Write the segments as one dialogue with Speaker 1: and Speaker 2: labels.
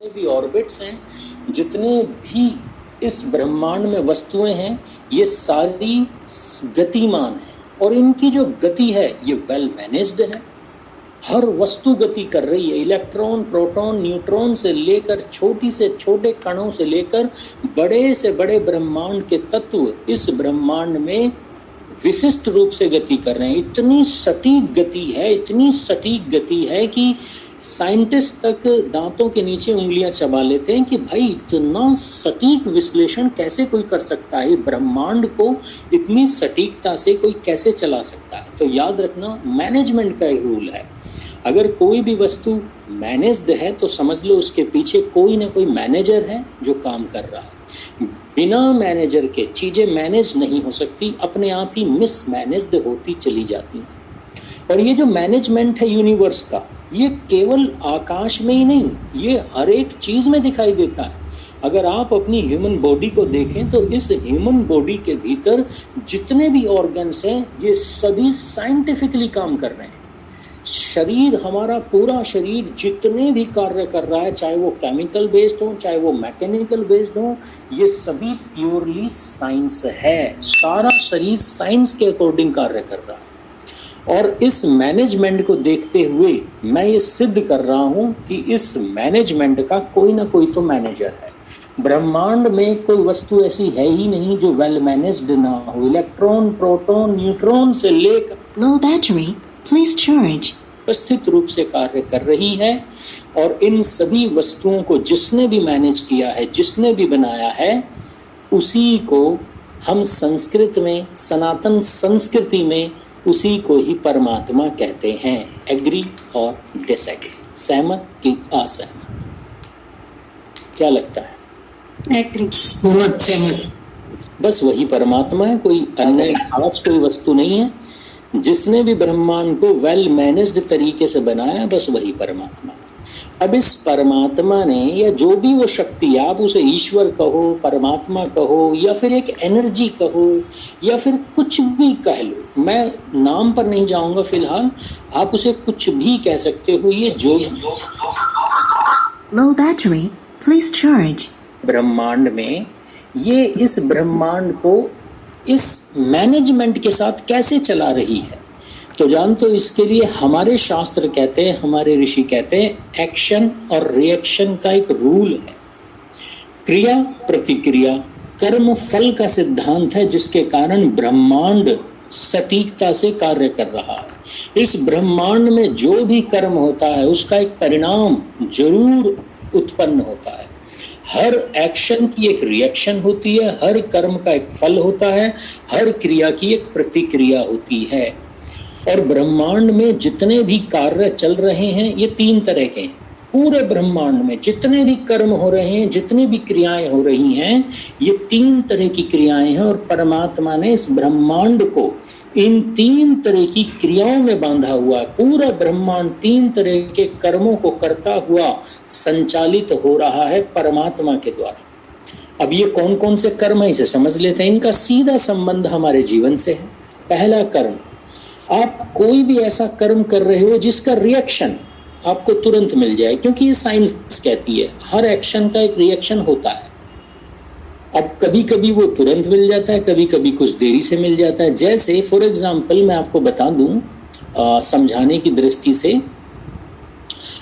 Speaker 1: जितने भी ऑर्बिट्स हैं, जितने भी इस ब्रह्मांड में वस्तुएं हैं, ये सारी गतिमान है और इनकी जो गति है ये वेल मैनेज्ड है। हर वस्तु गति कर रही है, इलेक्ट्रॉन, प्रोटॉन, न्यूट्रॉन से लेकर छोटी से छोटे कणों से लेकर बड़े से बड़े ब्रह्मांड के तत्व इस ब्रह्मांड में विशिष्ट रूप से गति कर रहे हैं। इतनी सटीक गति है, इतनी सटीक गति है कि साइंटिस्ट तक दांतों के नीचे उंगलियां चबा लेते हैं कि भाई इतना सटीक विश्लेषण कैसे कोई कर सकता है, ब्रह्मांड को इतनी सटीकता से कोई कैसे चला सकता है। तो याद रखना, मैनेजमेंट का एक रूल है, अगर कोई भी वस्तु मैनेज्ड है तो समझ लो उसके पीछे कोई ना कोई मैनेजर है जो काम कर रहा है। बिना मैनेजर के चीजें मैनेज नहीं हो सकती, अपने आप ही मिसमैनेज्ड होती चली जाती हैं। और ये जो मैनेजमेंट है यूनिवर्स का, ये केवल आकाश में ही नहीं, ये हर एक चीज में दिखाई देता है। अगर आप अपनी ह्यूमन बॉडी को देखें तो इस ह्यूमन बॉडी के भीतर जितने भी ऑर्गन्स हैं ये सभी साइंटिफिकली काम कर रहे हैं। शरीर, हमारा पूरा शरीर जितने भी कार्य कर रहा है, चाहे वो केमिकल बेस्ड हो, चाहे वो मैकेनिकल बेस्ड हो, ये सभी प्योरली साइंस है। सारा शरीर साइंस के अकॉर्डिंग कार्य कर रहा है। और इस मैनेजमेंट को देखते हुए मैं ये सिद्ध कर रहा हूं कि इस मैनेजमेंट का कोई ना कोई तो मैनेजर है। ब्रह्मांड में कोई वस्तु ऐसी है ही नहीं जो वेल मैनेज्ड ना हो। इलेक्ट्रॉन, प्रोटॉन, न्यूट्रॉन से लेकर
Speaker 2: लो बैटरी प्लीज चार्ज
Speaker 1: व्यवस्थित रूप से कार्य कर रही है। और इन सभी वस्तुओं को जिसने भी मैनेज किया है, जिसने भी बनाया है, उसी को हम संस्कृत में, सनातन संस्कृति में उसी को ही परमात्मा कहते हैं। एग्री और डिसएग्री, सहमत कि असहमत, क्या लगता है?
Speaker 3: एग्री।
Speaker 1: सहमत। बस वही परमात्मा है, कोई अन्य खास कोई वस्तु नहीं है। जिसने भी ब्रह्मांड को वेल मैनेज्ड तरीके से बनाया, बस वही परमात्मा है। अब इस परमात्मा ने, या जो भी वो शक्ति, आप उसे ईश्वर कहो, परमात्मा कहो, या फिर एक एनर्जी कहो, या फिर कुछ भी कह लो, मैं नाम पर नहीं जाऊंगा फिलहाल, आप उसे कुछ भी कह सकते हो। ये जो
Speaker 2: लो बैटरी प्लीज चार्ज
Speaker 1: ब्रह्मांड में, ये इस ब्रह्मांड को इस मैनेजमेंट के साथ कैसे चला रही है, तो जानते हो, इसके लिए हमारे शास्त्र कहते हैं, हमारे ऋषि कहते हैं, एक्शन और रिएक्शन का एक रूल है। क्रिया प्रतिक्रिया, कर्म फल का सिद्धांत है, जिसके कारण ब्रह्मांड सटीकता से कार्य कर रहा है। इस ब्रह्मांड में जो भी कर्म होता है उसका एक परिणाम जरूर उत्पन्न होता है। हर एक्शन की एक रिएक्शन होती है, हर कर्म का एक फल होता है, हर क्रिया की एक प्रतिक्रिया होती है। और ब्रह्मांड में जितने भी कार्य चल रहे हैं ये तीन तरह के हैं। पूरे ब्रह्मांड में जितने भी कर्म हो रहे हैं, जितनी भी क्रियाएं हो रही हैं, ये तीन तरह की क्रियाएं हैं। और परमात्मा ने इस ब्रह्मांड को इन तीन तरह की क्रियाओं में बांधा हुआ है। पूरा ब्रह्मांड तीन तरह के कर्मों को करता हुआ संचालित हो रहा है परमात्मा के द्वारा। अब ये कौन कौन से कर्म है इसे समझ लेते हैं। इनका सीधा संबंध हमारे जीवन से है। पहला कर्म, आप कोई भी ऐसा कर्म कर रहे हो जिसका रिएक्शन आपको तुरंत मिल जाए, क्योंकि ये साइंस कहती है हर एक्शन का एक रिएक्शन होता है। अब कभी कभी वो तुरंत मिल जाता है, कभी कभी कुछ देरी से मिल जाता है। जैसे फॉर एग्जांपल मैं आपको बता दूं समझाने की दृष्टि से,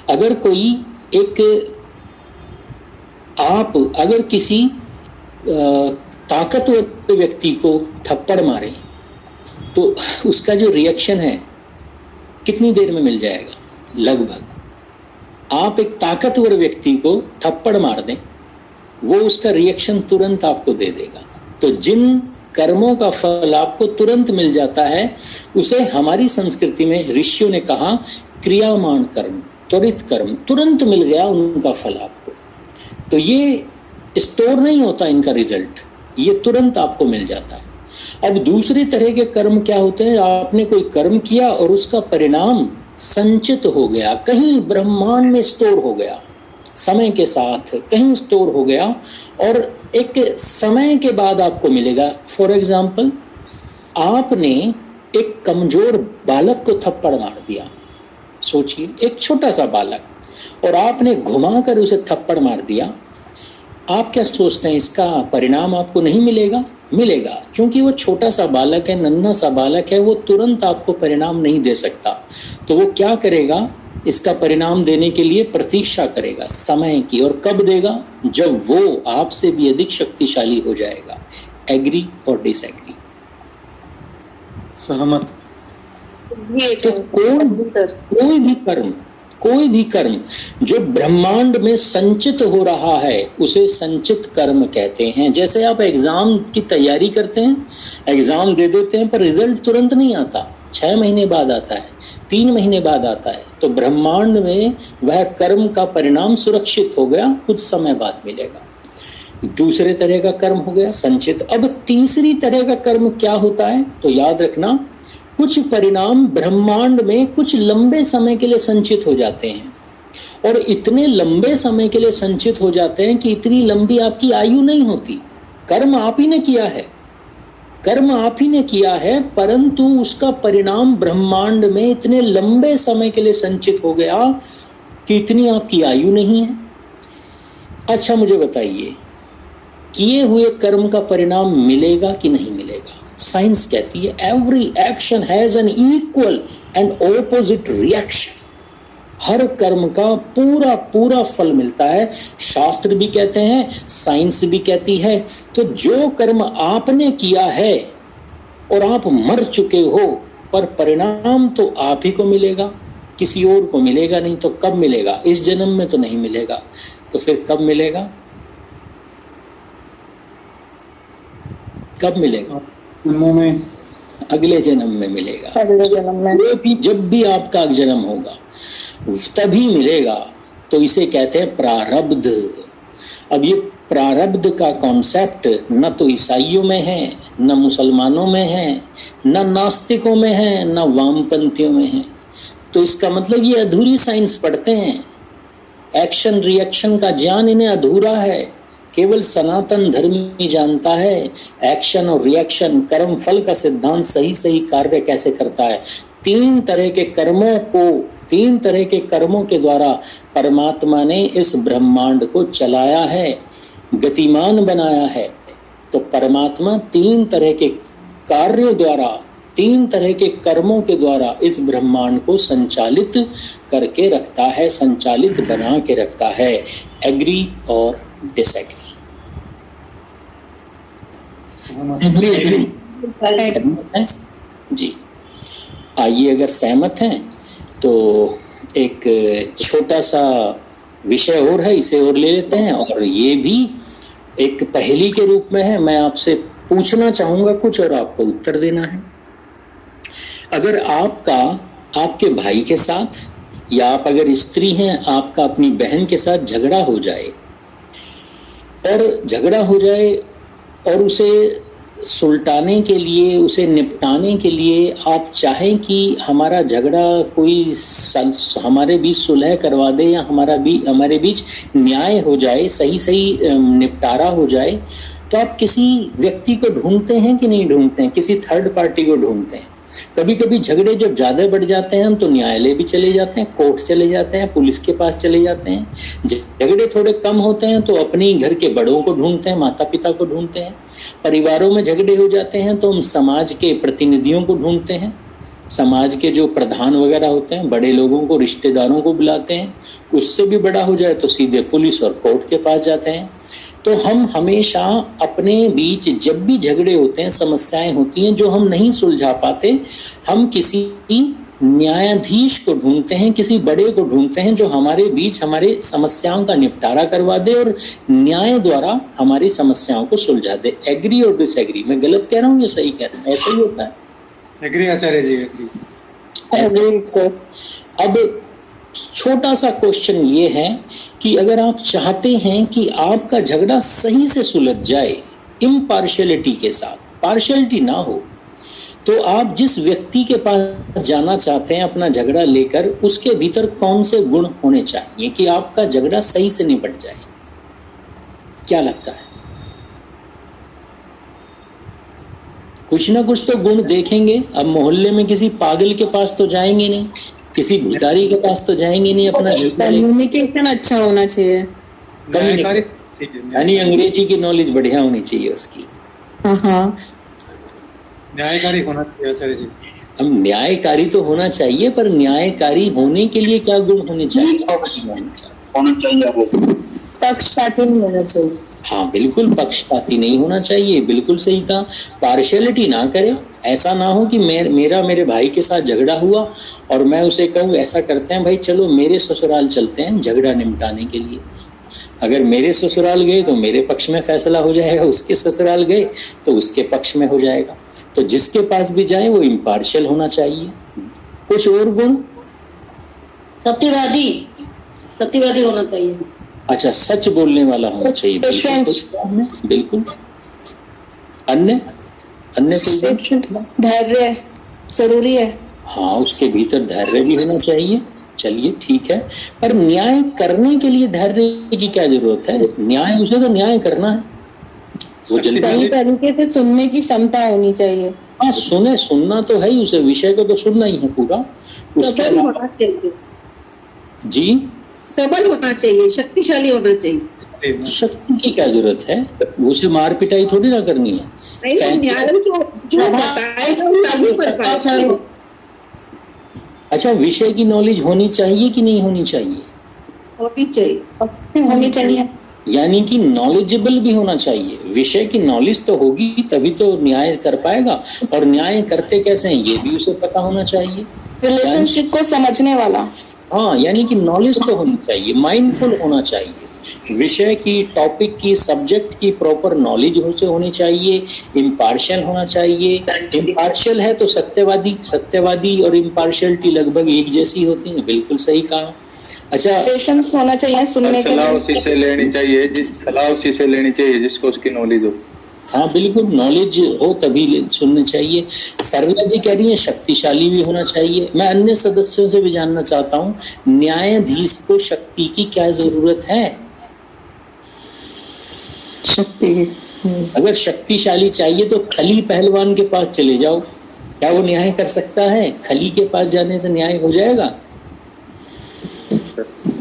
Speaker 1: अगर कोई अगर किसी ताकतवर व्यक्ति को थप्पड़ मारे तो उसका जो रिएक्शन है कितनी देर में मिल जाएगा? लगभग आप एक ताकतवर व्यक्ति को थप्पड़ मार दें, वो उसका रिएक्शन तुरंत आपको दे देगा। तो जिन कर्मों का फल आपको तुरंत मिल जाता है उसे हमारी संस्कृति में ऋषियों ने कहा क्रियामान कर्म, त्वरित कर्म, तुरंत मिल गया उनका फल आपको। तो ये स्टोर नहीं होता, इनका रिजल्ट ये तुरंत आपको मिल जाता है। अब दूसरी तरह के कर्म क्या होते हैं, आपने कोई कर्म किया और उसका परिणाम संचित हो गया, कहीं ब्रह्मांड में स्टोर हो गया, समय के साथ कहीं स्टोर हो गया और एक समय के बाद आपको मिलेगा। फॉर एग्जाम्पल, आपने एक कमजोर बालक को थप्पड़ मार दिया, सोचिए एक छोटा सा बालक, और आपने घुमाकर उसे थप्पड़ मार दिया, आप क्या सोचते हैं इसका परिणाम आपको नहीं मिलेगा? मिलेगा, क्योंकि वो छोटा सा बालक है, नन्हा सा बालक है, वो तुरंत आपको परिणाम नहीं दे सकता। तो वो क्या करेगा? इसका परिणाम देने के लिए प्रतीक्षा करेगा समय की। और कब देगा? जब वो आपसे भी अधिक शक्तिशाली हो जाएगा। एग्री और डिसएग्री?
Speaker 3: सहमत।
Speaker 1: तो कोई भी कर्म जो ब्रह्मांड में संचित हो रहा है उसे संचित कर्म कहते हैं। जैसे आप एग्जाम की तैयारी करते हैं, एग्जाम दे देते हैं, पर रिजल्ट तुरंत नहीं आता, 6 महीने बाद आता है, 3 महीने बाद आता है। तो ब्रह्मांड में वह कर्म का परिणाम सुरक्षित हो गया, कुछ समय बाद मिलेगा। दूसरे तरह का कर्म हो गया संचित। अब तीसरी तरह का कर्म क्या होता है? तो याद रखना, कुछ परिणाम ब्रह्मांड में कुछ लंबे समय के लिए संचित हो जाते हैं, और इतने लंबे समय के लिए संचित हो जाते हैं कि इतनी लंबी आपकी आयु नहीं होती। कर्म आप ही ने किया है, कर्म आप ही ने किया है, परंतु उसका परिणाम ब्रह्मांड में इतने लंबे समय के लिए संचित हो गया कि इतनी आपकी आयु नहीं है। अच्छा मुझे बताइए, किए हुए कर्म का परिणाम मिलेगा कि नहीं मिलेगा? साइंस कहती है every action has an equal and opposite reaction. हर कर्म का पूरा पूरा फल मिलता है। शास्त्र भी कहते हैं, साइंस भी कहती है। तो जो कर्म आपने किया है और आप मर चुके हो, पर परिणाम तो आप ही को मिलेगा, किसी और को मिलेगा नहीं। तो कब मिलेगा? इस जन्म में तो नहीं मिलेगा, तो फिर कब मिलेगा? कब मिलेगा?
Speaker 3: जन्मों में,
Speaker 1: अगले जन्म में मिलेगा।
Speaker 4: अगले जन्म में
Speaker 1: भी जब भी आपका जन्म होगा तभी मिलेगा। तो इसे कहते हैं प्रारब्ध। अब ये प्रारब्ध का कॉन्सेप्ट न तो ईसाइयों में है, न मुसलमानों में है, न नास्तिकों में है, न वामपंथियों में है। तो इसका मतलब ये अधूरी साइंस पढ़ते हैं। एक्शन रिएक्शन का ज्ञान इन्हें अधूरा है। केवल सनातन धर्म ही जानता है एक्शन और रिएक्शन, कर्म फल का सिद्धांत सही सही कार्य कैसे करता है। 3 तरह के कर्मों के द्वारा परमात्मा ने इस ब्रह्मांड को चलाया है, गतिमान बनाया है। तो परमात्मा 3 तरह के कार्यों द्वारा, 3 तरह के कर्मों के द्वारा इस ब्रह्मांड को संचालित करके रखता है, संचालित बना के रखता है। एग्री और डिसएग्री? जी, आइए, अगर सहमत हैं तो एक छोटा सा विषय और है, इसे और ले लेते हैं। और ये भी एक पहेली के रूप में है। मैं आपसे पूछना चाहूंगा कुछ और आपको उत्तर देना है। अगर आपके भाई के साथ, या आप अगर स्त्री हैं, आपका अपनी बहन के साथ झगड़ा हो जाए और उसे सुलटाने के लिए, उसे निपटाने के लिए आप चाहें कि हमारा झगड़ा कोई हमारे बीच सुलह करवा दे, या हमारे बीच न्याय हो जाए, सही निपटारा हो जाए, तो आप किसी व्यक्ति को ढूंढते हैं कि नहीं ढूंढते हैं? किसी थर्ड पार्टी को ढूंढते हैं। कभी कभी झगड़े जब ज्यादा बढ़ जाते हैं, हम तो न्यायालय भी चले जाते हैं, कोर्ट चले जाते हैं, पुलिस के पास चले जाते हैं। झगड़े थोड़े कम होते हैं तो अपने ही घर के बड़ों को ढूंढते हैं, माता पिता को ढूंढते हैं। परिवारों में झगड़े हो जाते हैं तो हम समाज के प्रतिनिधियों को ढूंढते हैं, समाज के जो प्रधान वगैरह होते हैं, बड़े लोगों को, रिश्तेदारों को बुलाते हैं। उससे भी बड़ा हो जाए तो सीधे पुलिस और कोर्ट के पास जाते हैं। तो हम हमेशा अपने बीच जब भी झगड़े होते हैं, समस्याएं होती हैं जो हम नहीं सुलझा पाते, हम किसी न्यायाधीश को ढूंढते हैं, किसी बड़े को ढूंढते हैं जो हमारे बीच हमारे समस्याओं का निपटारा करवा दे और न्याय द्वारा हमारी समस्याओं को सुलझा दे। एग्री और डिसएग्री? मैं गलत कह रहा हूँ या सही कह रहा हूँ? ऐसा ही होता है।
Speaker 3: एग्री आचार्य जी, एग्री।
Speaker 1: अब छोटा सा क्वेश्चन ये है कि अगर आप चाहते हैं कि आपका झगड़ा सही से सुलझ जाए, इम्पार्शियलिटी के साथ, पार्शियलिटी ना हो, तो आप जिस व्यक्ति के पास जाना चाहते हैं अपना झगड़ा लेकर, उसके भीतर कौन से गुण होने चाहिए कि आपका झगड़ा सही से निपट जाए? क्या लगता है? कुछ ना कुछ तो गुण देखेंगे। अब मोहल्ले में किसी पागल के पास तो जाएंगे नहीं, किसी भिखारी के पास तो जाएंगे नहीं अपना
Speaker 4: कम्युनिकेशन अच्छा होना चाहिए।
Speaker 3: न्यायकारी ठीक है,
Speaker 1: यानी अंग्रेजी की नॉलेज बढ़िया होनी चाहिए उसकी।
Speaker 4: हाँ,
Speaker 3: न्यायकारी होना चाहिए आचार्य जी।
Speaker 1: अब न्यायकारी तो होना चाहिए, पर न्यायकारी होने के लिए क्या गुण होने चाहिए?
Speaker 5: होना चाहिए वो
Speaker 4: पक्षपाती नहीं होना चाहिए।
Speaker 1: हाँ बिल्कुल, पक्षपाती नहीं होना चाहिए, बिल्कुल सही कहा। पार्शियलिटी ना करे, ऐसा ना हो कि मेरे भाई के साथ झगड़ा हुआ और मैं उसे कहूँ ऐसा करते हैं भाई चलो मेरे ससुराल चलते हैं झगड़ा निपटाने के लिए। अगर मेरे ससुराल गए तो मेरे पक्ष में फैसला हो जाएगा, उसके ससुराल गए तो उसके पक्ष में हो जाएगा। तो जिसके पास भी जाए वो इम्पार्शियल होना चाहिए। कुछ और गुण?
Speaker 6: सत्यवादी होना चाहिए।
Speaker 1: अच्छा, सच बोलने वाला होना चाहिए, बिल्कुल। अन्य
Speaker 4: धैर्य जरूरी है।
Speaker 1: हाँ, उसके भीतर धैर्य भी होना चाहिए। चलिए ठीक है, पर न्याय करने के लिए धैर्य की क्या जरूरत है? न्याय उसे तो न्याय करना है, वो
Speaker 4: सही तरीके से सुनने की क्षमता होनी चाहिए।
Speaker 1: हाँ, सुनना तो है ही, उसे विषय को तो सुनना ही है पूरा। उसके
Speaker 6: होना चाहिए
Speaker 1: जी,
Speaker 6: सबल होना चाहिए, शक्तिशाली होना चाहिए।
Speaker 1: शक्ति की क्या जरूरत है? उसे मार पिटाई थोड़ी ना करनी है। अच्छा, विषय की नॉलेज होनी चाहिए कि नहीं होनी चाहिए?
Speaker 6: होनी चाहिए।
Speaker 1: यानी कि नॉलेजेबल भी होना चाहिए। विषय की नॉलेज तो होगी तभी तो न्याय कर पाएगा, और न्याय करते कैसे हैं ये भी उसे पता होना चाहिए।
Speaker 4: रिलेशनशिप को समझने वाला।
Speaker 1: हाँ, यानी कि नॉलेज तो होनी चाहिए, माइंडफुल होना चाहिए, विषय की, टॉपिक की, सब्जेक्ट की प्रॉपर नॉलेज उसे होनी चाहिए, इम्पार्शियल होना चाहिए। इम्पार्शियल है तो सत्यवादी और इम्पार्शियलिटी लगभग एक जैसी होती है, बिल्कुल सही कहा। अच्छा,
Speaker 4: पेशेंस होना चाहिए सुनने के
Speaker 5: सलाह
Speaker 4: लिए।
Speaker 5: उसी से लेनी चाहिए जिसको उसकी नॉलेज हो।
Speaker 1: हाँ बिल्कुल, नॉलेज हो तभी सुननी चाहिए। सरला जी कह रही है शक्तिशाली भी होना चाहिए। मैं अन्य सदस्यों से भी जानना चाहता हूँ, न्यायाधीश को शक्ति की क्या जरूरत है?
Speaker 4: शक्ति
Speaker 1: अगर शक्तिशाली चाहिए तो खली पहलवान के पास चले जाओ, क्या वो न्याय कर सकता है? खली के पास जाने से न्याय हो जाएगा?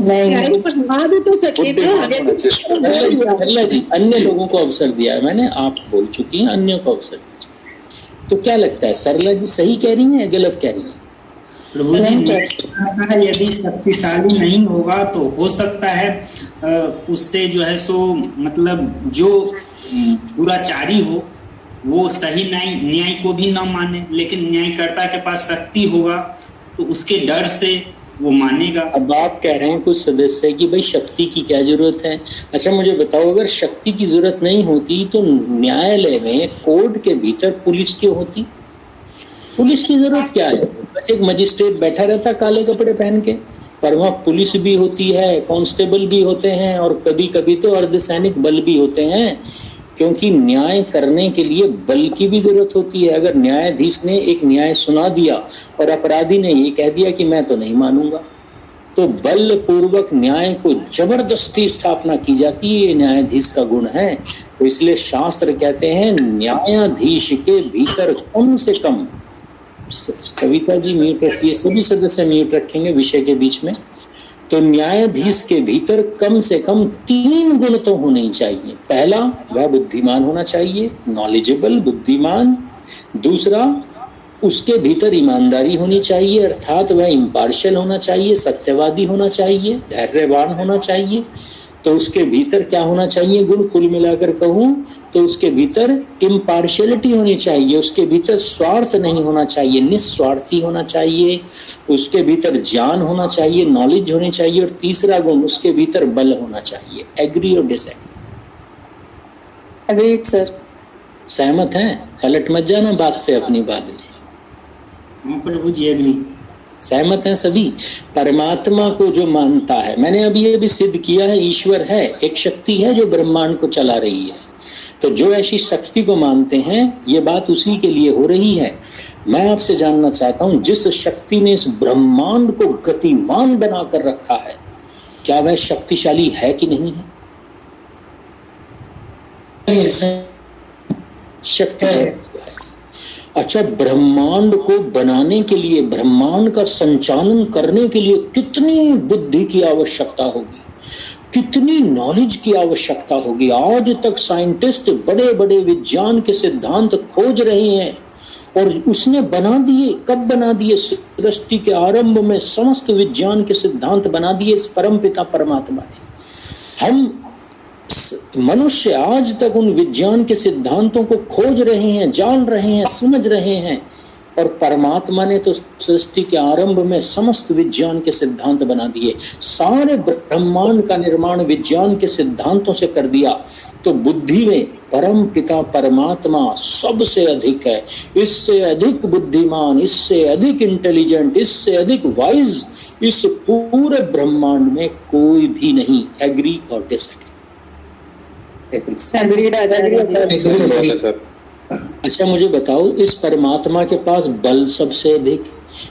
Speaker 6: नहीं तो सके
Speaker 1: जी, अन्य लोगों को अवसर दिया है मैंने, आप बोल चुकी हैं, अन्यों को अवसर दीजिए। तो क्या लगता है, सरला जी सही कह रही हैं या गलत कह रही हैं?
Speaker 7: प्रभु जी, यदि शक्तिशाली नहीं होगा तो हो सकता है उससे जो है सो मतलब जो दुराचारी हो वो सही न्याय को भी न माने, लेकिन न्यायकर्ता के पास शक्ति होगा तो उसके डर से वो मानेगा।
Speaker 1: अब आप कह रहे हैं कुछ सदस्य कि भाई शक्ति की क्या जरूरत है। अच्छा मुझे बताओ, अगर शक्ति की जरूरत नहीं होती तो न्यायालय में, कोर्ट के भीतर पुलिस क्यों होती? पुलिस की जरूरत क्या है? बस एक मजिस्ट्रेट बैठा रहता काले कपड़े पहन के, पर वहाँ पुलिस भी होती है, कांस्टेबल भी होते हैं, और कभी कभी तो अर्धसैनिक बल भी होते हैं, क्योंकि न्याय करने के लिए बल की भी जरूरत होती है। अगर न्यायाधीश ने एक न्याय सुना दिया और अपराधी ने ये कह दिया कि मैं तो नहीं मानूंगा, तो बल पूर्वक न्याय को जबरदस्ती स्थापना की जाती है। ये न्यायाधीश का गुण है। तो इसलिए शास्त्र कहते हैं न्यायाधीश के भीतर कम से कम, कविता जी म्यूट रखिए, सभी सदस्य म्यूट रखेंगे विषय के बीच में, तो न्यायाधीश के भीतर कम से कम 3 गुण तो होने चाहिए। पहला, वह बुद्धिमान होना चाहिए, नॉलेजेबल, बुद्धिमान। दूसरा, उसके भीतर ईमानदारी होनी चाहिए, अर्थात वह इम्पार्शियल होना चाहिए, सत्यवादी होना चाहिए, धैर्यवान होना चाहिए। तो उसके भीतर क्या होना चाहिए गुण? कुल मिलाकर कहूं तो उसके भीतर इम्पार्शियलिटी होनी चाहिए, उसके भीतर स्वार्थ नहीं होना चाहिए, निस्वार्थी होना चाहिए, उसके भीतर ज्ञान होना चाहिए, नॉलेज होनी चाहिए, और तीसरा गुण उसके भीतर बल होना चाहिए। एग्री और डिसएग्री?
Speaker 4: Agreed sir.
Speaker 1: सहमत हैं? पलट मत जाना बात से अपनी बात में।
Speaker 7: प्रभु जी एग्री।
Speaker 1: सहमत हैं सभी? परमात्मा को जो मानता है, मैंने अभी ये भी सिद्ध किया है, ईश्वर है, एक शक्ति है जो ब्रह्मांड को चला रही है। तो जो ऐसी शक्ति को मानते हैं, ये बात उसी के लिए हो रही है। मैं आपसे जानना चाहता हूं, जिस शक्ति ने इस ब्रह्मांड को गतिमान बना कर रखा है, क्या वह शक्तिशाली है कि नहीं है? शक्ति है। अच्छा, ब्रह्मांड को बनाने के लिए, ब्रह्मांड का संचालन करने के लिए कितनी बुद्धि की आवश्यकता होगी, कितनी नॉलेज की आवश्यकता होगी। आज तक साइंटिस्ट बड़े बड़े विज्ञान के सिद्धांत खोज रहे हैं और उसने बना दिए। कब बना दिए? सृष्टि के आरंभ में समस्त विज्ञान के सिद्धांत बना दिए इस परमपिता परमात्मा ने। हम मनुष्य आज तक उन विज्ञान के सिद्धांतों को खोज रहे हैं, जान रहे हैं, समझ रहे हैं, और परमात्मा ने तो सृष्टि के आरंभ में समस्त विज्ञान के सिद्धांत बना दिए। सारे ब्रह्मांड का निर्माण विज्ञान के सिद्धांतों से कर दिया। तो बुद्धि में परम पिता परमात्मा सबसे अधिक है। इससे अधिक बुद्धिमान, इससे अधिक इंटेलिजेंट, इससे अधिक वाइज इस पूरे ब्रह्मांड में कोई भी नहीं। एग्री और डिसएग्री?
Speaker 5: सर।
Speaker 1: अच्छा, मुझे बताओ, इस परमात्मा के पास बल सबसे अधिक,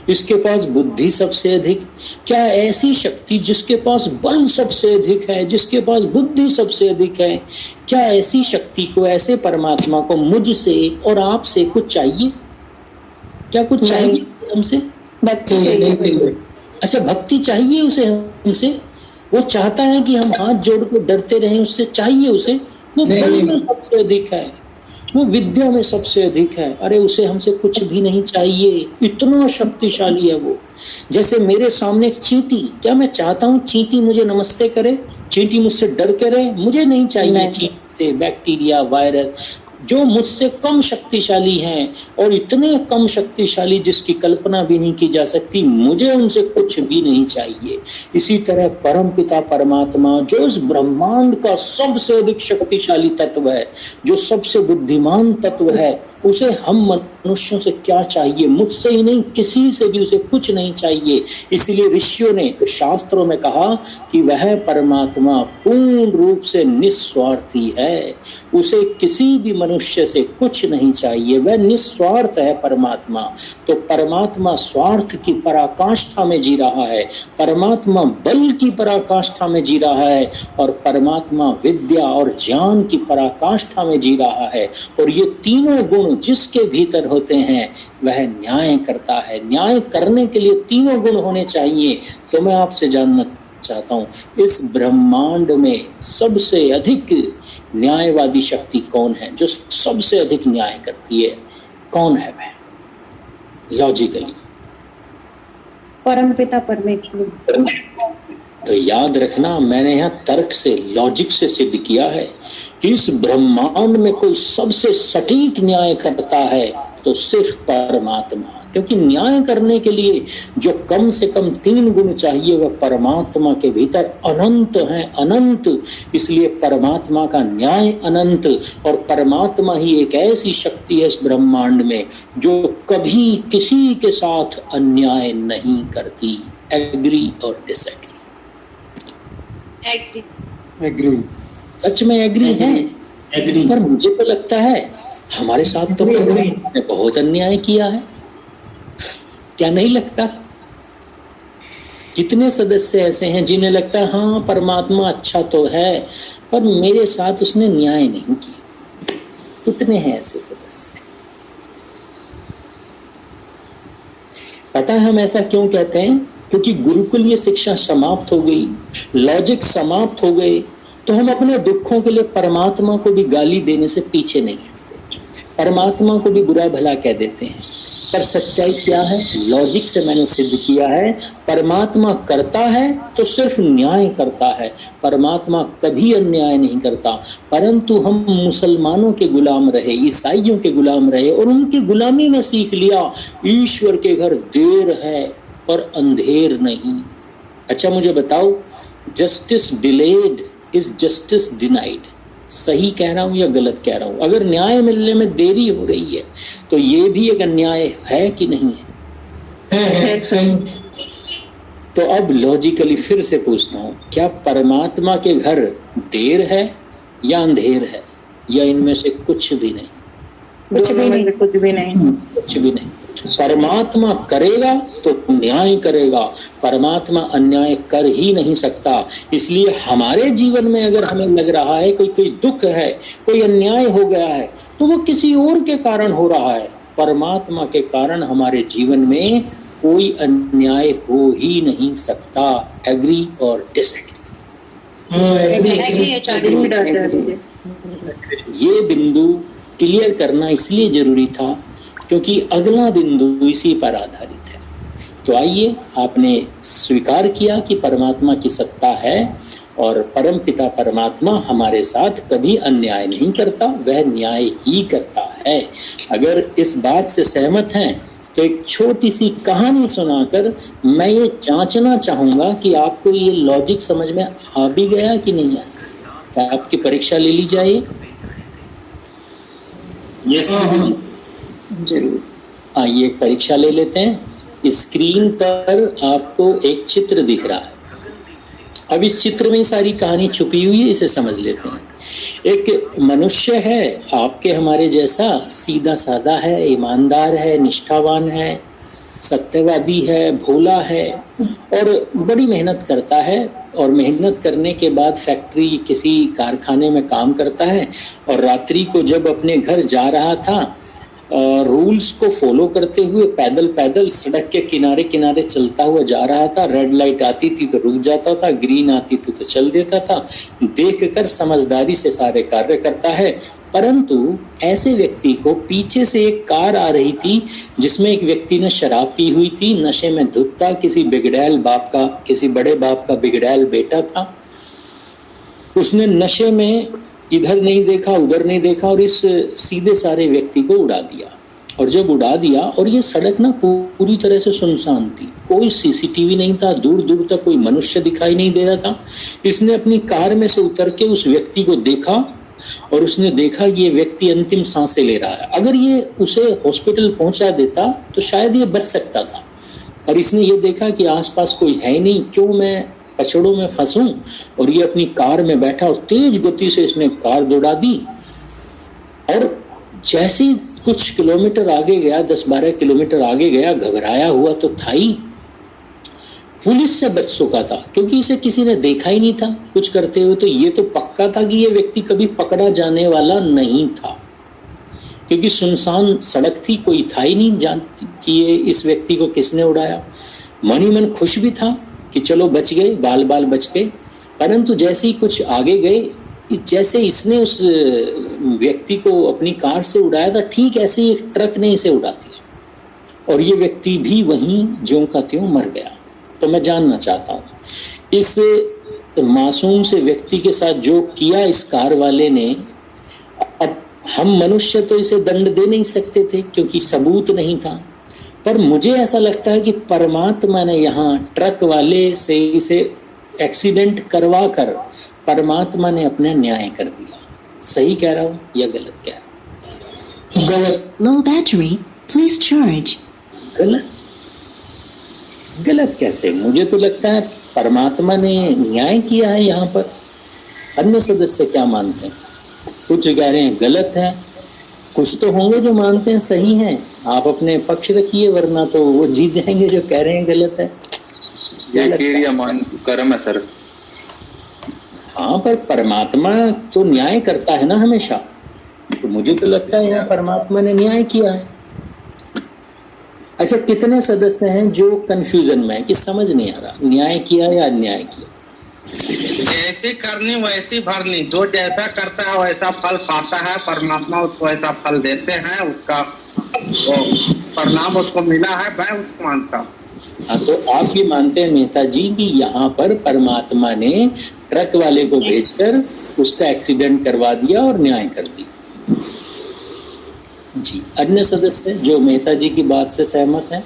Speaker 1: इसके पास बुद्धि सबसे अधिक, क्या ऐसी शक्ति जिसके पास बल सबसे अधिक है, जिसके पास बुद्धि सबसे अधिक है, क्या ऐसी शक्ति को, ऐसे परमात्मा को मुझसे और आपसे कुछ चाहिए? क्या कुछ चाहिए हमसे?
Speaker 4: भक्ति चाहिए।
Speaker 1: अच्छा, भक्ति चाहिए उसे हमसे? वो चाहता है कि हम हाथ जोड़ कर डरते रहें, उससे चाहिए उसे? वो बल में सबसे अधिक है, वो विद्या में सबसे अधिक है। अरे उसे हमसे कुछ भी नहीं चाहिए, इतना शक्तिशाली है वो। जैसे मेरे सामने एक चींटी, क्या मैं चाहता हूँ चींटी मुझे नमस्ते करे, चींटी मुझसे डर के रहे? मुझे नहीं चाहिए चींटी से बैक्टीरिया, वायरस, जो मुझसे कम शक्तिशाली हैं और इतने कम शक्तिशाली जिसकी कल्पना भी नहीं की जा सकती, मुझे उनसे कुछ भी नहीं चाहिए। इसी तरह परमपिता परमात्मा जो इस ब्रह्मांड का सबसे अधिक शक्तिशाली तत्व है, जो सबसे बुद्धिमान तत्व है, उसे हम मनुष्यों से क्या चाहिए? मुझसे ही नहीं, किसी से भी उसे कुछ नहीं चाहिए। इसलिए ऋषियों ने शास्त्रों में कहा कि वह परमात्मा पूर्ण रूप से निस्वार्थी है, उसे किसी भी मनुष्य से कुछ नहीं चाहिए, वह निस्वार्थ है परमात्मा। तो परमात्मा स्वार्थ की पराकाष्ठा में जी रहा है, परमात्मा बल की पराकाष्ठा में जी रहा है, और परमात्मा विद्या और ज्ञान की पराकाष्ठा में जी रहा है। और ये तीनों गुण जिसके भीतर होते हैं वह न्याय करता है। न्याय करने के लिए तीनों गुण होने चाहिए। तो मैं आपसे जानना चाहता हूँ, इस ब्रह्मांड में सबसे अधिक न्यायवादी शक्ति कौन है, जो सबसे अधिक न्याय करती है? कौन है वह लॉजिकली?
Speaker 6: परमपिता परमेश्वर।
Speaker 1: तो याद रखना, मैंने यहाँ तर्क से, लॉजिक से सिद्ध किया है कि इस ब्रह्मांड में कोई सबसे सटीक न्याय करता है तो सिर्फ परमात्मा। क्योंकि न्याय करने के लिए जो कम से कम 3 गुण चाहिए वह परमात्मा के भीतर अनंत हैं, अनंत। इसलिए परमात्मा का न्याय अनंत, और परमात्मा ही एक ऐसी शक्ति है इस ब्रह्मांड में जो कभी किसी के साथ अन्याय नहीं करती। एग्री और डिसएग्री?
Speaker 3: एग्री।
Speaker 1: सच में एग्री है? एग्री। पर मुझे तो लगता है हमारे साथ तो परमात्मा ने बहुत अन्याय किया है, क्या नहीं लगता? कितने सदस्य ऐसे हैं जिन्हें लगता है हाँ परमात्मा अच्छा तो है, पर मेरे साथ उसने न्याय नहीं किया? कितने हैं ऐसे सदस्य? पता है हम ऐसा क्यों कहते हैं? क्योंकि गुरुकुलीय शिक्षा समाप्त हो गई, लॉजिक समाप्त हो गए, तो हम अपने दुखों के लिए परमात्मा को भी गाली देने से पीछे नहीं हटते, परमात्मा को भी बुरा भला कह देते हैं। पर सच्चाई क्या है? लॉजिक से मैंने सिद्ध किया है, परमात्मा करता है तो सिर्फ न्याय करता है, परमात्मा कभी अन्याय नहीं करता। परंतु हम मुसलमानों के गुलाम रहे, ईसाइयों के गुलाम रहे, और उनकी गुलामी में सीख लिया ईश्वर के घर देर है पर अंधेर नहीं। अच्छा मुझे बताओ, justice delayed is justice denied, सही कह रहा हूं या गलत कह रहा हूं? अगर न्याय मिलने में देरी हो रही है तो ये भी एक अन्याय है कि नहीं है?
Speaker 3: सही।
Speaker 1: तो अब लॉजिकली फिर से पूछता हूं, क्या परमात्मा के घर देर है या अंधेर है, या इनमें से कुछ भी नहीं?
Speaker 4: कुछ भी नहीं, कुछ भी नहीं,
Speaker 1: कुछ भी नहीं। परमात्मा करेगा तो न्याय करेगा, परमात्मा अन्याय कर ही नहीं सकता। इसलिए हमारे जीवन में अगर हमें लग रहा है कोई दुख है, कोई अन्याय हो गया है, तो वो किसी और के कारण हो रहा है, परमात्मा के कारण हमारे जीवन में कोई अन्याय हो ही नहीं सकता। एग्री और डिसएग्री? ये बिंदु क्लियर करना इसलिए जरूरी था क्योंकि अगला बिंदु इसी पर आधारित है। तो आइए, आपने स्वीकार किया कि परमात्मा की सत्ता है और परमपिता परमात्मा हमारे साथ कभी अन्याय नहीं करता, वह न्याय ही करता है। अगर इस बात से सहमत हैं तो एक छोटी सी कहानी सुनाकर मैं ये जांचना चाहूंगा कि आपको ये लॉजिक समझ में आ भी गया कि नहीं आया। आपकी परीक्षा ले ली जाए।
Speaker 7: जरूर।
Speaker 1: आइए एक परीक्षा ले लेते हैं। स्क्रीन पर आपको एक चित्र दिख रहा है। अब इस चित्र में सारी कहानी छुपी हुई है, इसे समझ लेते हैं। एक मनुष्य है आपके हमारे जैसा, सीधा साधा है, ईमानदार है, निष्ठावान है, सत्यवादी है, भोला है और बड़ी मेहनत करता है। और मेहनत करने के बाद फैक्ट्री किसी कारखाने में काम करता है और रात्रि को जब अपने घर जा रहा था, रूल्स को फॉलो करते हुए पैदल पैदल सड़क के किनारे किनारे चलता हुआ जा रहा था। रेड लाइट आती थी तो रुक जाता था, ग्रीन आती थी तो चल देता था। देखकर समझदारी से सारे कार्य करता है। परंतु ऐसे व्यक्ति को पीछे से एक कार आ रही थी जिसमें एक व्यक्ति ने शराब पी हुई थी, नशे में धुत था, किसी बिगड़ैल बाप का, किसी बड़े बाप का बिगड़ैल बेटा था। उसने नशे में इधर नहीं देखा, उधर नहीं देखा और इस सीधे सारे व्यक्ति को उड़ा दिया। और जब उड़ा दिया, और ये सड़क ना पूरी तरह से सुनसान थी, कोई सीसीटीवी नहीं था, दूर दूर तक कोई मनुष्य दिखाई नहीं दे रहा था। इसने अपनी कार में से उतर के उस व्यक्ति को देखा और उसने देखा ये व्यक्ति अंतिम सांसें ले रहा है। अगर ये उसे हॉस्पिटल पहुंचा देता तो शायद ये बच सकता था, पर इसने ये देखा कि आसपास कोई है नहीं, क्यों मैं पछड़ों में फंसूं, और ये अपनी कार में बैठा और तेज गति से इसने कार दौड़ा दी। और जैसे ही कुछ किलोमीटर आगे गया, 10-12 किलोमीटर आगे गया, घबराया हुआ तो था ही, पुलिस से बच चुका था क्योंकि इसे किसी ने देखा ही नहीं था कुछ करते हुए। तो ये तो पक्का था कि ये व्यक्ति कभी पकड़ा जाने वाला नहीं था, क्योंकि सुनसान सड़क थी, कोई था ही नहीं जानती कि ये इस व्यक्ति को किसने उड़ाया। मन ही मन खुश भी था कि चलो बच गए, बाल बाल बच गए। परंतु जैसे ही कुछ आगे गए, जैसे इसने उस व्यक्ति को अपनी कार से उड़ाया था, ठीक ऐसे ही एक ट्रक ने इसे उड़ा दिया और ये व्यक्ति भी वहीं ज्यों का त्यों मर गया। तो मैं जानना चाहता हूँ, इस मासूम से व्यक्ति के साथ जो किया इस कार वाले ने, अब हम मनुष्य तो इसे दंड दे नहीं सकते थे क्योंकि सबूत नहीं था, पर मुझे ऐसा लगता है कि परमात्मा ने यहाँ ट्रक वाले से इसे एक्सीडेंट करवा कर परमात्मा ने अपना न्याय कर दिया। सही कह रहा हूँ या गलत कह रहा हूँ? गलत।
Speaker 2: Low battery, please charge.
Speaker 1: गलत? गलत कैसे? मुझे तो लगता है परमात्मा ने न्याय किया है यहाँ पर। अन्य सदस्य क्या मानते हैं? कुछ कह रहे हैं गलत है, कुछ तो होंगे जो मानते हैं सही है। आप अपने पक्ष रखिए, वरना तो वो जीत जाएंगे जो कह रहे हैं गलत है।
Speaker 5: ये क्रिया मान कर्म है सर।
Speaker 1: हाँ, पर परमात्मा तो न्याय करता है ना हमेशा, तो मुझे तो लगता है यहाँ परमात्मा ने न्याय किया है। अच्छा, कितने सदस्य हैं जो कंफ्यूजन में है कि समझ नहीं आ रहा न्याय किया या अन्याय किया?
Speaker 8: जैसी करनी वैसी भरनी, जो जैसा करता है वैसा फल पाता है। परमात्मा उसको ऐसा फल देते हैं, उसका परिणाम उसको मिला है, मैं उसको मानता हूँ।
Speaker 1: हाँ, तो आप भी मानते हैं मेहता जी कि यहाँ पर परमात्मा ने ट्रक वाले को भेजकर उसका एक्सीडेंट करवा दिया और न्याय कर दिया। जी, अन्य सदस्य जो मेहता जी की बात से सहमत हैं?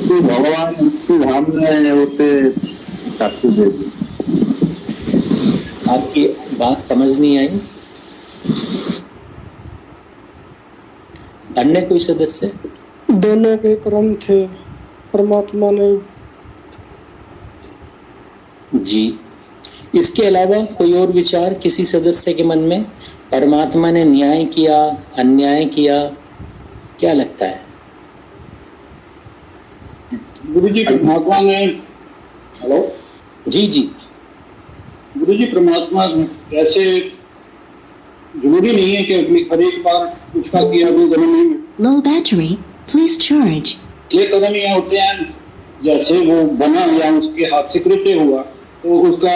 Speaker 5: भगवान हमने होते
Speaker 1: आपकी बात समझ नहीं आई। अन्य कोई सदस्य?
Speaker 9: दोनों के कर्म थे, परमात्मा ने।
Speaker 1: जी, इसके अलावा कोई और विचार किसी सदस्य के मन में? परमात्मा ने न्याय किया, अन्याय किया, क्या लगता है?
Speaker 10: गुरुजी, परमात्मा ने, हेलो
Speaker 1: जी जी,
Speaker 10: गुरुजी, परमात्मा कैसे जरूरी नहीं है कि हर एक बार उसका किया अगले जन्म में।
Speaker 2: Low battery. Please charge.
Speaker 10: ये कदम यहाँ होते हैं, जैसे वो बना या उसके हाथ से कृत्य हुआ तो उसका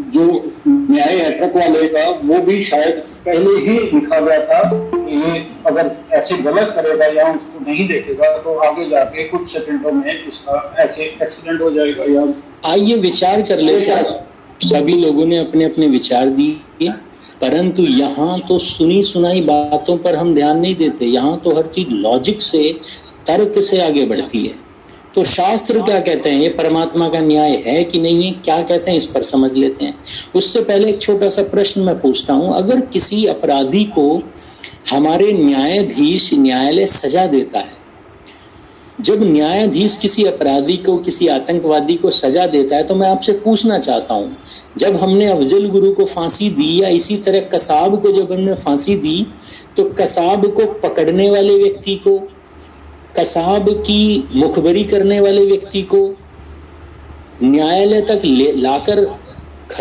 Speaker 10: जो न्याय है ट्रक वाले का वो भी शायद पहले ही लिखा गया था कि ये अगर ऐसे गलत करेगा या उसको नहीं देखेगा तो आगे जाके कुछ सेकंडों में इसका ऐसे एक्सीडेंट हो जाएगा। या
Speaker 1: आइए विचार कर लेते हैं। सभी लोगों ने अपने अपने विचार दिए, परंतु यहाँ तो सुनी सुनाई बातों पर हम ध्यान नहीं देते। यहाँ तो हर चीज लॉजिक से, तर्क से आगे बढ़ती है। तो शास्त्र क्या कहते हैं, ये परमात्मा का न्याय है कि नहीं है, क्या कहते हैं, इस पर समझ लेते हैं। उससे पहले एक छोटा सा प्रश्न मैं पूछता हूं, अगर किसी अपराधी को हमारे न्यायाधीश, न्यायालय सजा देता है, जब न्यायाधीश किसी अपराधी को, किसी आतंकवादी को सजा देता है, तो मैं आपसे पूछना चाहता हूं, जब हमने अफजल गुरु को फांसी दी या इसी तरह कसाब को जब हमने फांसी दी, तो कसाब को पकड़ने वाले व्यक्ति को, कसाब की मुखबरी करने वाले व्यक्ति को न्यायालय तक लाकर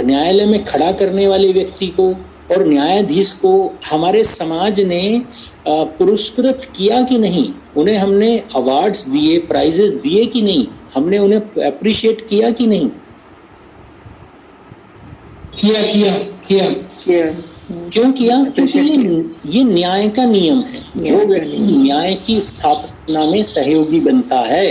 Speaker 1: न्यायालय में खड़ा करने वाले व्यक्ति को और न्यायाधीश को हमारे समाज ने पुरस्कृत किया कि नहीं? उन्हें हमने अवार्ड्स दिए, प्राइजेस दिए कि नहीं? हमने उन्हें अप्रिशिएट किया कि नहीं? किया। क्यों किया? क्योंकि ये न्याय का नियम है। जो व्यक्ति न्याय की स्थापना में सहयोगी बनता है,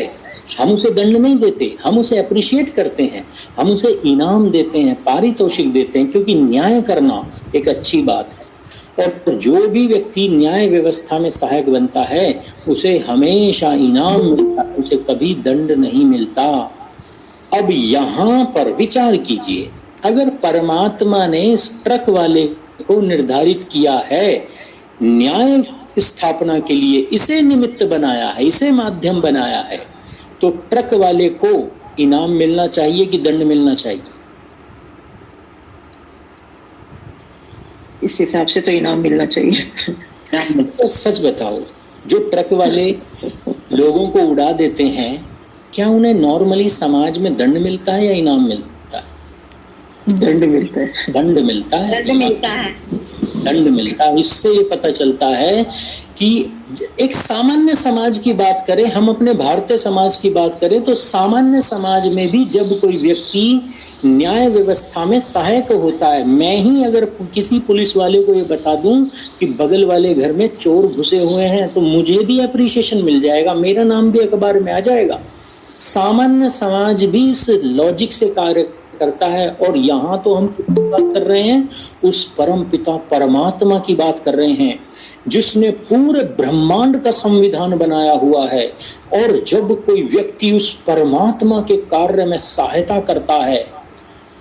Speaker 1: हम उसे दंड नहीं देते, हम उसे अप्रिशिएट करते हैं, हम उसे इनाम देते हैं, पारितोषिक देते हैं, क्योंकि न्याय करना एक अच्छी बात है। और जो भी व्यक्ति न्याय व्यवस्था में सहायक बनता है उसे हमेशा इनाम मिलता है, उसे कभी दंड नहीं मिलता। अब यहाँ पर विचार कीजिए, अगर परमात्मा ने इस ट्रक वाले को निर्धारित किया है, न्याय स्थापना के लिए इसे निमित्त बनाया है, इसे माध्यम बनाया है, तो ट्रक वाले को इनाम मिलना चाहिए कि दंड मिलना चाहिए?
Speaker 4: इस हिसाब से तो इनाम मिलना चाहिए।
Speaker 1: तो सच बताओ, जो ट्रक वाले लोगों को उड़ा देते हैं, क्या उन्हें नॉर्मली समाज में दंड मिलता है या इनाम मिलता है?
Speaker 4: दंड मिलता है।
Speaker 1: दंड मिलता है। दंड मिलता है। इससे ये पता चलता है कि एक सामान्य समाज की बात करें, हम अपने भारतीय समाज की बात करें, तो सामान्य समाज में भी जब कोई व्यक्ति न्याय व्यवस्था में सहायक होता है, मैं ही अगर किसी पुलिस वाले को ये बता दूं कि बगल वाले घर में चोर घुसे हुए हैं, तो मुझे भी अप्रिशिएशन मिल जाएगा, मेरा नाम भी अखबार में आ जाएगा। सामान्य समाज भी इस लॉजिक से कार्य करता है। और यहाँ तो हम बात कर रहे हैं, उस परम पिता परमात्मा की बात कर रहे हैं, जिसने पूरे ब्रह्मांड का संविधान बनाया हुआ है। और जब कोई व्यक्ति उस परमात्मा के कार्य में सहायता करता है,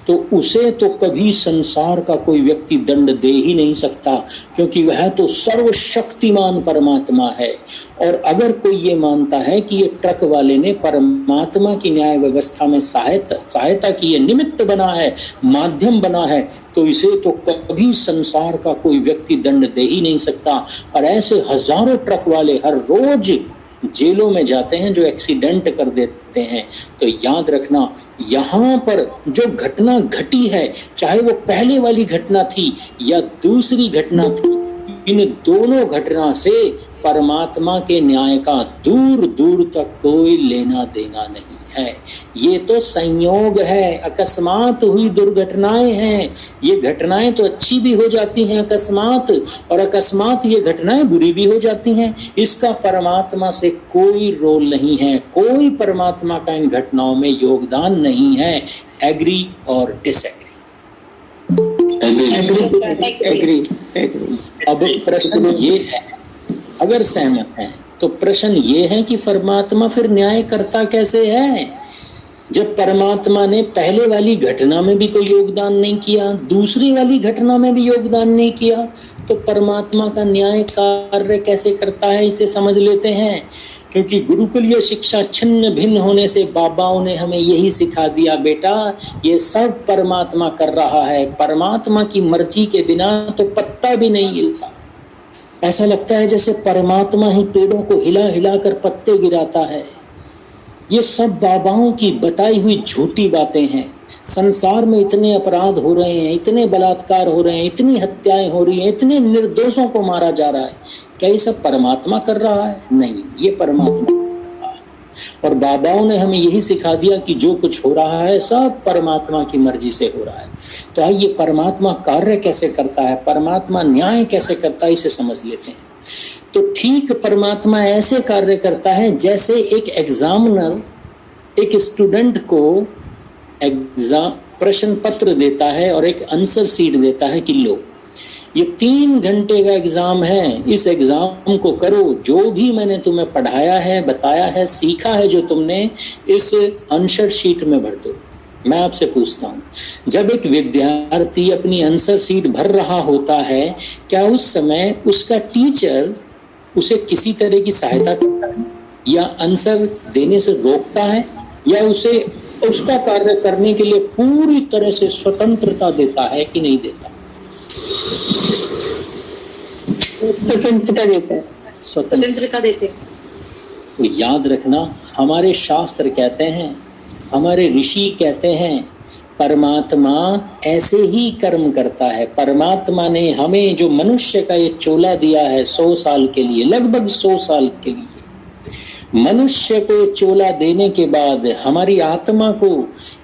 Speaker 1: तो उसे तो कभी संसार का कोई व्यक्ति दंड दे ही नहीं सकता, क्योंकि वह तो सर्वशक्तिमान परमात्मा है। और अगर कोई ये मानता है कि ये ट्रक वाले ने परमात्मा की न्याय व्यवस्था में सहायता की है, निमित्त बना है, माध्यम बना है, तो इसे तो कभी संसार का कोई व्यक्ति दंड दे ही नहीं सकता। और ऐसे हजारों ट्रक वाले हर रोज जेलों में जाते हैं जो एक्सीडेंट कर देते हैं। तो याद रखना, यहाँ पर जो घटना घटी है, चाहे वो पहले वाली घटना थी या दूसरी घटना थी, इन दोनों घटना से परमात्मा के न्याय का दूर दूर तक कोई लेना देना नहीं है। ये तो संयोग है, अकस्मात हुई दुर्घटनाएं हैं। ये घटनाएं तो अच्छी भी हो जाती हैं अकस्मात, और अकस्मात ये घटनाएं बुरी भी हो जाती हैं। इसका परमात्मा से कोई रोल नहीं है, कोई परमात्मा का इन घटनाओं में योगदान नहीं है। एग्री और डिसएग्री?
Speaker 4: एग्री।
Speaker 1: अब प्रश्न ये है, अगर सहमत हैं तो प्रश्न ये है कि परमात्मा फिर न्याय करता कैसे है? जब परमात्मा ने पहले वाली घटना में भी कोई योगदान नहीं किया, दूसरी वाली घटना में भी योगदान नहीं किया, तो परमात्मा का न्याय कार्य कैसे करता है, इसे समझ लेते हैं। क्योंकि गुरुकुलीय शिक्षा छिन्न भिन्न होने से बाबाओं ने हमें यही सिखा दिया, बेटा ये सब परमात्मा कर रहा है, परमात्मा की मर्जी के बिना तो पत्ता भी नहीं हिलता। ऐसा लगता है जैसे परमात्मा ही पेड़ों को हिला हिला कर पत्ते गिराता है। ये सब बाबाओं की बताई हुई झूठी बातें हैं। संसार में इतने अपराध हो रहे हैं, इतने बलात्कार हो रहे हैं, इतनी हत्याएं हो रही हैं, इतने निर्दोषों को मारा जा रहा है। क्या ये सब परमात्मा कर रहा है? नहीं, ये परमात्मा। और बाबाओं ने हमें यही सिखा दिया कि जो कुछ हो रहा है सब परमात्मा की मर्जी से हो रहा है। तो आइए परमात्मा कार्य कैसे करता है, परमात्मा न्याय कैसे करता है, इसे समझ लेते हैं। तो ठीक परमात्मा ऐसे कार्य करता है जैसे एक एग्जामिनर एक स्टूडेंट को एग्जाम प्रश्न पत्र देता है और एक आंसर शीट देता है कि लो, ये 3 घंटे का एग्जाम है, इस एग्जाम को करो, जो भी मैंने तुम्हें पढ़ाया है, बताया है, सीखा है, जो तुमने इस आंसर शीट में भर दो। मैं आपसे पूछता हूँ, जब एक विद्यार्थी अपनी आंसर शीट भर रहा होता है, क्या उस समय उसका टीचर उसे किसी तरह की सहायता करता है या आंसर देने से रोकता है, या उसे उसका कार्य करने के लिए पूरी तरह से स्वतंत्रता देता है कि नहीं देता?
Speaker 4: स्वतंत्रता देता है।
Speaker 6: स्वतंत्रता देते हैं।
Speaker 1: तो याद रखना, हमारे शास्त्र कहते हैं, हमारे ऋषि कहते हैं, परमात्मा ऐसे ही कर्म करता है। परमात्मा ने हमें जो मनुष्य का ये चोला दिया है 100 साल के लिए, लगभग 100 साल के लिए, मनुष्य को चोला देने के बाद, हमारी आत्मा को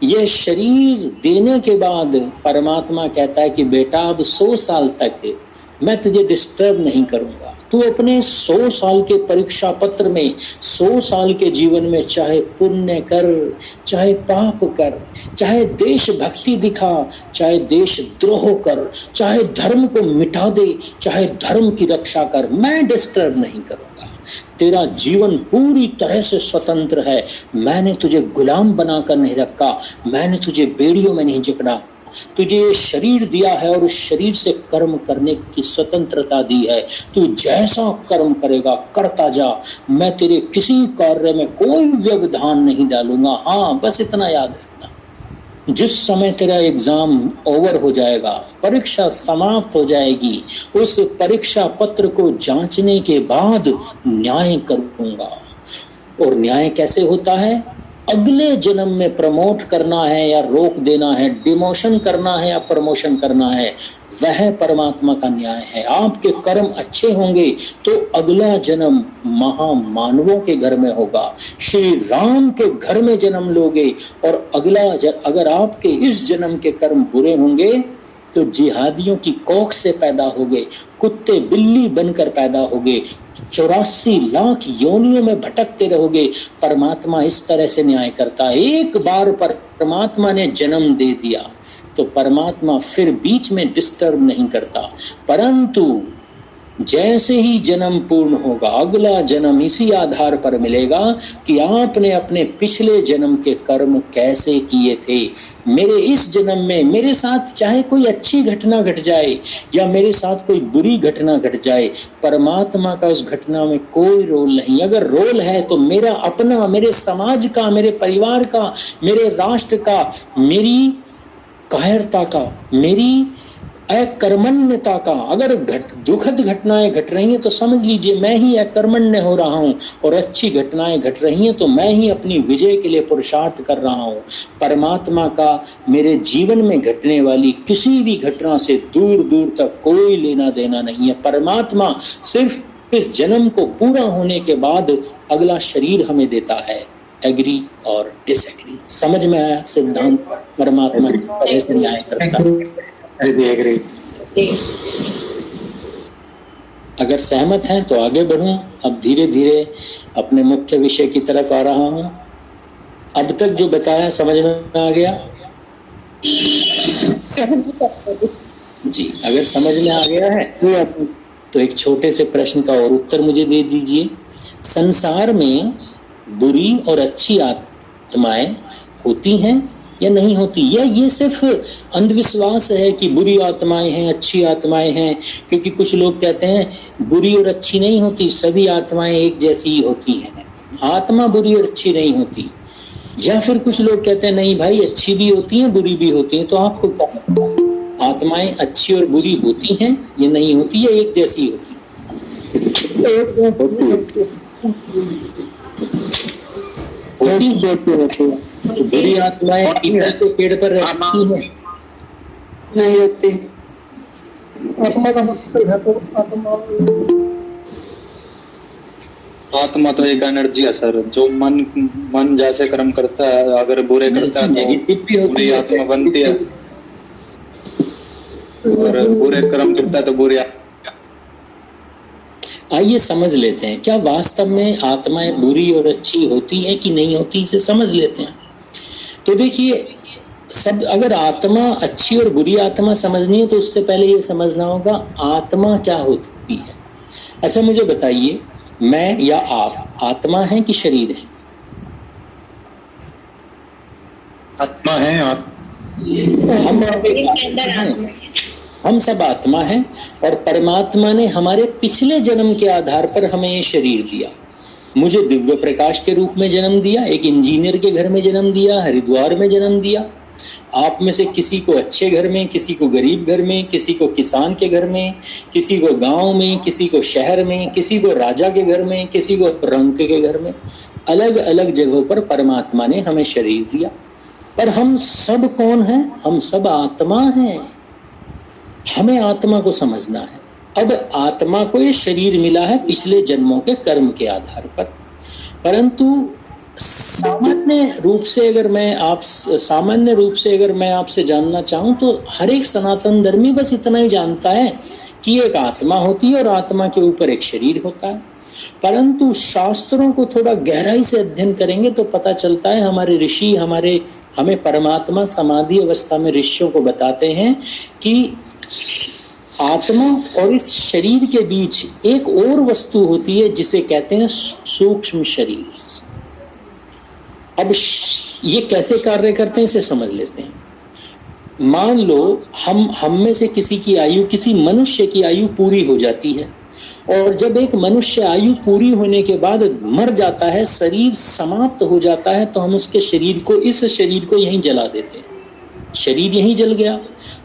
Speaker 1: यह शरीर देने के बाद, परमात्मा कहता है कि बेटा अब 100 साल तक मैं तुझे डिस्टर्ब नहीं करूंगा। तू अपने 100 साल के परीक्षा पत्र में, 100 साल के जीवन में चाहे पुण्य कर, चाहे पाप कर, चाहे देशभक्ति दिखा, चाहे देशद्रोह कर, चाहे धर्म को मिटा दे, चाहे धर्म की रक्षा कर, मैं डिस्टर्ब नहीं करूंगा। तेरा जीवन पूरी तरह से स्वतंत्र है। मैंने तुझे गुलाम बनाकर नहीं रखा, मैंने तुझे बेड़ियों में नहीं जकड़ा, तुझे ये शरीर दिया है और उस शरीर से कर्म करने की स्वतंत्रता दी है। तू जैसा कर्म करेगा करता जा, मैं तेरे किसी कार्य में कोई व्यवधान नहीं डालूंगा। हाँ, बस इतना याद रखना, जिस समय तेरा एग्जाम ओवर हो जाएगा, परीक्षा समाप्त हो जाएगी, उस परीक्षा पत्र को जांचने के बाद न्याय करूंगा। और न्याय कैसे होता है? अगले जन्म में प्रमोट करना है या रोक देना है, डिमोशन करना है या प्रमोशन करना है, वह परमात्मा का न्याय है। आपके कर्म अच्छे होंगे तो अगला जन्म महामानवों के घर में होगा, श्री राम के घर में जन्म लोगे। और अगर आपके इस जन्म के कर्म बुरे होंगे तो जिहादियों की कोख से पैदा होगे, कुत्ते बिल्ली बनकर पैदा होगे, 84 लाख योनियों में भटकते रहोगे। परमात्मा इस तरह से न्याय करता है। एक बार परमात्मा ने जन्म दे दिया तो परमात्मा फिर बीच में डिस्टर्ब नहीं करता, परंतु जैसे ही जन्म पूर्ण होगा, अगला जन्म इसी आधार पर मिलेगा कि आपने अपने पिछले जन्म के कर्म कैसे किए थे। मेरे इस जन्म में मेरे साथ चाहे कोई अच्छी घटना घट जाए या मेरे साथ कोई बुरी घटना घट जाए, परमात्मा का उस घटना में कोई रोल नहीं। अगर रोल है तो मेरा अपना, मेरे समाज का, मेरे परिवार का, मेरे राष्ट्र का, मेरी कायरता का, मेरी अकर्मण्यता का। अगर दुखद घटनाएं घट रही हैं तो समझ लीजिए मैं ही अकर्मण्य हो रहा हूं, और अच्छी घटनाएं घट रही हैं तो मैं ही अपनी विजय के लिए पुरुषार्थ कर रहा हूं। परमात्मा का मेरे जीवन में घटने वाली किसी भी घटना से दूर दूर तक कोई लेना देना नहीं है। परमात्मा सिर्फ इस जन्म को पूरा होने के बाद अगला शरीर हमें देता है। एग्री और डिसएग्री? समझ में आया सिद्धांत? परमात्मा इस तरह से न्याय करता है। अगर सहमत हैं तो आगे बढ़ूं। अब धीरे धीरे अपने मुख्य विषय की तरफ आ रहा हूं। अब तक जो बताया समझ में आ गया जी? अगर समझ में आ गया है तो एक छोटे से प्रश्न का और उत्तर मुझे दे दीजिए। संसार में बुरी और अच्छी आत्माएं होती हैं या नहीं होती? या ये सिर्फ अंधविश्वास है कि बुरी आत्माएं हैं, अच्छी आत्माएं हैं? क्योंकि कुछ लोग कहते हैं बुरी और अच्छी नहीं होती, सभी आत्माएं एक जैसी ही होती हैं, आत्मा बुरी और अच्छी नहीं होती। या फिर कुछ लोग कहते हैं नहीं भाई, अच्छी भी होती हैं, बुरी भी होती हैं। तो आपको क्या लगता है, आत्माएं अच्छी और बुरी होती हैं या नहीं होती, या एक जैसी होती? होती तो बुरी आत्माएं पीपल के पेड़ पर रहती हैं?
Speaker 4: नहीं होती।
Speaker 9: आत्मा का मतलब है तो
Speaker 3: आत्मा तो एक एनर्जी है सर, जो मन जैसे कर्म करता है, अगर बुरे करता है तो बुरी आत्मा बनती है, और बुरे कर्म करता है तो बुरी।
Speaker 1: आइए समझ लेते हैं, क्या वास्तव में आत्माएं बुरी और अच्छी होती हैं कि नहीं होती, इसे समझ लेते हैं। तो देखिए, सब अगर आत्मा अच्छी और बुरी आत्मा समझनी है तो उससे पहले ये समझना होगा आत्मा क्या होती है। अच्छा मुझे बताइए, मैं या आप आत्मा है कि शरीर है?
Speaker 3: आत्मा है।
Speaker 1: हम सब आत्मा हैं और परमात्मा ने हमारे पिछले जन्म के आधार पर हमें ये शरीर दिया। मुझे दिव्य प्रकाश के रूप में जन्म दिया, एक इंजीनियर के घर में जन्म दिया, हरिद्वार में जन्म दिया। आप में से किसी को अच्छे घर में, किसी को गरीब घर में, किसी को किसान के घर में, किसी को गांव में, किसी को शहर में, किसी को राजा के घर में, किसी को रंक के घर में, अलग अलग जगहों पर परमात्मा ने हमें शरीर दिया। पर हम सब कौन हैं? हम सब आत्मा हैं। हमें आत्मा को समझना है। अब आत्मा को ये शरीर मिला है पिछले जन्मों के कर्म के आधार पर, परंतु सामान्य रूप से अगर मैं आपसे जानना चाहूं तो हर एक सनातन धर्मी बस इतना ही जानता है कि एक आत्मा होती है और आत्मा के ऊपर एक शरीर होता है। परंतु शास्त्रों को थोड़ा गहराई से अध्ययन करेंगे तो पता चलता है हमारे ऋषि हमें परमात्मा समाधि अवस्था में ऋषियों को बताते हैं कि आत्मा और इस शरीर के बीच एक और वस्तु होती है जिसे कहते हैं सूक्ष्म शरीर। अब ये कैसे कार्य करते हैं इसे समझ लेते हैं। मान लो हम में से किसी मनुष्य की आयु पूरी हो जाती है, और जब एक मनुष्य आयु पूरी होने के बाद मर जाता है, शरीर समाप्त हो जाता है, तो हम इस शरीर को यहीं जला देते हैं। शरीर यहीं जल गया।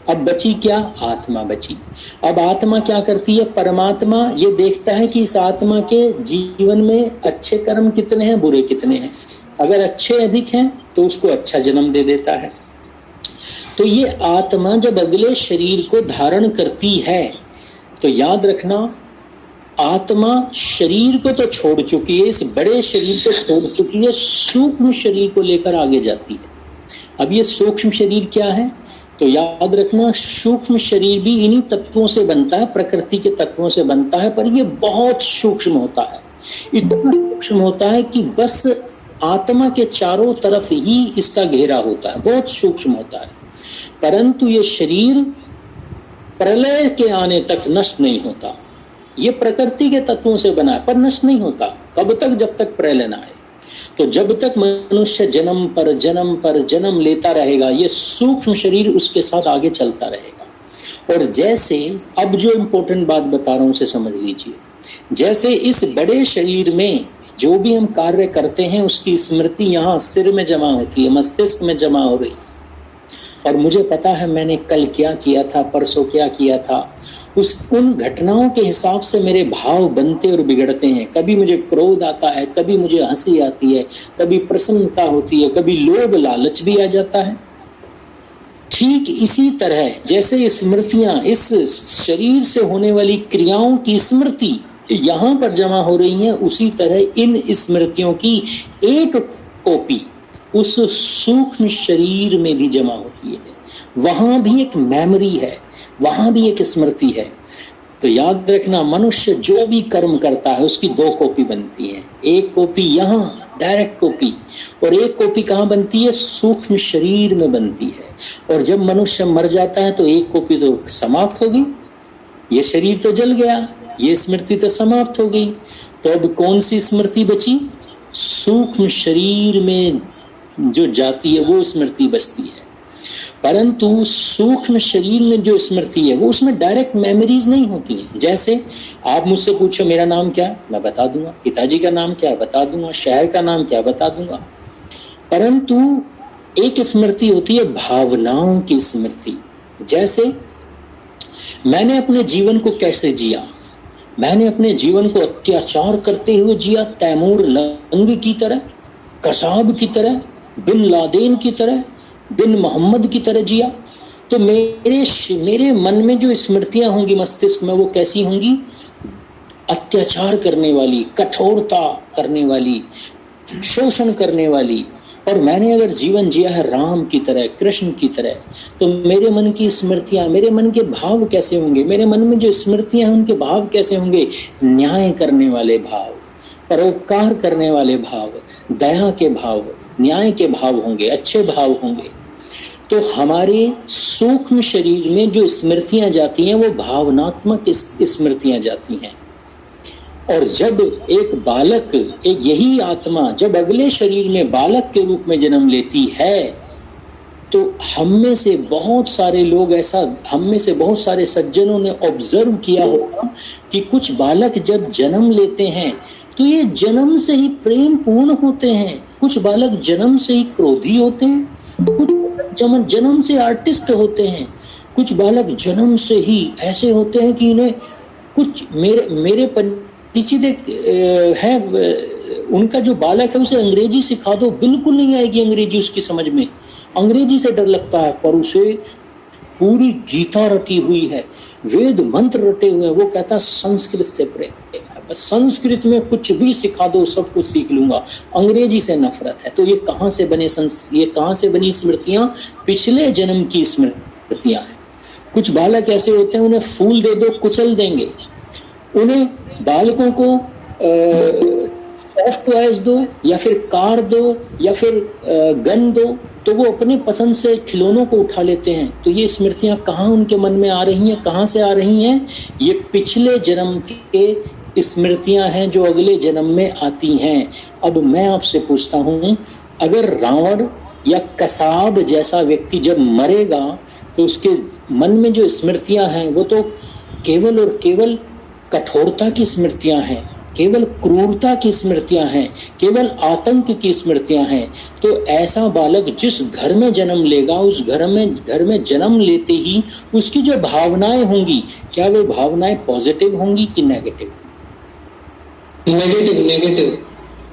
Speaker 1: अब बची क्या? आत्मा बची। अब आत्मा क्या करती है? परमात्मा ये देखता है कि इस आत्मा के जीवन में अच्छे कर्म कितने हैं, बुरे कितने हैं। अगर अच्छे अधिक हैं तो उसको अच्छा जन्म दे देता है। तो ये आत्मा जब अगले शरीर को धारण करती है तो याद रखना, आत्मा शरीर को तो छोड़ चुकी है, इस बड़े शरीर को छोड़ चुकी है, सूक्ष्म शरीर को लेकर आगे जाती है। अब ये सूक्ष्म शरीर क्या है? तो याद रखना, सूक्ष्म शरीर भी इन्हीं तत्वों से बनता है, प्रकृति के तत्वों से बनता है, पर ये बहुत सूक्ष्म होता है। इतना सूक्ष्म होता है कि बस आत्मा के चारों तरफ ही इसका घेरा होता है, बहुत सूक्ष्म होता है। परंतु ये शरीर प्रलय के आने तक नष्ट नहीं होता। ये प्रकृति के तत्वों से बना है पर नष्ट नहीं होता। कब तक? जब तक प्रलय ना आए। तो जब तक मनुष्य जन्म पर जन्म लेता रहेगा, ये सूक्ष्म शरीर उसके साथ आगे चलता रहेगा। और जैसे अब जो इम्पोर्टेंट बात बता रहा हूं उसे समझ लीजिए। जैसे इस बड़े शरीर में जो भी हम कार्य करते हैं उसकी स्मृति यहाँ सिर में जमा होती है, मस्तिष्क में जमा हो रही है, और मुझे पता है मैंने कल क्या किया था, परसों क्या किया था। उन घटनाओं के हिसाब से मेरे भाव बनते और बिगड़ते हैं। कभी मुझे क्रोध आता है, कभी मुझे हंसी आती है, कभी प्रसन्नता होती है, कभी लोभ लालच भी आ जाता है। ठीक इसी तरह जैसे स्मृतियां, इस शरीर से होने वाली क्रियाओं की स्मृति यहाँ पर जमा हो रही हैं, उसी तरह इन स्मृतियों की एक कॉपी उस सूक्ष्म शरीर में भी जमा होती है। वहां भी एक मेमोरी है, वहां भी एक स्मृति है। तो याद रखना, मनुष्य जो भी कर्म करता है उसकी दो कॉपी बनती है। एक कॉपी यहाँ डायरेक्ट कॉपी, और एक कॉपी कहाँ बनती है? सूक्ष्म शरीर में बनती है। और जब मनुष्य मर जाता है तो एक कॉपी तो समाप्त होगी, ये शरीर तो जल गया, ये स्मृति तो समाप्त हो गई। तो अब कौन सी स्मृति बची? सूक्ष्म शरीर में जो जाती है वो स्मृति बचती है। परंतु सूक्ष्म शरीर में जो स्मृति है वो उसमें डायरेक्ट मेमोरीज नहीं होती हैं। जैसे आप मुझसे पूछो मेरा नाम क्या, मैं बता दूंगा, पिताजी का नाम क्या बता दूंगा, शहर का नाम क्या बता दूंगा। परंतु एक स्मृति होती है भावनाओं की स्मृति। जैसे मैंने अपने जीवन को कैसे जिया, मैंने अपने जीवन को अत्याचार करते हुए जिया, तैमूर लंग की तरह, कसाब की तरह, बिन लादेन की तरह, बिन मोहम्मद की तरह जिया, तो मेरे मन में जो स्मृतियां होंगी मस्तिष्क में, वो कैसी होंगी? अत्याचार करने वाली, कठोरता करने वाली, शोषण करने वाली। और मैंने अगर जीवन जिया है राम की तरह, कृष्ण की तरह, तो मेरे मन की स्मृतियां, मेरे मन के भाव कैसे होंगे? मेरे मन में जो स्मृतियां हैं उनके भाव कैसे होंगे? न्याय करने वाले भाव, परोपकार करने वाले भाव, दया के भाव, न्याय के भाव होंगे, अच्छे भाव होंगे। तो हमारे सूक्ष्म शरीर में जो स्मृतियां जाती हैं वो भावनात्मक स्मृतियां जाती हैं। और जब एक बालक, एक यही आत्मा जब अगले शरीर में बालक के रूप में जन्म लेती है, तो हम में से बहुत सारे लोग ऐसा, हम में से बहुत सारे सज्जनों ने ऑब्जर्व किया होगा कि कुछ बालक जब जन्म लेते हैं तो ये जन्म से ही प्रेम पूर्ण होते हैं, कुछ बालक जन्म से ही क्रोधी होते हैं, कुछ जन्म से आर्टिस्ट होते हैं, कुछ बालक जन्म से ही ऐसे होते हैं कि इन्हें कुछ मेरे परिचित है, उनका जो बालक है उसे अंग्रेजी सिखा दो, बिल्कुल नहीं आएगी अंग्रेजी उसकी समझ में, अंग्रेजी से डर लगता है, पर उसे पूरी गीता रटी हुई है, वेद मंत्र रटे हुए हैं, वो कहता है संस्कृत से प्रेम, बस संस्कृत में कुछ भी सिखा दो सब कुछ सीख लूंगा, अंग्रेजी से नफरत है। तो ये कहाँ से बनी स्मृतियां? पिछले जन्म की स्मृतियां हैं। कुछ बालक ऐसे होते हैं, उन्हें फूल दे दो कुचल देंगे, उन्हें बालकों को सॉफ्ट टॉयज दो या फिर कार दो या फिर गन दो, तो वो अपने पसंद से खिलौनों को उठा लेते हैं। तो ये स्मृतियां कहाँ उनके मन में आ रही हैं? कहाँ से आ रही हैं? ये पिछले जन्म के स्मृतियां हैं जो अगले जन्म में आती हैं। अब मैं आपसे पूछता हूँ, अगर रावण या कसाब जैसा व्यक्ति जब मरेगा तो उसके मन में जो स्मृतियां हैं वो तो केवल और केवल कठोरता की स्मृतियां हैं, केवल क्रूरता की स्मृतियां हैं, केवल आतंक की स्मृतियां हैं। तो ऐसा बालक जिस घर में जन्म लेगा, उस घर में जन्म लेते ही उसकी जो भावनाएं होंगी, क्या वो भावनाएं पॉजिटिव होंगी कि नेगेटिव?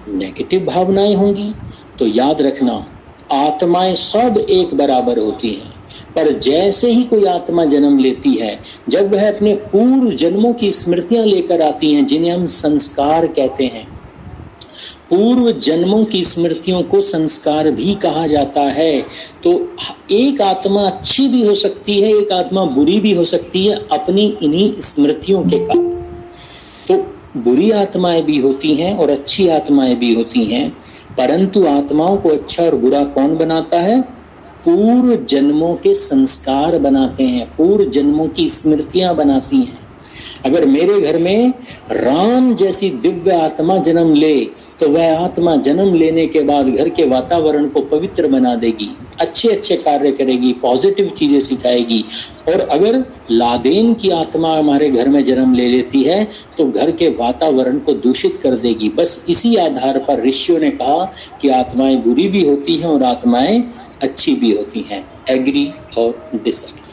Speaker 1: नेगेटिव भावनाएं होंगी। तो याद रखना, आत्माएं सब एक बराबर होती हैं, पर जैसे ही कोई आत्मा जन्म लेती है, जब वह अपने पूर्व जन्मों की स्मृतियां लेकर आती हैं, जिन्हें हम संस्कार कहते हैं, पूर्व जन्मों की स्मृतियों को संस्कार भी कहा जाता है। तो एक आत्मा अच्छी भी हो सकती है, एक आत्मा बुरी भी हो सकती है अपनी इन्हीं स्मृतियों के कारण। तो बुरी आत्माएं भी होती हैं और अच्छी आत्माएं भी होती हैं, परंतु आत्माओं को अच्छा और बुरा कौन बनाता है? पूर्व जन्मों के संस्कार बनाते हैं, पूर्व जन्मों की स्मृतियां बनाती हैं। अगर मेरे घर में राम जैसी दिव्य आत्मा जन्म ले, तो वह आत्मा जन्म लेने के बाद घर के वातावरण को पवित्र बना देगी, अच्छे अच्छे कार्य करेगी, पॉजिटिव चीजें सिखाएगी। और अगर लादेन की आत्मा हमारे घर में जन्म ले लेती है तो घर के वातावरण को दूषित कर देगी। बस इसी आधार पर ऋषियों ने कहा कि आत्माएं बुरी भी होती हैं और आत्माएं अच्छी भी होती हैं। एग्री और डिसएग्री?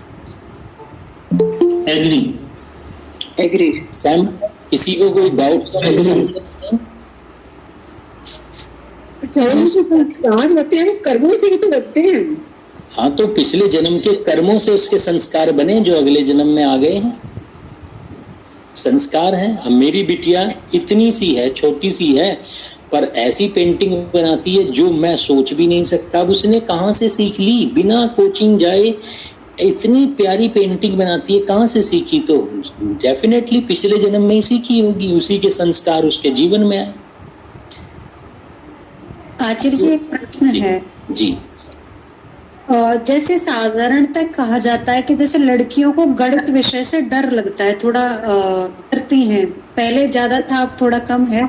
Speaker 1: एग्री सैम, किसी को कोई डाउट?
Speaker 6: संस्कार होते हैं, कर्मों से ही तो बनते हैं।
Speaker 1: हाँ, तो पिछले जन्म के कर्मों से उसके संस्कार बने जो अगले जन्म में आ गए हैं, संस्कार हैं। अब मेरी बिटिया इतनी सी है, छोटी सी है, पर ऐसी पेंटिंग बनाती है जो मैं सोच भी नहीं सकता। अब उसने कहाँ से सीख ली? बिना कोचिंग जाए इतनी प्यारी पेंटिंग बनाती है, कहाँ से सीखी? तो डेफिनेटली पिछले जन्म में ही सीखी होगी, उसी के संस्कार उसके जीवन में आए।
Speaker 11: आचार्य जी, एक प्रश्न है
Speaker 1: जी।
Speaker 11: जैसे साधारणतः कहा जाता है कि जैसे लड़कियों को गणित विषय से डर लगता है, थोड़ा डरती हैं, पहले ज्यादा था अब थोड़ा कम है,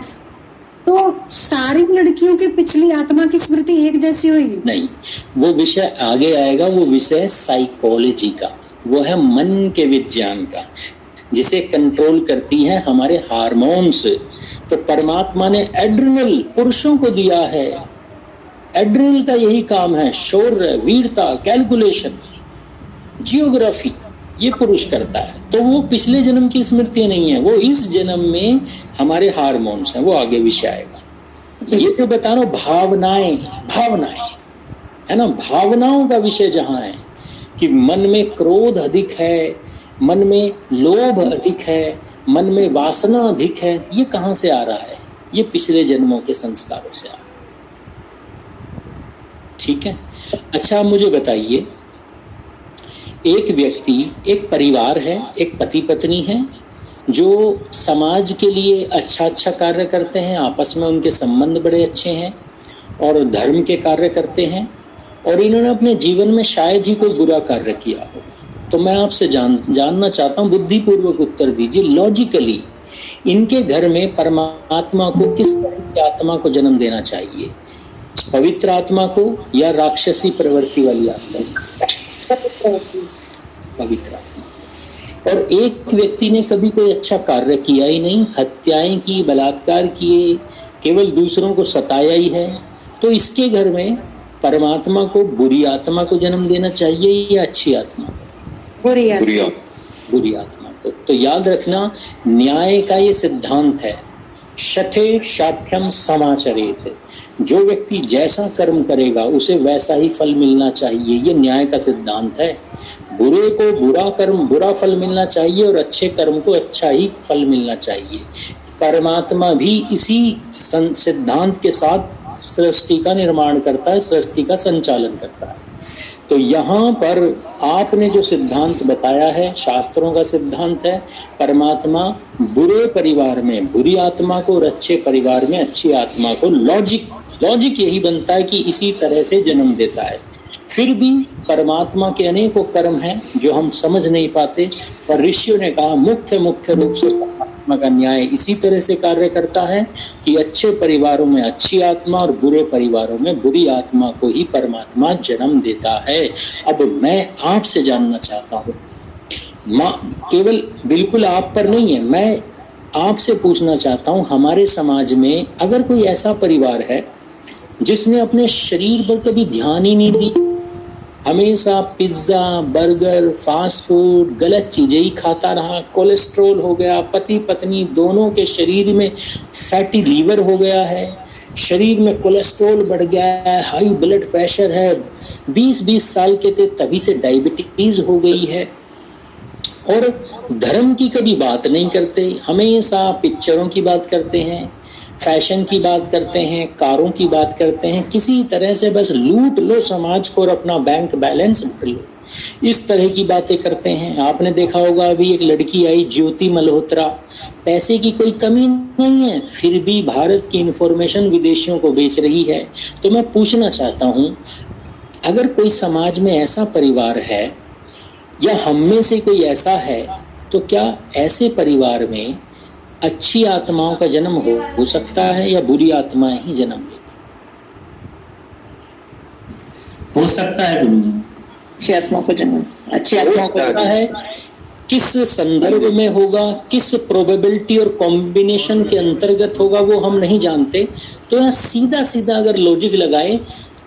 Speaker 11: तो सारी लड़कियों की पिछली आत्मा की स्मृति एक जैसी होगी? नहीं, वो विषय आगे आएगा, वो विषय साइकोलॉजी का, वो है मन के विज्ञान का, जिसे कंट्रोल करती हैं हमारे हार्मोन्स। तो परमात्मा ने एड्रिनल पुरुषों को दिया है, एड्रिनल का यही काम है, शौर्य, वीरता, कैलकुलेशन, जियोग्राफी, ये पुरुष करता है। तो वो पिछले जन्म की स्मृति नहीं है, वो इस जन्म में हमारे हार्मोन्स हैं, वो आगे विषय आएगा।
Speaker 1: ये तो बता रहा हूं, भावनाएं है ना, भावनाओं का विषय जहां है कि मन में क्रोध अधिक है, मन में लोभ अधिक है, मन में वासना अधिक है, ये कहां से आ रहा है? ये पिछले जन्मों के संस्कारों से आ रहा है। ठीक है। अच्छा मुझे बताइए, एक व्यक्ति, एक परिवार है, एक पति पत्नी है जो समाज के लिए अच्छा कार्य करते हैं, आपस में उनके संबंध बड़े अच्छे हैं और धर्म के कार्य करते हैं, और इन्होंने अपने जीवन में शायद ही कोई बुरा कार्य किया हो। तो मैं आपसे जानना चाहता हूँ, बुद्धिपूर्वक उत्तर दीजिए, लॉजिकली इनके घर में परमात्मा को किस तरह की आत्मा को जन्म देना चाहिए? पवित्र आत्मा को या राक्षसी प्रवृत्ति वाली आत्मा? पवित्र आत्मा। और एक व्यक्ति ने कभी कोई अच्छा कार्य किया ही नहीं, हत्याएं की, बलात्कार किए, केवल दूसरों को सताया ही है, तो इसके घर में परमात्मा को बुरी आत्मा को जन्म देना चाहिए या अच्छी आत्मा?
Speaker 11: बुरी
Speaker 1: आत्मा को। तो याद रखना, न्याय का ये सिद्धांत है, शठे शाठ्यम समाचरेत, जो व्यक्ति जैसा कर्म करेगा उसे वैसा ही फल मिलना चाहिए, ये न्याय का सिद्धांत है। बुरे को बुरा फल मिलना चाहिए और अच्छे कर्म को अच्छा ही फल मिलना चाहिए। परमात्मा भी इसी सिद्धांत के साथ सृष्टि का निर्माण करता है, सृष्टि का संचालन करता है। तो यहाँ पर आपने जो सिद्धांत बताया है, शास्त्रों का सिद्धांत है, परमात्मा बुरे परिवार में बुरी आत्मा को और अच्छे परिवार में अच्छी आत्मा को, लॉजिक यही बनता है कि इसी तरह से जन्म देता है। फिर भी परमात्मा के अनेकों कर्म हैं जो हम समझ नहीं पाते, पर ऋषियों ने कहा मुख्य रूप से परमात्मा का न्याय इसी तरह से कार्य करता है कि अच्छे परिवारों में अच्छी आत्मा और बुरे परिवारों में बुरी आत्मा को ही परमात्मा जन्म देता है। अब मैं आपसे जानना चाहता हूँ, केवल बिल्कुल आप पर नहीं है, मैं आपसे पूछना चाहता हूँ, हमारे समाज में अगर कोई ऐसा परिवार है जिसने अपने शरीर पर कभी ध्यान ही नहीं दी, हमेशा पिज्जा, बर्गर, फास्ट फूड, गलत चीजें ही खाता रहा, कोलेस्ट्रॉल हो गया, पति पत्नी दोनों के शरीर में फैटी लीवर हो गया है, शरीर में कोलेस्ट्रॉल बढ़ गया है, हाई ब्लड प्रेशर है, 20-20 साल के थे तभी से डायबिटीज हो गई है, और धर्म की कभी बात नहीं करते, हमेशा पिक्चरों की बात करते हैं, फैशन की बात करते हैं, कारों की बात करते हैं, किसी तरह से बस लूट लो समाज को और अपना बैंक बैलेंस भर लो, इस तरह की बातें करते हैं। आपने देखा होगा अभी एक लड़की आई, ज्योति मल्होत्रा, पैसे की कोई कमी नहीं है, फिर भी भारत की इंफॉर्मेशन विदेशियों को बेच रही है। तो मैं पूछना चाहता हूँ, अगर कोई समाज में ऐसा परिवार है या हम में से कोई ऐसा है, तो क्या ऐसे परिवार में अच्छी आत्माओं का जन्म हो सकता है या बुरी आत्माएं ही जन्म लेंगी?
Speaker 7: हो सकता है गुरुजी,
Speaker 4: अच्छी आत्मा को जन्म, अच्छी आत्मा को
Speaker 1: होता है। किस संदर्भ में होगा, किस प्रोबेबिलिटी और कॉम्बिनेशन के अंतर्गत होगा, वो हम नहीं जानते। तो यहाँ सीधा अगर लॉजिक लगाए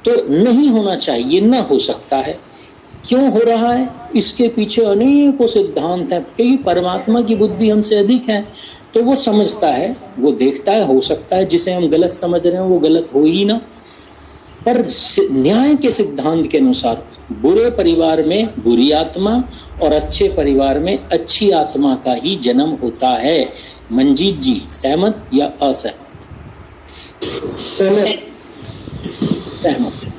Speaker 1: तो नहीं होना चाहिए, ना हो सकता है। क्यों हो रहा है, इसके पीछे अनेकों सिद्धांत हैं, क्योंकि परमात्मा की बुद्धि हमसे अधिक है, तो वो समझता है, वो देखता है, हो सकता है जिसे हम गलत समझ रहे हैं वो गलत हो ही ना। पर न्याय के सिद्धांत के अनुसार बुरे परिवार में बुरी आत्मा और अच्छे परिवार में अच्छी आत्मा का ही जन्म होता है। मंजीत जी, सहमत या असहमत? सहमत।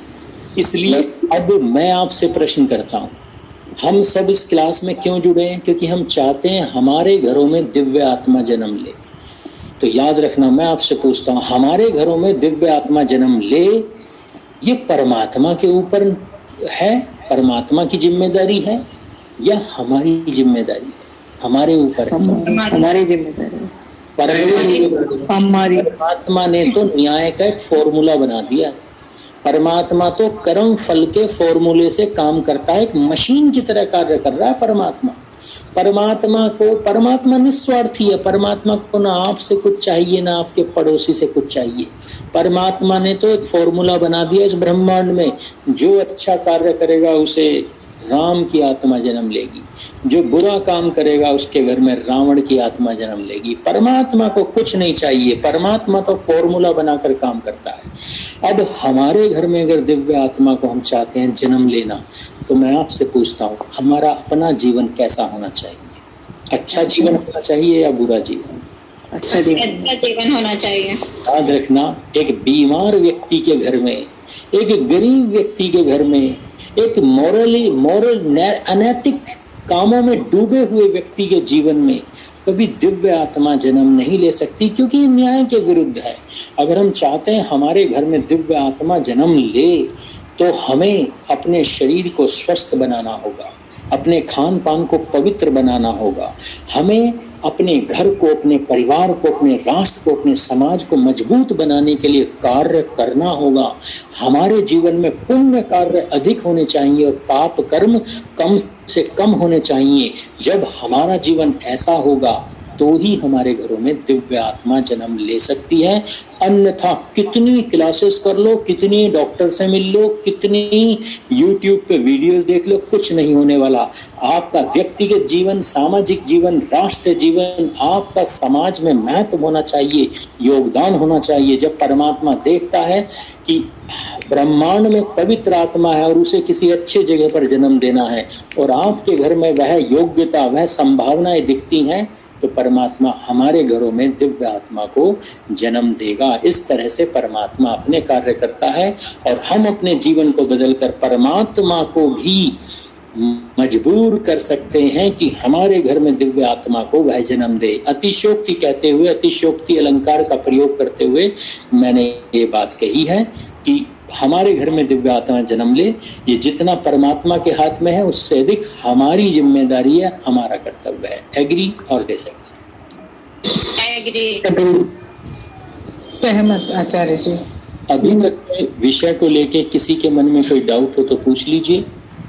Speaker 1: इसलिए अब मैं आपसे प्रश्न करता हूं, हम सब इस क्लास में क्यों जुड़े हैं? क्योंकि हम चाहते हैं हमारे घरों में दिव्य आत्मा जन्म ले। तो याद रखना, मैं आपसे पूछता हूं, हमारे घरों में दिव्य आत्मा जन्म ले, ये परमात्मा के ऊपर है, परमात्मा की जिम्मेदारी है या हमारी जिम्मेदारी है? हमारे ऊपर है,
Speaker 4: हमारी जिम्मेदारी।
Speaker 1: परमात्मा ने तो न्याय का एक फॉर्मूला बना दिया है। परमात्मा तो कर्म फल के फॉर्मूले से काम करता है, एक मशीन की तरह कार्य कर रहा है परमात्मा निस्वार्थी है। परमात्मा को ना आपसे कुछ चाहिए, ना आपके पड़ोसी से कुछ चाहिए। परमात्मा ने तो एक फॉर्मूला बना दिया इस ब्रह्मांड में, जो अच्छा कार्य करेगा उसे राम की आत्मा जन्म लेगी, जो बुरा काम करेगा उसके घर में रावण की आत्मा जन्म लेगी। परमात्मा को कुछ नहीं चाहिए, परमात्मा तो फॉर्मूला बनाकर काम करता है। अब हमारे घर में अगर दिव्य आत्मा को हम चाहते हैं जन्म लेना, तो मैं आपसे पूछता हूँ हमारा अपना जीवन कैसा होना चाहिए? अच्छा जीवन होना चाहिए या बुरा जीवन?
Speaker 4: अच्छा जीवन होना चाहिए।
Speaker 1: याद रखना, एक बीमार व्यक्ति के घर में, एक गरीब व्यक्ति के घर में, एक मॉरल अनैतिक कामों में डूबे हुए व्यक्ति के जीवन में कभी दिव्य आत्मा जन्म नहीं ले सकती, क्योंकि ये न्याय के विरुद्ध है। अगर हम चाहते हैं हमारे घर में दिव्य आत्मा जन्म ले, तो हमें अपने शरीर को स्वस्थ बनाना होगा, अपने खान पान को पवित्र बनाना होगा, हमें अपने घर को, अपने परिवार को, अपने राष्ट्र को, अपने समाज को मजबूत बनाने के लिए कार्य करना होगा। हमारे जीवन में पुण्य कार्य अधिक होने चाहिए और पाप कर्म कम से कम होने चाहिए। जब हमारा जीवन ऐसा होगा तो ही हमारे घरों में दिव्य आत्मा जन्म ले सकती है। अन्यथा कितनी क्लासेस कर लो, कितनी डॉक्टर से मिल लो, कितनी यूट्यूब पे वीडियोस देख लो, कुछ नहीं होने वाला। आपका व्यक्तिगत जीवन, सामाजिक जीवन, राष्ट्र जीवन, आपका समाज में महत्व होना चाहिए, योगदान होना चाहिए। जब परमात्मा देखता है कि ब्रह्मांड में पवित्र आत्मा है और उसे किसी अच्छे जगह पर जन्म देना है और आपके घर में वह योग्यता, वह संभावनाएं दिखती हैं, तो परमात्मा हमारे घरों में दिव्य आत्मा को जन्म देगा। इस तरह से परमात्मा अपने कार्य करता है और हम अपने जीवन को बदलकर परमात्मा को भी मजबूर कर सकते हैं कि हमारे घर में दिव्य आत्मा को वह जन्म दे। अतिशयोक्ति कहते हुए, अतिशयोक्ति अलंकार का प्रयोग करते हुए मैंने ये बात कही है कि हमारे घर में दिव्य आत्मा जन्म ले। ये जितना परमात्मा के हाथ में है उससे अधिक हमारी जिम्मेदारी है, हमारा कर्तव्य है। एग्री और डिसएग्री?
Speaker 4: सहमत आचार्य जी।
Speaker 1: अभी तक विषय को लेके किसी के मन में कोई डाउट हो तो पूछ लीजिए,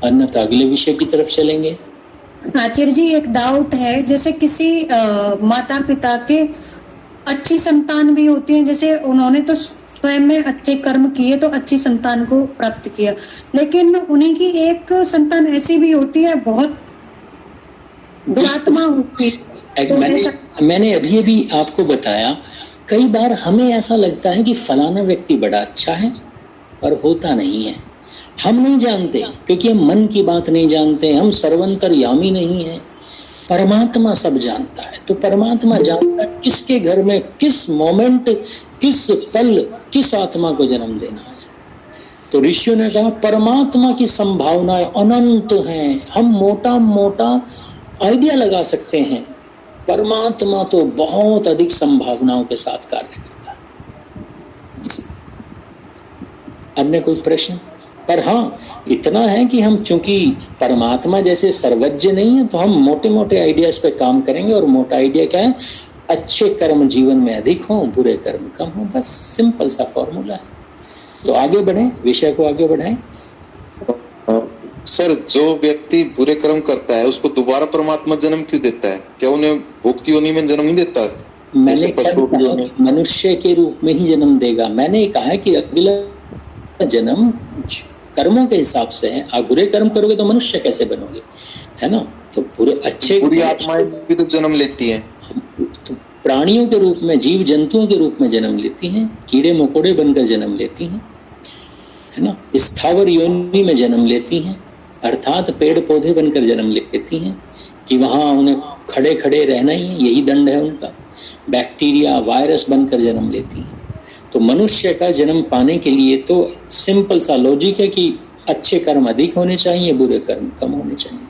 Speaker 1: अन्यथा अगले विषय की तरफ चलेंगे।
Speaker 11: आचार्य जी, एक डाउट है, जैसे किसी माता पिता के अच्छी संतान भी होती है, जैसे उन्होंने तो स्वयं में अच्छे कर्म किए तो अच्छी संतान को प्राप्त किया, लेकिन उन्हीं की एक संतान ऐसी भी होती है बहुत दुरात्मा होती है।
Speaker 1: मैंने अभी आपको बताया, कई बार हमें ऐसा लगता है कि फलाना व्यक्ति बड़ा अच्छा है, पर होता नहीं है। हम नहीं जानते क्योंकि हम मन की बात नहीं जानते, हम सर्वंतर्यामी नहीं है। परमात्मा सब जानता है। तो परमात्मा जानता है किसके घर में किस मोमेंट, किस पल, किस आत्मा को जन्म देना है। तो ऋषियों ने कहा परमात्मा की संभावनाएं अनंत हैं। हम मोटा मोटा आइडिया लगा सकते हैं, परमात्मा तो बहुत अधिक संभावनाओं के साथ कार्य करता है। अन्य कोई प्रश्न? पर हाँ, इतना है कि हम चूंकि परमात्मा जैसे सर्वज्ञ नहीं है, तो हम मोटे मोटे आइडियाज पे काम करेंगे। और मोटा आइडिया क्या है? अच्छे कर्म जीवन में अधिक हो, बुरे कर्म कम हो। बस सिंपल सा फॉर्मूला है। तो आगे बढ़ें, विषय को आगे बढ़ाएं।
Speaker 12: सर, जो व्यक्ति बुरे कर्म करता है उसको दोबारा परमात्मा जन्म क्यों देता है? क्या उन्हें भोक्ति योनि में जन्म नहीं देता?
Speaker 1: मैंने मनुष्य के रूप में ही जन्म देगा। मैंने कहा है कि अगला जन्म कर्मों के हिसाब से है। आप बुरे कर्म करोगे तो मनुष्य कैसे बनोगे, है ना? तो बुरे अच्छे
Speaker 12: बुरी आत्माएं भी तो जन्म लेती हैं।
Speaker 1: तो प्राणियों के रूप में, जीव जंतुओं के रूप में जन्म लेती हैं, कीड़े मकोड़े बनकर जन्म लेती हैं, है ना? स्थावर योनि में जन्म लेती हैं, अर्थात पेड़ पौधे बनकर जन्म लेती हैं कि वहां उन्हें खड़े खड़े रहना ही यही दंड है उनका। बैक्टीरिया, वायरस बनकर जन्म लेती हैं। तो मनुष्य का जन्म पाने के लिए तो सिंपल सा लॉजिक है कि अच्छे कर्म अधिक होने चाहिए, बुरे कर्म कम होने चाहिए।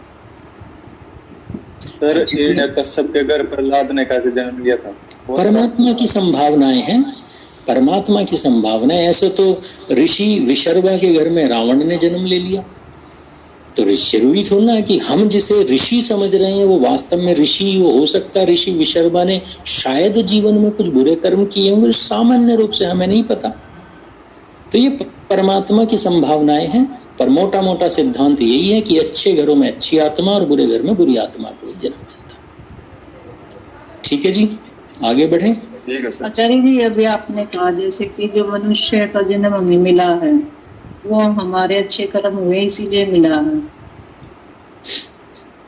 Speaker 5: सर, हिरण्यकश्यप के घर प्रहलाद ने कैसे जन्म लिया था?
Speaker 1: परमात्मा की संभावनाएं हैं, परमात्मा की संभावनाएं। ऐसे तो ऋषि विशर्वा के घर में रावण ने जन्म ले लिया। तो जरूरी थोड़ा है कि हम जिसे ऋषि समझ रहे हैं वो वास्तव में ऋषि हो सकता है। ऋषि विशर्वा ने शायद जीवन में कुछ बुरे कर्म किए होंगे, सामान्य रूप से हमें नहीं पता। तो ये परमात्मा की संभावनाएं हैं। पर मोटा मोटा सिद्धांत यही है कि अच्छे घरों में अच्छी आत्मा और बुरे घर में बुरी आत्मा को ही जन्म मिलता। ठीक है जी, आगे बढ़े।
Speaker 6: आचार्य जी, अभी आपने कहा जैसे कि जो मनुष्य का जन्म हमें मिला है वो हमारे अच्छे कर्म हुए इसीलिए मिला है,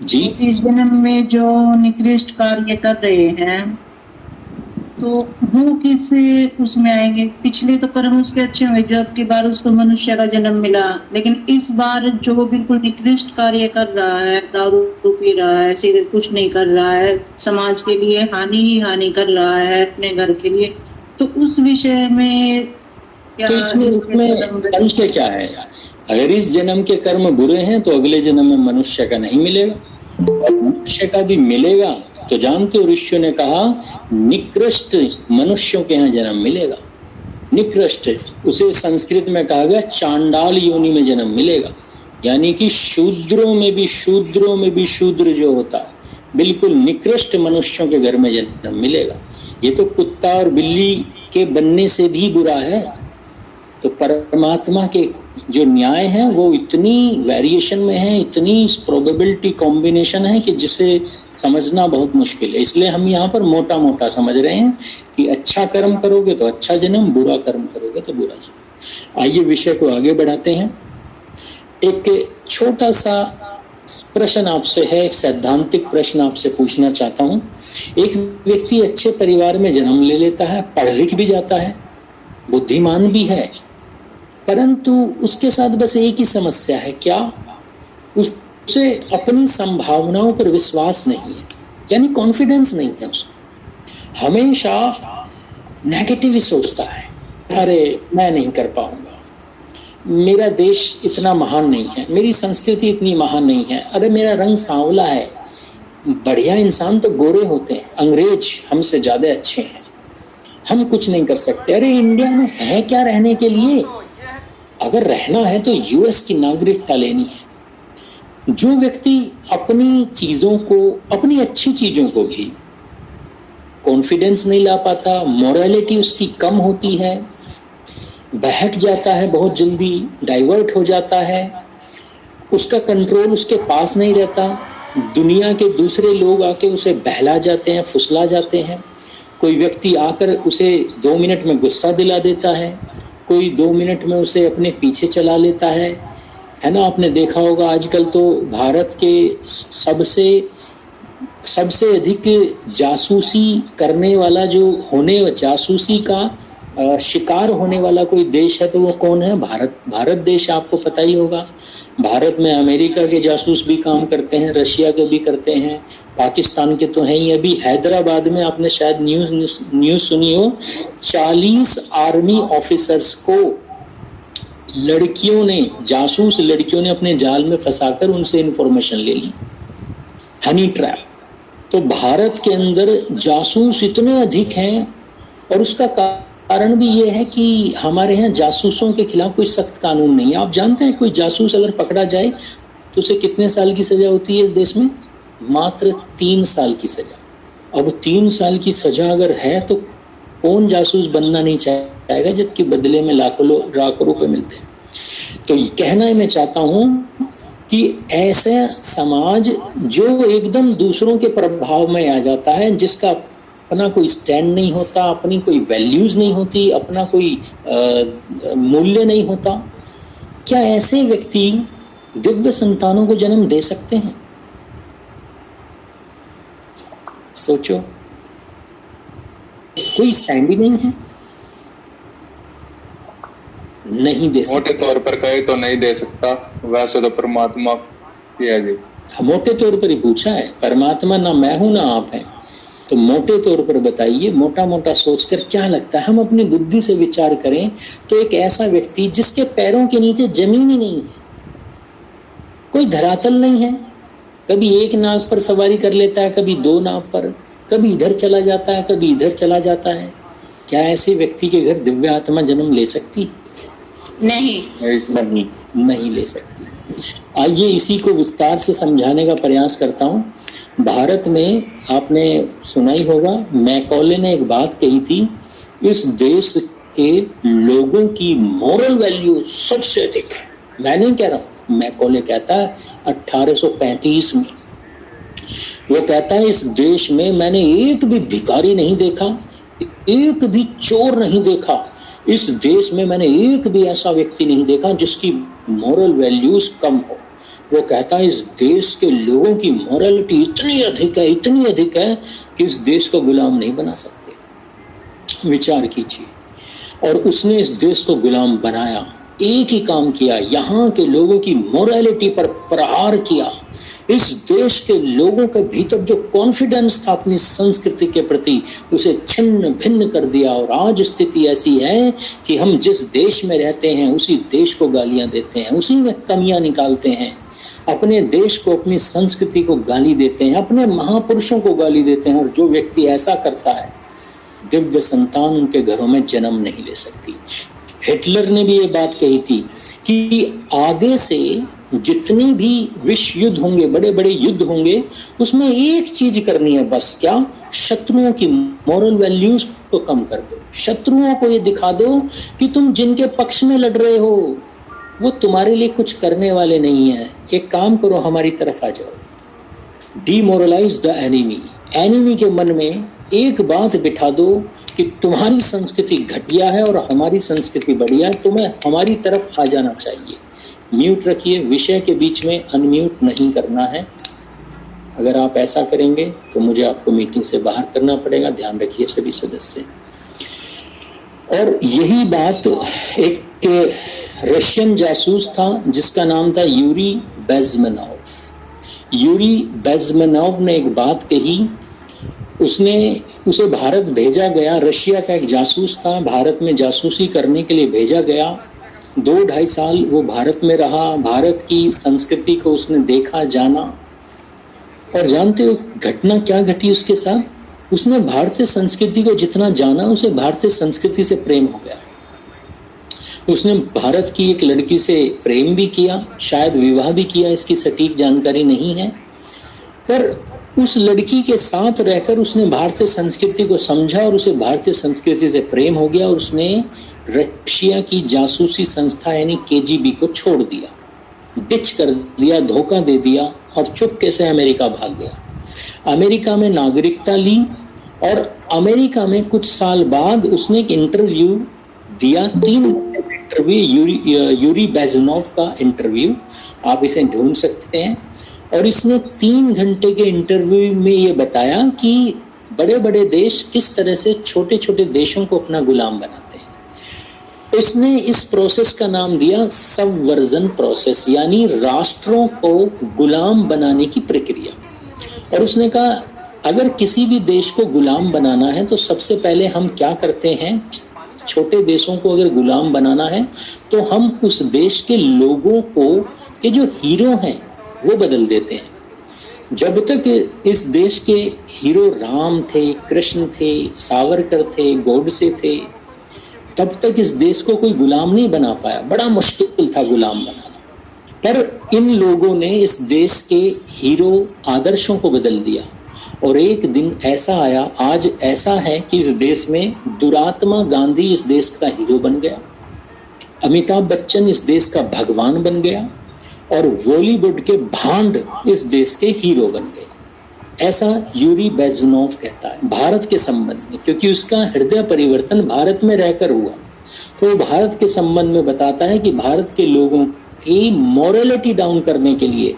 Speaker 1: जी,
Speaker 6: इस जन्म में जो निकृष्ट कार्य कर रहे हैं तो वो किस उसमें आएंगे? पिछले तो कर्म उसके अच्छे हुए, जो अब की बार उसको मनुष्य का जन्म मिला, लेकिन इस बार जो बिल्कुल निकृष्ट कार्य कर रहा है, दारू पी रहा है, सिगरेट कुछ नहीं कर रहा है, समाज के लिए हानि ही हानि कर रहा है, अपने घर के लिए, तो उस विषय में क्या?
Speaker 1: तो इसमें संशय क्या है? अगर इस जन्म के कर्म बुरे हैं तो अगले जन्म में मनुष्य का नहीं मिलेगा, और मनुष्य का भी मिलेगा तो जानते हो ऋषियों ने कहा निकृष्ट मनुष्यों के यहाँ जन्म मिलेगा। निकृष्ट उसे संस्कृत में कहा गया चांडाल योनि में जन्म मिलेगा, यानी कि शूद्रों में भी शूद्र जो होता है बिल्कुल निकृष्ट मनुष्यों के घर में जन्म मिलेगा। ये तो कुत्ता और बिल्ली के बनने से भी बुरा है। तो परमात्मा के जो न्याय है वो इतनी वेरिएशन में है, इतनी प्रोबेबिलिटी कॉम्बिनेशन है कि जिसे समझना बहुत मुश्किल है। इसलिए हम यहाँ पर मोटा मोटा समझ रहे हैं कि अच्छा कर्म करोगे तो अच्छा जन्म, बुरा कर्म करोगे तो बुरा जन्म। आइए विषय को आगे बढ़ाते हैं। एक छोटा सा प्रश्न आपसे है, एक सैद्धांतिक प्रश्न आपसे पूछना चाहता हूँ। एक व्यक्ति अच्छे परिवार में जन्म ले लेता है, पढ़ लिख भी जाता है, बुद्धिमान भी है, परंतु उसके साथ बस एक ही समस्या है, क्या? उसे अपनी संभावनाओं पर विश्वास नहीं है, यानी कॉन्फिडेंस नहीं है उसको। हमेशा नेगेटिव ही सोचता है, अरे मैं नहीं कर पाऊंगा, मेरा देश इतना महान नहीं है, मेरी संस्कृति इतनी महान नहीं है, अरे मेरा रंग सांवला है, बढ़िया इंसान तो गोरे होते हैं, अंग्रेज हमसे ज्यादा अच्छे हैं, हम कुछ नहीं कर सकते। अरे इंडिया में है क्या रहने के लिए? अगर रहना है तो यूएस की नागरिकता लेनी है। जो व्यक्ति अपनी चीजों को, अपनी अच्छी चीजों को भी कॉन्फिडेंस नहीं ला पाता, मोरालिटी उसकी कम होती है, बहक जाता है, बहुत जल्दी डाइवर्ट हो जाता है, उसका कंट्रोल उसके पास नहीं रहता, दुनिया के दूसरे लोग आके उसे बहला जाते हैं, फुसला जाते हैं। कोई व्यक्ति आकर उसे 2 मिनट में गुस्सा दिला देता है, कोई 2 मिनट में उसे अपने पीछे चला लेता है ना। आपने देखा होगा आजकल तो भारत के सबसे अधिक जासूसी करने वाला जासूसी का शिकार होने वाला कोई देश है तो वो कौन है? भारत देश। आपको पता ही होगा, भारत में अमेरिका के जासूस भी काम करते हैं, रशिया के भी करते हैं, पाकिस्तान के तो हैं ही। अभी हैदराबाद में आपने शायद न्यूज़ सुनी हो, 40 आर्मी ऑफिसर्स को जासूस लड़कियों ने अपने जाल में फंसाकर उनसे इंफॉर्मेशन ले ली, हनी ट्रैप। तो भारत के अंदर जासूस इतने अधिक हैं, और उसका कारण भी ये है कि हमारे यहाँ जासूसों के खिलाफ कोई सख्त कानून नहीं है। आप जानते हैं कोई जासूस अगर पकड़ा जाए तो उसे कितने साल की सजा होती है इस देश में? मात्र 3 साल की सजा। अब 3 साल की सजा अगर है तो कौन जासूस बनना नहीं चाहेगा, जबकि बदले में लाखों रुपए मिलते हैं। तो कहना ही मैं चाहता हूँ कि ऐसा समाज जो एकदम दूसरों के प्रभाव में आ जाता है, जिसका अपना कोई स्टैंड नहीं होता, अपनी कोई वैल्यूज नहीं होती, अपना कोई मूल्य नहीं होता, क्या ऐसे व्यक्ति दिव्य संतानों को जन्म दे सकते हैं? सोचो, कोई स्टैंड ही नहीं है, नहीं दे सकता।
Speaker 5: मोटे तौर पर कहे तो नहीं दे सकता, वैसे तो परमात्मा किया जी।
Speaker 1: मोटे तौर पर ही पूछा है, परमात्मा ना मैं हूं ना आप हैं, तो मोटे तौर पर बताइए। मोटा मोटा सोचकर क्या लगता है? हम अपनी बुद्धि से विचार करें तो एक ऐसा व्यक्ति जिसके पैरों के नीचे जमीन ही नहीं है, कोई धरातल नहीं है, कभी एक नाव पर सवारी कर लेता है, कभी 2 नाव पर, कभी इधर चला जाता है, कभी इधर चला जाता है, क्या ऐसे व्यक्ति के घर दिव्य आत्मा जन्म ले सकती? नहीं ले सकती। आइए इसी को विस्तार से समझाने का प्रयास करता हूँ। भारत में आपने सुना ही होगा, मैकॉले ने एक बात कही थी, इस देश के लोगों की मोरल वैल्यू सबसे अधिक है। मैं नहीं कह रहा हूँ, मैकॉले कहता है 1835 में, वो कहता है इस देश में मैंने एक भी भिखारी नहीं देखा, एक भी चोर नहीं देखा, इस देश में मैंने एक भी ऐसा व्यक्ति नहीं देखा जिसकी मोरल वैल्यूज कम हो। वो कहता है इस देश के लोगों की मॉरलिटी इतनी अधिक है कि इस देश को गुलाम नहीं बना सकते। विचार कीजिए। और उसने इस देश को गुलाम बनाया, एक ही काम किया, यहाँ के लोगों की मॉरलिटी पर प्रहार किया। इस देश के लोगों के भीतर जो कॉन्फिडेंस था अपनी संस्कृति के प्रति, उसे छिन्न भिन्न कर दिया। और आज स्थिति ऐसी है कि हम जिस देश में रहते हैं उसी देश को गालियां देते हैं, उसी में कमियां निकालते हैं, अपने देश को, अपनी संस्कृति को गाली देते हैं, अपने महापुरुषों को गाली देते हैं। और जो व्यक्ति ऐसा करता है, दिव्य संतान उनके घरों में जन्म नहीं ले सकती। हिटलर ने भी ये बात कही थी कि आगे से जितने भी विश्व युद्ध होंगे, बड़े बड़े युद्ध होंगे, उसमें एक चीज करनी है बस, क्या? शत्रुओं की मॉरल वैल्यूज को कम कर दो। शत्रुओं को ये दिखा दो कि तुम जिनके पक्ष में लड़ रहे हो वो तुम्हारे लिए कुछ करने वाले नहीं है। एक काम करो, हमारी तरफ आ जाओ। Demoralise the enemy. एनिमी के मन में एक बात बिठा दो कि तुम्हारी संस्कृति घटिया है और हमारी संस्कृति बढ़िया है, तुम्हें हमारी तरफ आ जाना चाहिए। म्यूट रखिए, विषय के बीच में अनम्यूट नहीं करना है। अगर आप ऐसा करेंगे तो मुझे आपको मीटिंग से बाहर करना पड़ेगा, ध्यान रखिए सभी सदस्य। और यही बात एक रशियन जासूस था जिसका नाम था यूरी बेज़मेनोव। यूरी बेज़मेनोव ने एक बात कही, उसे भारत भेजा गया। रशिया का एक जासूस था, भारत में जासूसी करने के लिए भेजा गया। 2-2.5 साल वो भारत में रहा, भारत की संस्कृति को उसने देखा, जाना। और जानते हो घटना क्या घटी उसके साथ? उसने भारतीय संस्कृति को जितना जाना, उसे भारतीय संस्कृति से प्रेम हो गया। उसने भारत की एक लड़की से प्रेम भी किया, शायद विवाह भी किया, इसकी सटीक जानकारी नहीं है। पर उस लड़की के साथ रहकर उसने भारतीय संस्कृति को समझा और उसे भारतीय संस्कृति से प्रेम हो गया और उसने रशिया की जासूसी संस्था यानी केजीबी को छोड़ दिया, डिच कर दिया, धोखा दे दिया और चुपके से अमेरिका भाग गया। अमेरिका में नागरिकता ली और अमेरिका में कुछ साल बाद उसने एक इंटरव्यू दिया, 3 इंटरव्यू, यूरी बेज़मेनोव का इंटरव्यू, आप इसे ढूंढ सकते हैं। और इसने 3 घंटे के इंटरव्यू में ये बताया कि बड़े बड़े देश किस तरह से छोटे छोटे देशों को अपना गुलाम बनाते हैं। इसने इस प्रोसेस का नाम दिया सबवर्जन प्रोसेस, यानी राष्ट्रों को गुलाम बनाने की प्रक्रिया। और उसने कहा अगर किसी भी देश को गुलाम बनाना है तो सबसे पहले हम क्या करते हैं, छोटे देशों को अगर गुलाम बनाना है तो हम उस देश के लोगों को के जो हीरो हैं वो बदल देते हैं। जब तक इस देश के हीरो राम थे, कृष्ण थे, सावरकर थे, गोडसे थे, तब तक इस देश को कोई गुलाम नहीं बना पाया। बड़ा मुश्किल था गुलाम बनाना। पर इन लोगों ने इस देश के हीरो आदर्शों को बदल दिया और एक दिन ऐसा आया, आज ऐसा है कि इस देश में दुरात्मा गांधी इस देश का हीरो बन गया, अमिताभ बच्चन इस देश का भगवान बन गया और बॉलीवुड के भांड इस देश के हीरो बन गए। ऐसा यूरी बेज़मेनोव कहता है भारत के संबंध में, क्योंकि उसका हृदय परिवर्तन भारत में रहकर हुआ। तो भारत के संबंध में बताता है कि भारत के लोगों की मॉरलिटी डाउन करने के लिए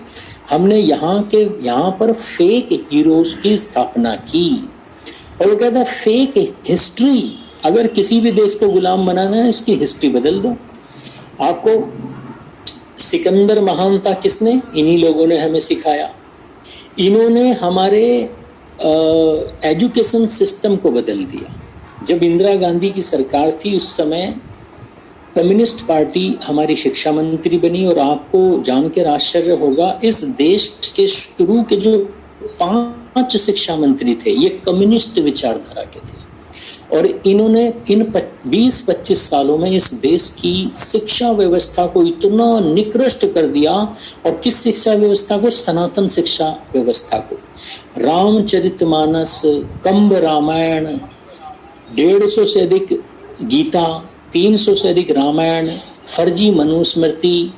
Speaker 1: हमने यहाँ पर फेक हीरोज की स्थापना की। और वो कहता है फेक हिस्ट्री, अगर किसी भी देश को गुलाम बनाना है इसकी हिस्ट्री बदल दो। आपको सिकंदर महान था किसने? इन्हीं लोगों ने हमें सिखाया। इन्होंने हमारे एजुकेशन सिस्टम को बदल दिया। जब इंदिरा गांधी की सरकार थी उस समय कम्युनिस्ट पार्टी हमारी शिक्षा मंत्री बनी और आपको जानकर आश्चर्य होगा इस देश के शुरू के जो 5 शिक्षा मंत्री थे ये कम्युनिस्ट विचारधारा के थे। और इन्होंने इन 20-25 सालों में इस देश की शिक्षा व्यवस्था को इतना निकृष्ट कर दिया। और किस शिक्षा व्यवस्था को? सनातन शिक्षा व्यवस्था को। रामचरितमानस, कंब रामायण, 150 से अधिक गीता, 300 से अधिक रामायण, फर्जी मनुस्मृति,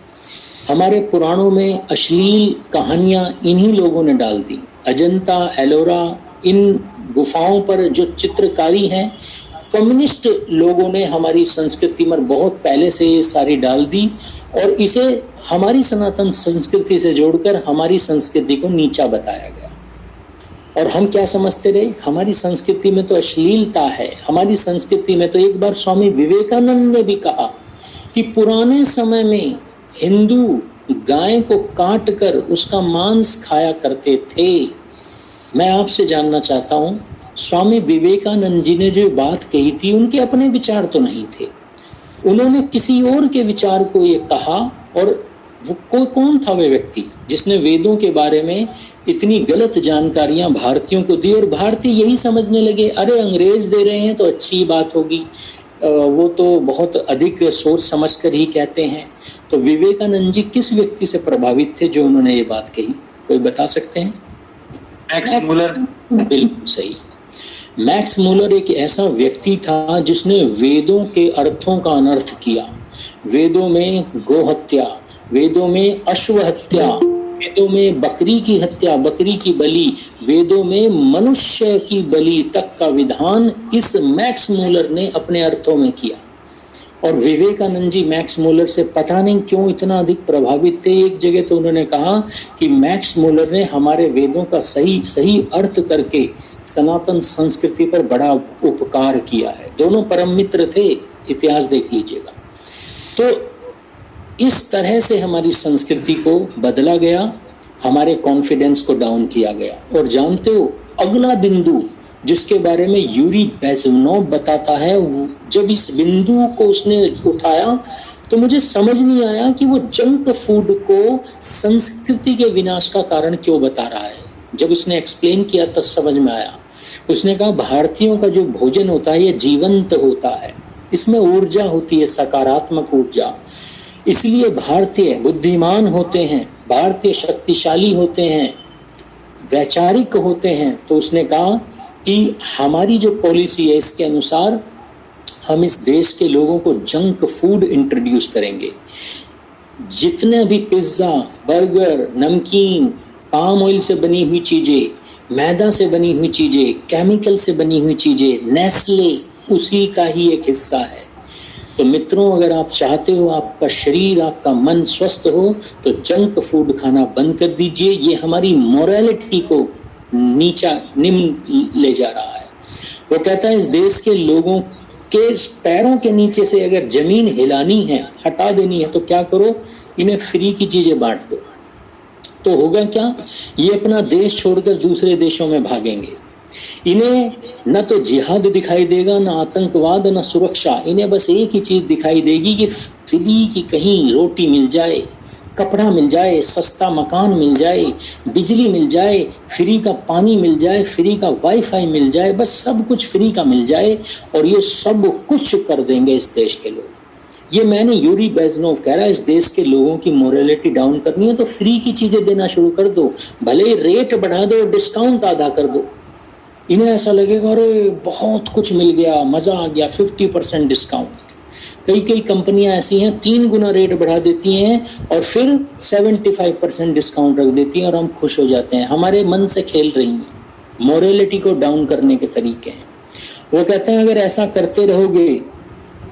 Speaker 1: हमारे पुराणों में अश्लील कहानियां इन्हीं लोगों ने डाल दी। अजंता, एलोरा, इन गुफाओं पर जो चित्रकारी है कम्युनिस्ट लोगों ने हमारी संस्कृति में बहुत पहले से ये सारी डाल दी और इसे हमारी सनातन संस्कृति से जोड़कर हमारी संस्कृति को नीचा बताया गया। और हम क्या समझते रहे, हमारी संस्कृति में तो अश्लीलता है, हमारी संस्कृति में तो एक बार स्वामी विवेकानंद ने भी कहा कि पुराने समय में हिंदू गाय को काट कर उसका मांस खाया करते थे। मैं आपसे जानना चाहता हूं, स्वामी विवेकानंद जी ने जो बात कही थी उनके अपने विचार तो नहीं थे, उन्होंने किसी और के विचार को ये कहा। और वो कौन था वे व्यक्ति जिसने वेदों के बारे में इतनी गलत जानकारियां भारतीयों को दी और भारतीय यही समझने लगे अरे अंग्रेज दे रहे हैं तो अच्छी बात होगी, वो तो बहुत अधिक सोच समझ कर ही कहते हैं। तो विवेकानंद जी किस व्यक्ति से प्रभावित थे जो उन्होंने ये बात कही, कोई बता सकते हैं?
Speaker 3: Max Muller.
Speaker 1: बिल्कुल सही। मैक्स मूलर एक ऐसा व्यक्ति था जिसने वेदों के अर्थों का अनर्थ किया। वेदों में गो हत्या, वेदों में अश्व हत्या, वेदों में बकरी की हत्या, बकरी की बलि, वेदों में मनुष्य की बलि तक का विधान इस मैक्स मूलर ने अपने अर्थों में किया। और विवेकानंद जी मैक्स मूलर से पता नहीं क्यों इतना अधिक प्रभावित थे। एक जगह तो उन्होंने कहा कि मैक्स मूलर ने हमारे वेदों का सही अर्थ करके सनातन संस्कृति पर बड़ा उपकार किया है। दोनों परम मित्र थे, इतिहास देख लीजिएगा। तो इस तरह से हमारी संस्कृति को बदला गया, हमारे कॉन्फिडेंस को डाउन किया गया। और जानते हो अगला बिंदु जिसके बारे में यूरी बेज़मेनोव बताता है, जब इस बिंदु को उसने उठाया तो मुझे समझ नहीं आया कि वो जंक फूड को संस्कृति के विनाश का कारण क्यों बता रहा है। जब उसने एक्सप्लेन किया तब समझ में आया। उसने कहा भारतीयों का जो भोजन होता है ये जीवंत होता है, इसमें ऊर्जा होती है, सकारात्मक ऊर्जा। इसलिए भारतीय बुद्धिमान होते हैं, भारतीय शक्तिशाली होते हैं, वैचारिक होते हैं। तो उसने कहा कि हमारी जो पॉलिसी है इसके अनुसार हम इस देश के लोगों को जंक फूड इंट्रोड्यूस करेंगे। जितने भी पिज्जा, बर्गर, नमकीन, पाम ऑयल से बनी हुई चीजें, मैदा से बनी हुई चीजें, केमिकल से बनी हुई चीजें, नेस्ले उसी का ही एक हिस्सा है। तो मित्रों, अगर आप चाहते हो आपका शरीर, आपका मन स्वस्थ हो तो जंक फूड खाना बंद कर दीजिए। ये हमारी मोरालिटी को निम्न ले जा रहा है। वो कहता है इस देश के लोगों के पैरों के नीचे से अगर जमीन हिलानी है, हटा देनी है, तो क्या करो, इन्हें फ्री की चीजें बांट दो। तो होगा क्या, ये अपना देश छोड़कर दूसरे देशों में भागेंगे। इन्हें न तो जिहाद दिखाई देगा, न आतंकवाद, न सुरक्षा। इन्हें बस एक ही चीज दिखाई देगी कि फ्री की कहीं रोटी मिल जाए, कपड़ा मिल जाए, सस्ता मकान मिल जाए, बिजली मिल जाए, फ्री का पानी मिल जाए, फ्री का वाईफाई मिल जाए, बस सब कुछ फ्री का मिल जाए। और ये सब कुछ कर देंगे इस देश के लोग। ये मैंने यूरी बेज़मेनोव कह रहा है, इस देश के लोगों की मोरालिटी डाउन करनी है तो फ्री की चीजें देना शुरू कर दो, भले रेट बढ़ा दो, डिस्काउंट आधा कर दो। इन्हें ऐसा लगेगा अरे बहुत कुछ मिल गया, मजा आ गया, 50% डिस्काउंट। कई कंपनियां ऐसी हैं 3 गुना रेट बढ़ा देती हैं और फिर 75% डिस्काउंट रख देती हैं और हम खुश हो जाते हैं। हमारे मन से खेल रही हैं, मोरालिटी को डाउन करने के तरीके हैं। वो कहते हैं अगर ऐसा करते रहोगे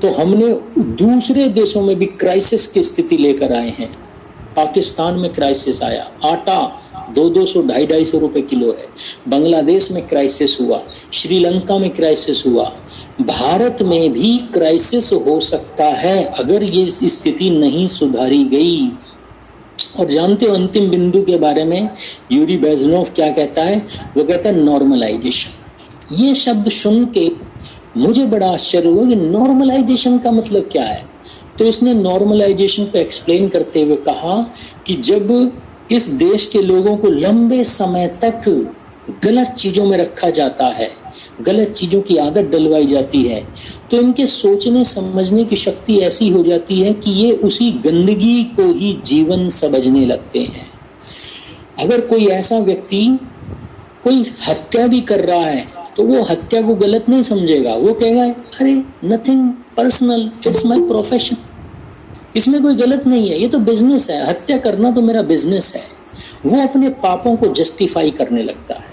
Speaker 1: तो हमने दूसरे देशों में भी क्राइसिस की स्थिति लेकर आए हैं। पाकिस्तान में क्राइसिस आया, आटा 200 250 रुपए किलो है। बांग्लादेश में क्राइसिस हुआ, श्रीलंका में क्राइसिस हुआ, भारत में भी क्राइसिस हो सकता है अगर ये स्थिति नहीं सुधारी गई। और जानते हो अंतिम बिंदु के बारे में यूरी बेज़मेनोव क्या कहता है? वो कहता है नॉर्मलाइजेशन। ये शब्द सुन के मुझे बड़ा आश्चर्य हुआ कि नॉर्मलाइजेशन का मतलब क्या है। तो उसने नॉर्मलाइजेशन को एक्सप्लेन करते हुए कहा कि जब इस देश के लोगों को लंबे समय तक गलत चीजों में रखा जाता है, गलत चीजों की आदत डलवाई जाती है, तो इनके सोचने समझने की शक्ति ऐसी हो जाती है कि ये उसी गंदगी को ही जीवन समझने लगते हैं। अगर कोई ऐसा व्यक्ति कोई हत्या भी कर रहा है तो वो हत्या को गलत नहीं समझेगा, वो कहेगा अरे nothing personal, it's my profession, इसमें कोई गलत नहीं है, ये तो बिजनेस है, हत्या करना तो मेरा बिजनेस है। वो अपने पापों को जस्टिफाई करने लगता है।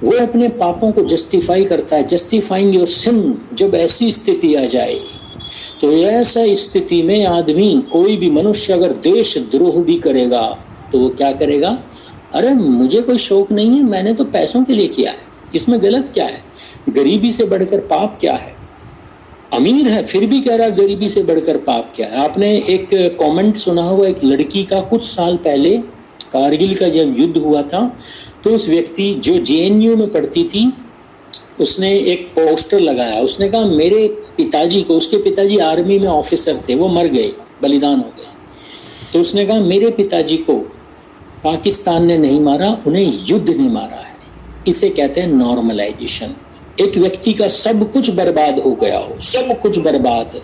Speaker 1: वो अपने पापों को जस्टिफाई करता है, जस्टिफाइंग योर सिन। जब ऐसी स्थिति आ जाए तो ऐसा स्थिति में आदमी, कोई भी मनुष्य अगर देशद्रोह भी करेगा तो वो क्या करेगा, अरे मुझे कोई शौक नहीं है, मैंने तो पैसों के लिए किया है, इसमें गलत क्या है, गरीबी से बढ़कर पाप क्या है। अमीर है फिर भी कह रहा गरीबी से बढ़कर पाप क्या है। आपने एक कमेंट सुना होगा, एक लड़की का, कुछ साल पहले कारगिल का जब युद्ध हुआ था तो उस व्यक्ति जो JNU में पढ़ती थी उसने एक पोस्टर लगाया, उसने कहा मेरे पिताजी को, उसके पिताजी आर्मी में ऑफिसर थे, वो मर गए, बलिदान हो गए, तो उसने कहा मेरे पिताजी को पाकिस्तान ने नहीं मारा, उन्हें युद्ध ने मारा है। इसे कहते हैं नॉर्मलाइजेशन। एक व्यक्ति का सब कुछ बर्बाद हो गया हो, सब कुछ बर्बाद,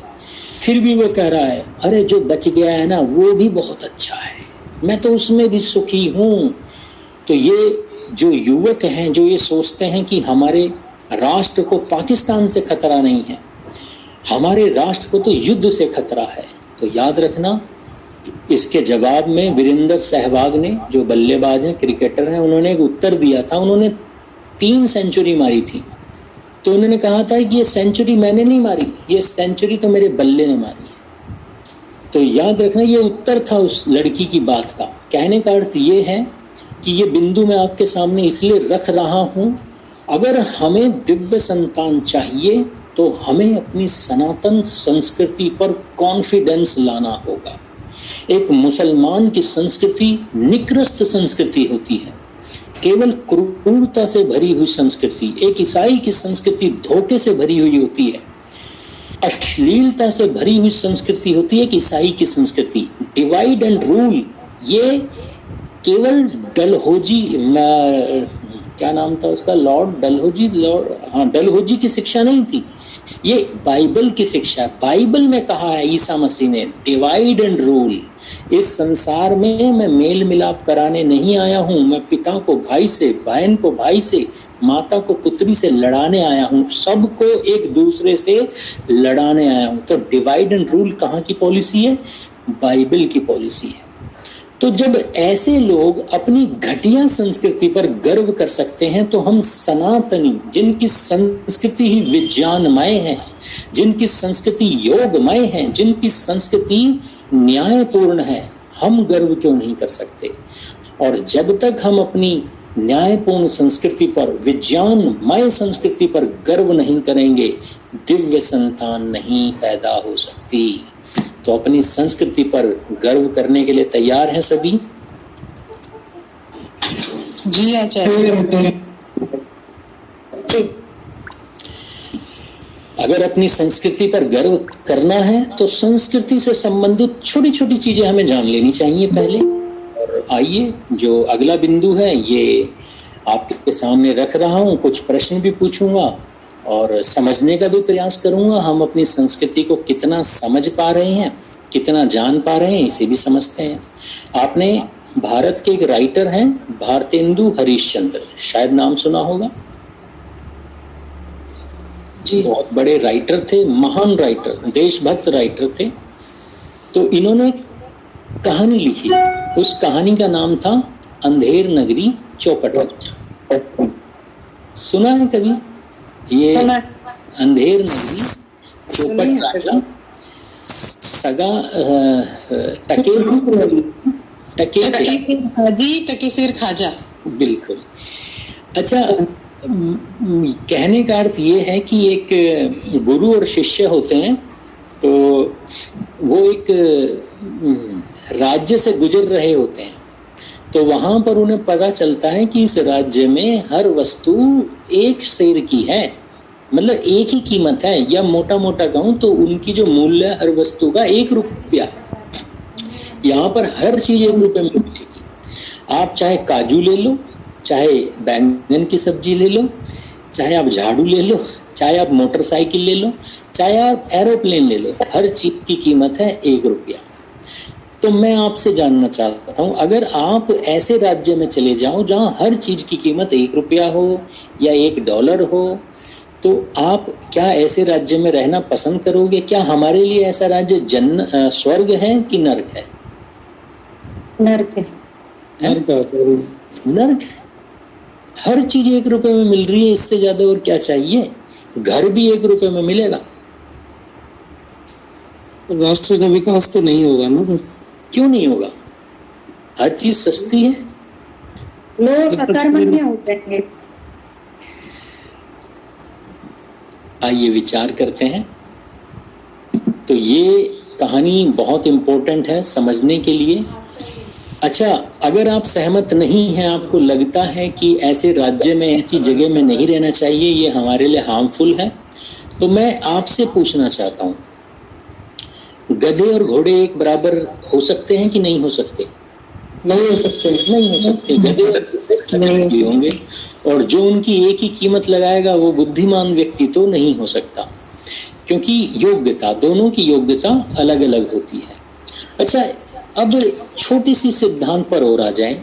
Speaker 1: फिर भी वो कह रहा है अरे जो बच गया है ना वो भी बहुत अच्छा है, मैं तो उसमें भी सुखी हूँ। तो ये जो युवक हैं जो ये सोचते हैं कि हमारे राष्ट्र को पाकिस्तान से खतरा नहीं है, हमारे राष्ट्र को तो युद्ध से खतरा है, तो याद रखना। इसके जवाब में वीरेंद्र सहवाग ने, जो बल्लेबाज हैं, क्रिकेटर हैं, उन्होंने एक उत्तर दिया था। उन्होंने 3 सेंचुरी मारी थी, तो उन्होंने कहा था कि ये सेंचुरी मैंने नहीं मारी, ये सेंचुरी तो मेरे बल्ले ने मारी है। तो याद रखना ये उत्तर था उस लड़की की बात का। कहने का अर्थ ये है कि ये बिंदु मैं आपके सामने इसलिए रख रहा हूँ, अगर हमें दिव्य संतान चाहिए तो हमें अपनी सनातन संस्कृति पर कॉन्फिडेंस लाना होगा। एक मुसलमान की संस्कृति निकृष्ट संस्कृति होती है, केवल क्रूरता से भरी हुई संस्कृति। एक ईसाई की संस्कृति धोखे से भरी हुई होती है, अश्लीलता से भरी हुई संस्कृति होती है कि ईसाई की संस्कृति। डिवाइड एंड रूल, ये केवल डलहौजी, क्या नाम था उसका, डलहौजी की शिक्षा नहीं थी, ये बाइबल की शिक्षा। बाइबल में कहा है ईसा मसीह ने डिवाइड एंड रूल। इस संसार में मैं मेल मिलाप कराने नहीं आया हूँ, मैं पिता को भाई से, बहन को भाई से, माता को पुत्री से लड़ाने आया हूँ, सबको एक दूसरे से लड़ाने आया हूँ। तो डिवाइड एंड रूल कहाँ की पॉलिसी है? बाइबल की पॉलिसी है। तो जब ऐसे लोग अपनी घटिया संस्कृति पर गर्व कर सकते हैं तो हम सनातनी, जिनकी संस्कृति ही विज्ञानमय है, जिनकी संस्कृति योगमय है, जिनकी संस्कृति न्यायपूर्ण है, हम गर्व क्यों नहीं कर सकते? और जब तक हम अपनी न्यायपूर्ण संस्कृति पर, विज्ञानमय संस्कृति पर गर्व नहीं करेंगे, दिव्य संतान नहीं पैदा हो सकती। तो अपनी संस्कृति पर गर्व करने के लिए तैयार हैं सभी?
Speaker 4: जी आचार्य।
Speaker 1: अगर अपनी संस्कृति पर गर्व करना है तो संस्कृति से संबंधित छोटी छोटी चीजें हमें जान लेनी चाहिए पहले। और आइए, जो अगला बिंदु है ये आपके सामने रख रहा हूँ, कुछ प्रश्न भी पूछूंगा और समझने का भी प्रयास करूंगा। हम अपनी संस्कृति को कितना समझ पा रहे हैं, कितना जान पा रहे हैं, इसे भी समझते हैं। आपने भारत के एक राइटर हैं भारतेंदु हरिश्चंद्र, शायद नाम सुना होगा जी। बहुत बड़े राइटर थे, महान राइटर, देशभक्त राइटर थे। तो इन्होंने कहानी लिखी, उस कहानी का नाम था अंधेर नगरी चौपट राजा। सुना है कभी ये? अंधेर नगरी चौपट राजा, सगा
Speaker 4: टकेसर खाजा।
Speaker 1: बिल्कुल। अच्छा, कहने का अर्थ ये है कि एक गुरु और शिष्य होते हैं, तो वो एक राज्य से गुजर रहे होते हैं, तो वहां पर उन्हें पता चलता है कि इस राज्य में हर वस्तु एक सेर की है, मतलब एक ही कीमत है, या मोटा मोटा कहूं तो उनकी जो मूल्य है हर वस्तु का 1 रुपया। यहाँ पर हर चीज 1 रुपये में मिलेगी। आप चाहे काजू ले लो, चाहे बैंगन की सब्जी ले लो, चाहे आप झाड़ू ले लो, चाहे आप मोटरसाइकिल ले लो, चाहे आप एरोप्लेन ले लो, हर चीज की कीमत है 1 रुपया। तो मैं आपसे जानना चाहता हूँ, अगर आप ऐसे राज्य में चले जाओ जहाँ हर चीज की कीमत 1 रुपया हो या $1 हो, तो आप क्या ऐसे राज्य में रहना पसंद करोगे? क्या हमारे लिए ऐसा राज्य स्वर्ग है कि नर्क है?
Speaker 11: नर्क है।
Speaker 1: नर्क। हर चीज 1 रुपए में मिल रही है, इससे ज्यादा और क्या चाहिए? घर भी 1 रुपए में मिलेगा।
Speaker 13: राष्ट्र का विकास तो नहीं होगा ना?
Speaker 1: क्यों नहीं होगा? हर चीज सस्ती है,
Speaker 11: लोग अकर्मण्य होते हैं।
Speaker 1: आइए विचार करते हैं। तो ये कहानी बहुत इंपॉर्टेंट है समझने के लिए। अच्छा, अगर आप सहमत नहीं हैं, आपको लगता है कि ऐसे राज्य में, ऐसी जगह में नहीं रहना चाहिए, ये हमारे लिए हार्मफुल है, तो मैं आपसे पूछना चाहता हूँ, गधे और घोड़े एक बराबर हो सकते हैं कि नहीं हो सकते?
Speaker 11: नहीं हो सकते।
Speaker 1: नहीं हो सकते। गधे नहीं होंगे, और जो उनकी एक ही कीमत लगाएगा वो बुद्धिमान व्यक्ति तो नहीं हो सकता, क्योंकि योग्यता, दोनों की योग्यता अलग अलग होती है। अच्छा, अब छोटी सी सिद्धांत पर और आ जाए।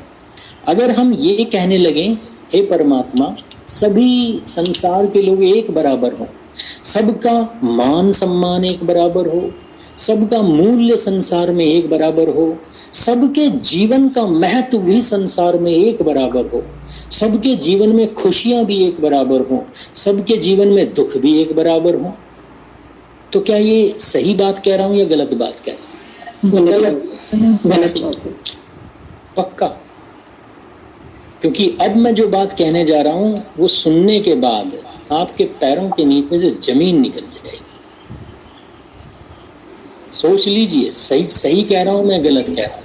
Speaker 1: अगर हम ये कहने लगे, हे परमात्मा, सभी संसार के लोग एक बराबर हो, सबका मान सम्मान एक बराबर हो, सबका मूल्य संसार में एक बराबर हो, सबके जीवन का महत्व भी संसार में एक बराबर हो, सबके जीवन में खुशियां भी एक बराबर हो, सबके जीवन में दुख भी एक बराबर हो, तो क्या ये सही बात कह रहा हूं या गलत बात कह रहा हूं?
Speaker 11: गलत बात है।
Speaker 1: पक्का? क्योंकि अब मैं जो बात कहने जा रहा हूं वो सुनने के बाद आपके पैरों के नीचे से जमीन निकल जाएगी। सोच लीजिए, सही कह रहा हूं मैं, गलत कह रहा हूं?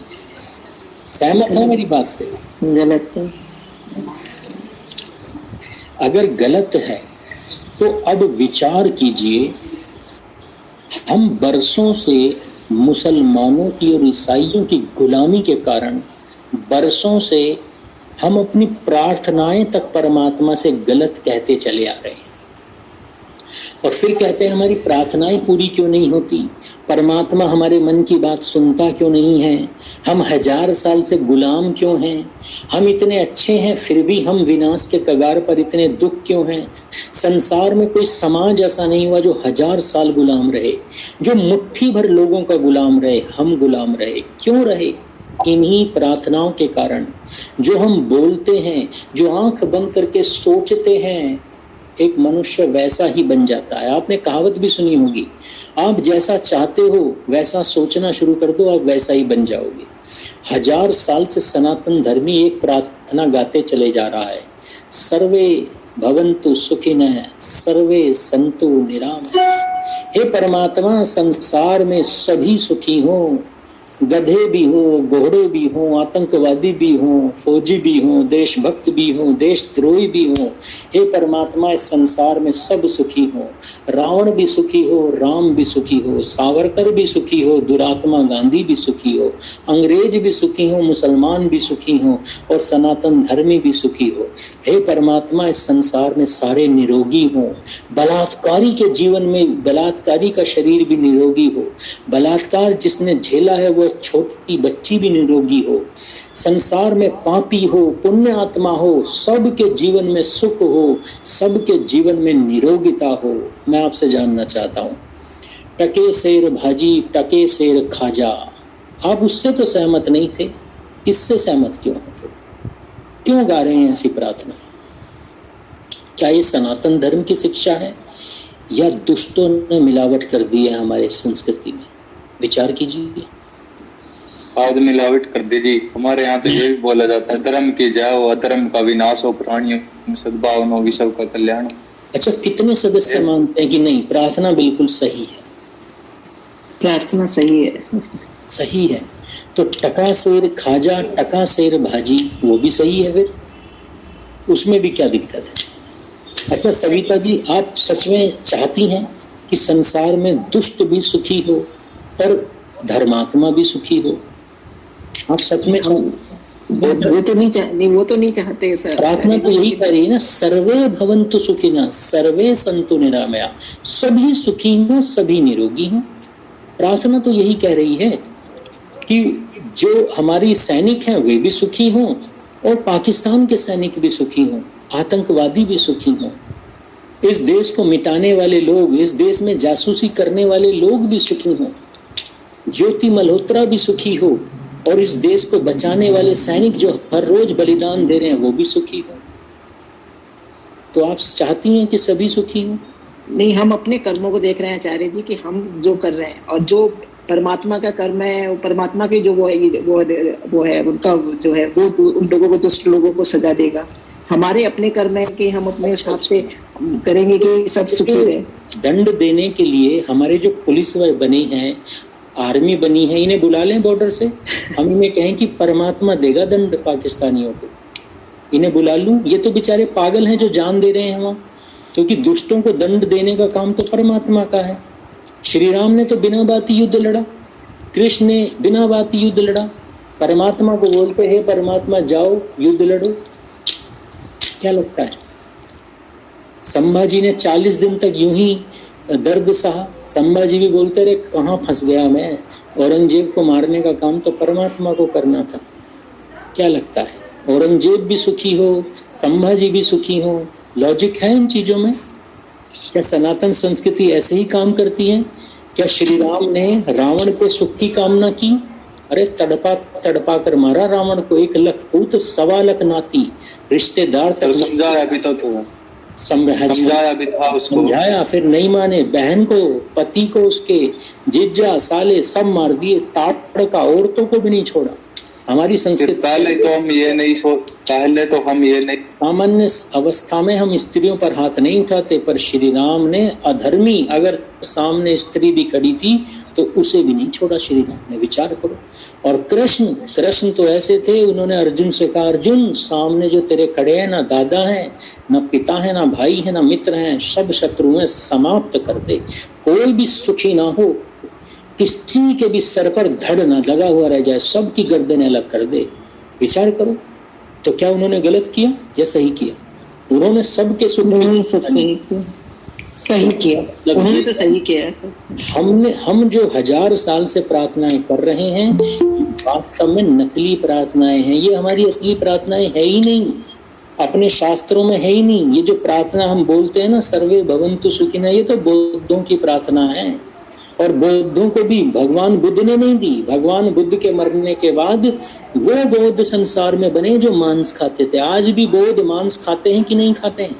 Speaker 1: सहमत है मेरी बात से?
Speaker 11: गलत है।
Speaker 1: अगर गलत है तो अब विचार कीजिए, हम बरसों से मुसलमानों की और ईसाइयों की गुलामी के कारण बरसों से हम अपनी प्रार्थनाएं तक परमात्मा से गलत कहते चले आ रहे हैं, और फिर कहते हैं हमारी प्रार्थनाएं पूरी क्यों नहीं होती, परमात्मा हमारे मन की बात सुनता क्यों नहीं है, हम 1000 साल से गुलाम क्यों हैं, हम इतने अच्छे हैं फिर भी हम विनाश के कगार पर इतने दुख क्यों हैं। संसार में कोई समाज ऐसा नहीं हुआ जो 1000 साल गुलाम रहे, जो मुट्ठी भर लोगों का गुलाम रहे, हम गुलाम रहे। क्यों रहे? इन्हीं प्रार्थनाओं के कारण। जो हम बोलते हैं, जो आंख बंद करके सोचते हैं, एक मनुष्य वैसा ही बन जाता है। आपने कहावत भी सुनी होगी, आप जैसा चाहते हो वैसा सोचना शुरू कर दो, आप वैसा ही बन जाओगे। 1000 साल से सनातन धर्मी एक प्रार्थना गाते चले जा रहा है, सर्वे भवन्तु सुखिनः सर्वे सन्तु निरामयाः। हे परमात्मा, संसार में सभी सुखी हों, गधे भी हो, घोड़े भी हो, आतंकवादी भी हो, फौजी भी हो, देशभक्त भी हो, देशद्रोही भी हो। हे परमात्मा, इस संसार में सब सुखी हो, रावण भी सुखी हो, राम भी सुखी हो, सावरकर भी सुखी हो, दुरात्मा गांधी भी सुखी हो, अंग्रेज भी सुखी हो, मुसलमान भी सुखी हो, और सनातन धर्मी भी सुखी हो। हे परमात्मा, इस संसार में सारे निरोगी हो, बलात्कारी के जीवन में बलात्कारी का शरीर भी निरोगी हो, बलात्कार जिसने झेला है वो छोटी बच्ची भी निरोगी हो, संसार में पापी हो, पुण्य आत्मा हो, सबके जीवन में सुख हो, सबके जीवन में निरोगिता हो। मैं आपसे जानना चाहता हूँ, टके शेर भाजी टके शेर खाजा, आप उससे तो सहमत नहीं थे, इससे सहमत क्यों हैं? फिर क्यों गा रहे हैं ऐसी प्रार्थना? क्या ये सनातन धर्म की शिक्षा है या दुष्टों ने मिलावट कर दी है हमारे संस्कृति में? विचार कीजिए।
Speaker 5: आज मिलावट कर दीजिए। हमारे यहाँ तो ये भी बोला जाता है, धर्म की जाओ अधर्म का विनाश हो, प्राणियों में सद्भाव होगी, सबका कल्याण।
Speaker 1: अच्छा, कितने सदस्य मानते हैं कि नहीं प्रार्थना बिल्कुल सही है?
Speaker 11: प्रार्थना सही है।
Speaker 1: सही है। तो टका शेर खाजा टका शेर भाजी वो भी सही है, फिर उसमें भी क्या दिक्कत है? अच्छा सविता जी, आप सच में चाहती हैं कि संसार में दुष्ट भी सुखी हो और धर्मात्मा भी सुखी हो? आप सच में
Speaker 11: वो तो नहीं चाहते सर।
Speaker 1: प्रार्थना तो यही कह रही है ना, सर्वे भवन्तु सुखिनः सर्वे सन्तु निरामयाः, सभी सुखी हो, सभी निरोगी हो। प्रार्थना तो यही कह रही है कि जो हमारी सैनिक हैं वे भी सुखी हों और पाकिस्तान के सैनिक भी सुखी हों, आतंकवादी भी सुखी हों, इस देश को मिटाने वाले लोग, इस देश में जासूसी करने वाले लोग भी सुखी हों, ज्योति मल्होत्रा भी सुखी हो, और इस देश को बचाने वाले सैनिक जो हर रोज बलिदान दे रहे हैं वो भी सुखी हो। तो आप चाहती हैं कि सभी सुखी हों?
Speaker 14: नहीं, हम अपने कर्मों को देख रहे हैं आचार्य जी कि हम जो कर रहे हैं और जो परमात्मा का कर्म है, वो परमात्मा के जो वो है उनका जो है वो उन लोगों को, दुष्ट लोगों को सजा देगा। हमारे अपने कर्म है कि हम अपने हिसाब से करेंगे कि सब सुखी रहे।
Speaker 1: दंड देने के लिए हमारे जो पुलिस बने हैं, आर्मी बनी है, इन्हें बुला लें बॉर्डर से, हम इन्हें कहें कि परमात्मा देगा दंड पाकिस्तानियों को, इन्हें बुला लूं? ये तो बेचारे पागल हैं जो जान दे रहे हैं वहां, क्योंकि दुष्टों को दंड देने का काम तो परमात्मा का है। श्री राम ने तो बिना बात युद्ध लड़ा, कृष्ण ने बिना बात युद्ध लड़ा, परमात्मा को बोलते हैं परमात्मा जाओ युद्ध लड़ो। क्या लगता है? संभाजी ने 40 दिन तक यूं ही दर्द सहा। संभाजी भी बोलते रहे कहाँ फंस गया मैं, औरंगजेब को मारने का काम तो परमात्मा को करना था। क्या लगता है? औरंगजेब भी सुखी हो, संभाजी भी सुखी हो, लॉजिक है इन चीजों में? क्या सनातन संस्कृति ऐसे ही काम करती है? क्या श्री राम ने रावण के सुख की कामना की? अरे तड़पा तड़पा कर मारा रावण को, 1 लाख पूत 1.25 लाख नाती, रिश्तेदार तक
Speaker 3: समझाया भी तो था,
Speaker 1: समझाया भी था उसको, समझाया, फिर नहीं माने। बहन को, पति को, उसके जीजा साले सब मार दिए, ताड़ का औरतों को भी नहीं छोड़ा। हमारी संस्कृति
Speaker 3: पहले तो हम ये नहीं
Speaker 1: सामान्य अवस्था में हम स्त्रियों पर हाथ नहीं उठाते, पर श्री राम ने अधर्मी अगर सामने स्त्री भी खड़ी थी तो उसे भी नहीं छोड़ा श्री राम ने। विचार करो। और कृष्ण तो ऐसे थे, उन्होंने अर्जुन से कहा अर्जुन सामने जो तेरे खड़े हैं ना दादा हैं, ना पिता है, ना भाई है, ना मित्र हैं, सब शत्रुएं समाप्त कर दे, कोई भी सुखी ना हो, किसी के भी सर पर धड़ ना लगा हुआ रह जाए, सबकी गर्दनें अलग कर दे। विचार करो, तो क्या उन्होंने गलत किया या सही किया? उन्होंने सबके सुख
Speaker 14: नहीं, सब सही किया, सही किया, उन्होंने तो सही किया।
Speaker 1: हम जो 1000 साल से प्रार्थनाएं कर रहे हैं वास्तव में नकली प्रार्थनाएं हैं। ये हमारी असली प्रार्थनाएं है ही नहीं, अपने शास्त्रों में है ही नहीं। ये जो प्रार्थना हम बोलते हैं ना सर्वे भवन्तु सुखिनः, ये तो बौद्धों की प्रार्थना है। और बौद्धों को भी भगवान बुद्ध ने नहीं दी। भगवान बुद्ध के मरने के बाद वो बौद्ध संसार में बने जो मांस खाते थे। आज भी बौद्ध मांस खाते हैं कि नहीं खाते हैं?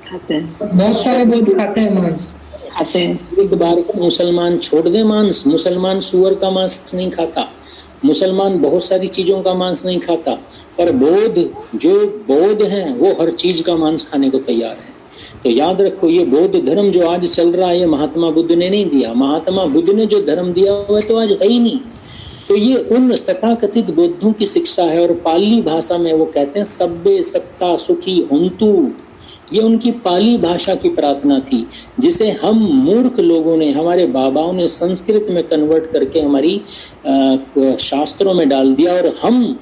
Speaker 14: खाते हैं,
Speaker 6: बहुत सारे बौद्ध खाते हैं मांस,
Speaker 14: खाते हैं।
Speaker 1: एक बार को मुसलमान छोड़ दे मांस, मुसलमान सुअर का मांस नहीं खाता, मुसलमान बहुत सारी चीजों का मांस नहीं खाता, पर बौद्ध हैं वो हर चीज का मांस खाने को तैयार है। तो याद रखो, ये बौद्ध धर्म जो आज चल रहा है ये महात्मा बुद्ध ने नहीं दिया। महात्मा बुद्ध ने जो धर्म दिया हुआ तो आज है ही नहीं। तो ये उन तथाकथित बौद्धों की शिक्षा है। और पाली भाषा में वो कहते हैं सब्बे सत्ता सुखी हुंतु, ये उनकी पाली भाषा की प्रार्थना थी, जिसे हम मूर्ख लोगों ने, हमारे बाबाओं ने संस्कृत में कन्वर्ट करके हमारी शास्त्रों में डाल दिया। और हम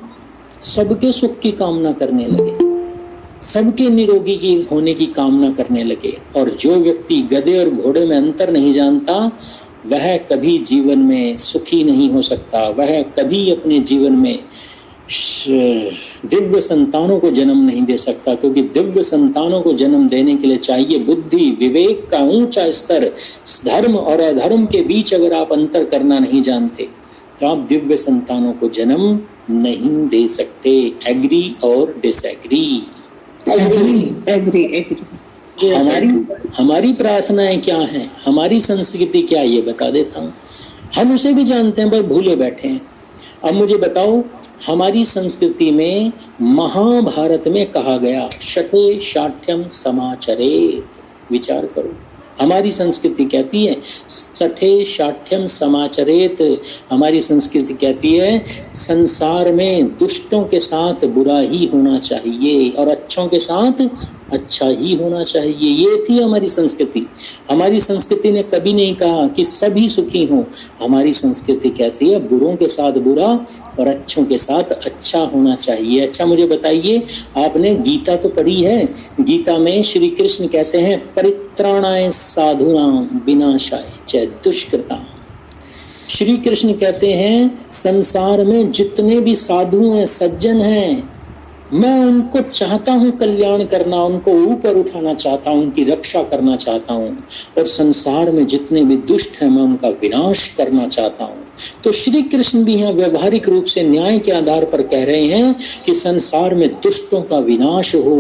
Speaker 1: सबके सुख की कामना करने लगे, सबके निरोगी की होने की कामना करने लगे। और जो व्यक्ति गधे और घोड़े में अंतर नहीं जानता वह कभी जीवन में सुखी नहीं हो सकता, वह कभी अपने जीवन में दिव्य संतानों को जन्म नहीं दे सकता। क्योंकि दिव्य संतानों को जन्म देने के लिए चाहिए बुद्धि, विवेक का ऊंचा स्तर। धर्म और अधर्म के बीच अगर आप अंतर करना नहीं जानते तो आप दिव्य संतानों को जन्म नहीं दे सकते। एग्री और डिसएग्री? एग्री। हमारी प्रार्थनाएं क्या हैं, हमारी संस्कृति क्या है, ये बता देता हूँ। हम उसे भी जानते हैं, पर भूले बैठे हैं। अब मुझे बताओ, हमारी संस्कृति में महाभारत में कहा गया शठे शाठ्यम समाचरेत। विचार करो, हमारी संस्कृति कहती है सठे शाठ्यम समाचरेत। हमारी संस्कृति कहती है संसार में दुष्टों के साथ बुरा ही होना चाहिए और अच्छों के साथ अच्छा ही होना चाहिए। ये थी हमारी संस्कृति। हमारी संस्कृति ने कभी नहीं कहा कि सभी सुखी हों। हमारी संस्कृति कैसी है, बुरों के साथ बुरा और अच्छों के साथ अच्छा होना चाहिए। अच्छा मुझे बताइए, आपने गीता तो पढ़ी है, गीता में श्री कृष्ण कहते हैं परित्राणाय साधूनां विनाशाय च दुष्कृतां। श्री कृष्ण कहते हैं संसार में जितने भी साधु हैं, सज्जन हैं, मैं उनको चाहता हूं कल्याण करना, उनको ऊपर उठाना चाहता हूं, उनकी रक्षा करना चाहता हूं। और संसार में जितने भी दुष्ट हैं मैं उनका विनाश करना चाहता हूं। तो श्री कृष्ण भी यहाँ व्यवहारिक रूप से न्याय के आधार पर कह रहे हैं कि संसार में दुष्टों का विनाश हो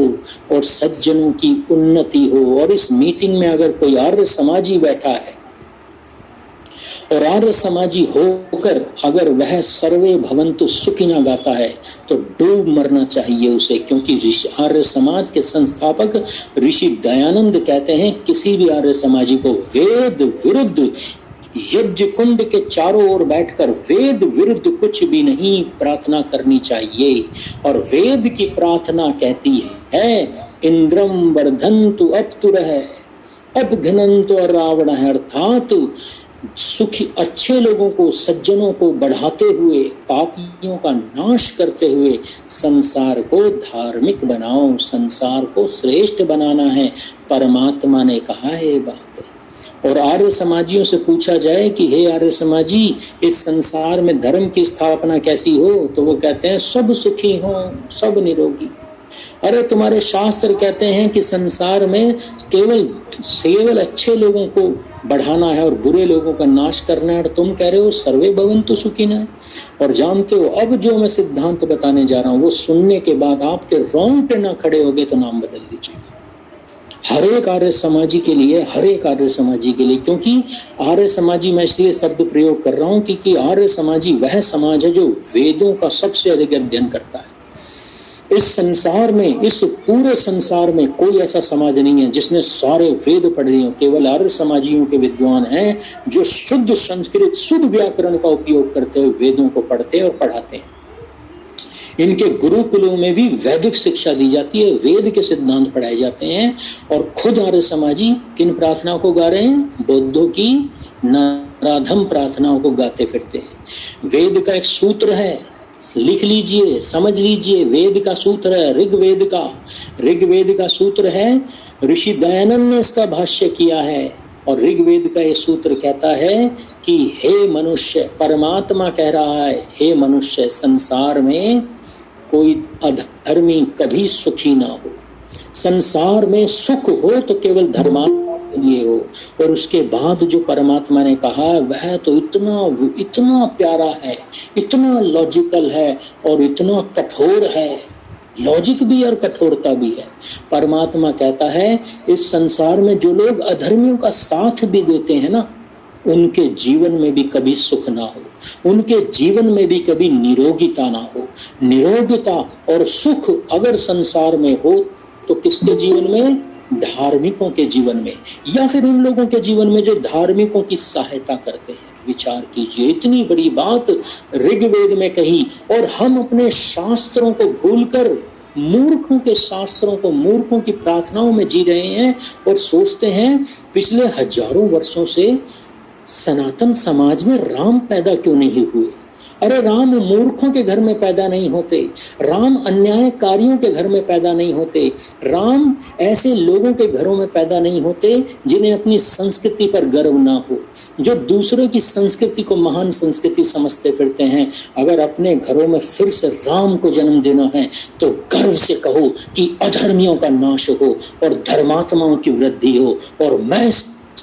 Speaker 1: और सज्जनों की उन्नति हो। और इस मीटिंग में अगर कोई आर्य समाजी बैठा है और आर्य समाजी होकर अगर वह सर्वे भवन्तु सुखिना गाता है तो डूब मरना चाहिए उसे, क्योंकि आर्य समाज के संस्थापक ऋषि दयानंद कहते हैं किसी भी आर्य समाजी को वेद विरुद्ध यज्ञ कुंड के चारों ओर बैठकर वेद विरुद्ध कुछ भी नहीं प्रार्थना करनी चाहिए। और वेद की प्रार्थना कहती है इंद्रम वर्धन्तु अपतुरः अपघ्नन्तु रावण, अर्थात सुखी अच्छे लोगों को, सज्जनों को बढ़ाते हुए, पापियों का नाश करते हुए संसार को धार्मिक बनाओ, संसार को श्रेष्ठ बनाना है। परमात्मा ने कहा है ये बात। और आर्य समाजियों से पूछा जाए कि हे आर्य समाजी, इस संसार में धर्म की स्थापना कैसी हो, तो वो कहते हैं सब सुखी हो, सब निरोगी। अरे तुम्हारे शास्त्र कहते हैं कि संसार में केवल अच्छे लोगों को बढ़ाना है और बुरे लोगों का नाश करना है, और तुम कह रहे हो सर्वे भवन्तु सुखिनः। और जानते हो अब जो मैं सिद्धांत बताने जा रहा हूँ वो सुनने के बाद आपके रोंगटे ना खड़े हो गए तो नाम बदल दीजिए। हर एक आर्य समाजी के लिए, हर एक आर्य समाजी के लिए, क्योंकि आर्य समाजी मैं इसलिए शब्द प्रयोग कर रहा हूँ क्योंकि आर्य समाजी वह समाज है जो वेदों का सबसे अधिक अध्ययन करता है। इस संसार में, इस पूरे संसार में कोई ऐसा समाज नहीं है जिसने सारे वेद पढ़ लिए हो। केवल आर्य समाजियों के विद्वान हैं जो शुद्ध संस्कृत, शुद्ध व्याकरण का उपयोग करते हुए वेदों को पढ़ते और पढ़ाते हैं। इनके गुरुकुलों में भी वैदिक शिक्षा दी जाती है, वेद के सिद्धांत पढ़ाए जाते हैं। और खुद आर्य समाजी किन प्रार्थनाओं को गा रहे हैं? बौद्धों की नराधम प्रार्थनाओं को गाते फिरते हैं। वेद का एक सूत्र है, लिख लीजिए, समझ लीजिए, वेद का सूत्र है, ऋग्वेद का सूत्र है। ऋषि दयानंद ने इसका भाष्य किया है और ऋग्वेद का ये सूत्र कहता है कि हे मनुष्य, परमात्मा कह रहा है, हे मनुष्य, संसार में कोई अधर्मी कभी सुखी ना हो। संसार में सुख हो तो केवल धर्मात्मा के लिए हो। और उसके बाद जो परमात्मा ने कहा वह तो इतना प्यारा है, इतना लॉजिकल है और इतना कठोर है। लॉजिक भी और कठोरता भी है। परमात्मा कहता है इस संसार में जो लोग अधर्मियों का साथ भी देते हैं ना, उनके जीवन में भी कभी सुख ना हो, उनके जीवन में भी कभी निरोगिता ना हो। निरोगिता और सुख अगर संसार में हो तो किसके जीवन में? धार्मिकों के जीवन में, या फिर उन लोगों के जीवन में जो धार्मिकों की सहायता करते हैं। विचार कीजिए, इतनी बड़ी बात ऋग्वेद में कही और हम अपने शास्त्रों को भूलकर मूर्खों के शास्त्रों को, मूर्खों की प्रार्थनाओं में जी रहे हैं और सोचते हैं पिछले हजारों वर्षों से सनातन समाज में राम पैदा क्यों नहीं हुए। अरे राम मूर्खों के घर में पैदा नहीं होते, राम अन्यायकारियों के घर में पैदा नहीं होते, राम ऐसे लोगों के घरों में पैदा नहीं होते जिन्हें अपनी संस्कृति पर गर्व ना हो, जो दूसरों की संस्कृति को महान संस्कृति समझते फिरते हैं। अगर अपने घरों में फिर से राम को जन्म देना है तो गर्व से कहो कि अधर्मियों का नाश हो और धर्मात्माओं की वृद्धि हो, और मैं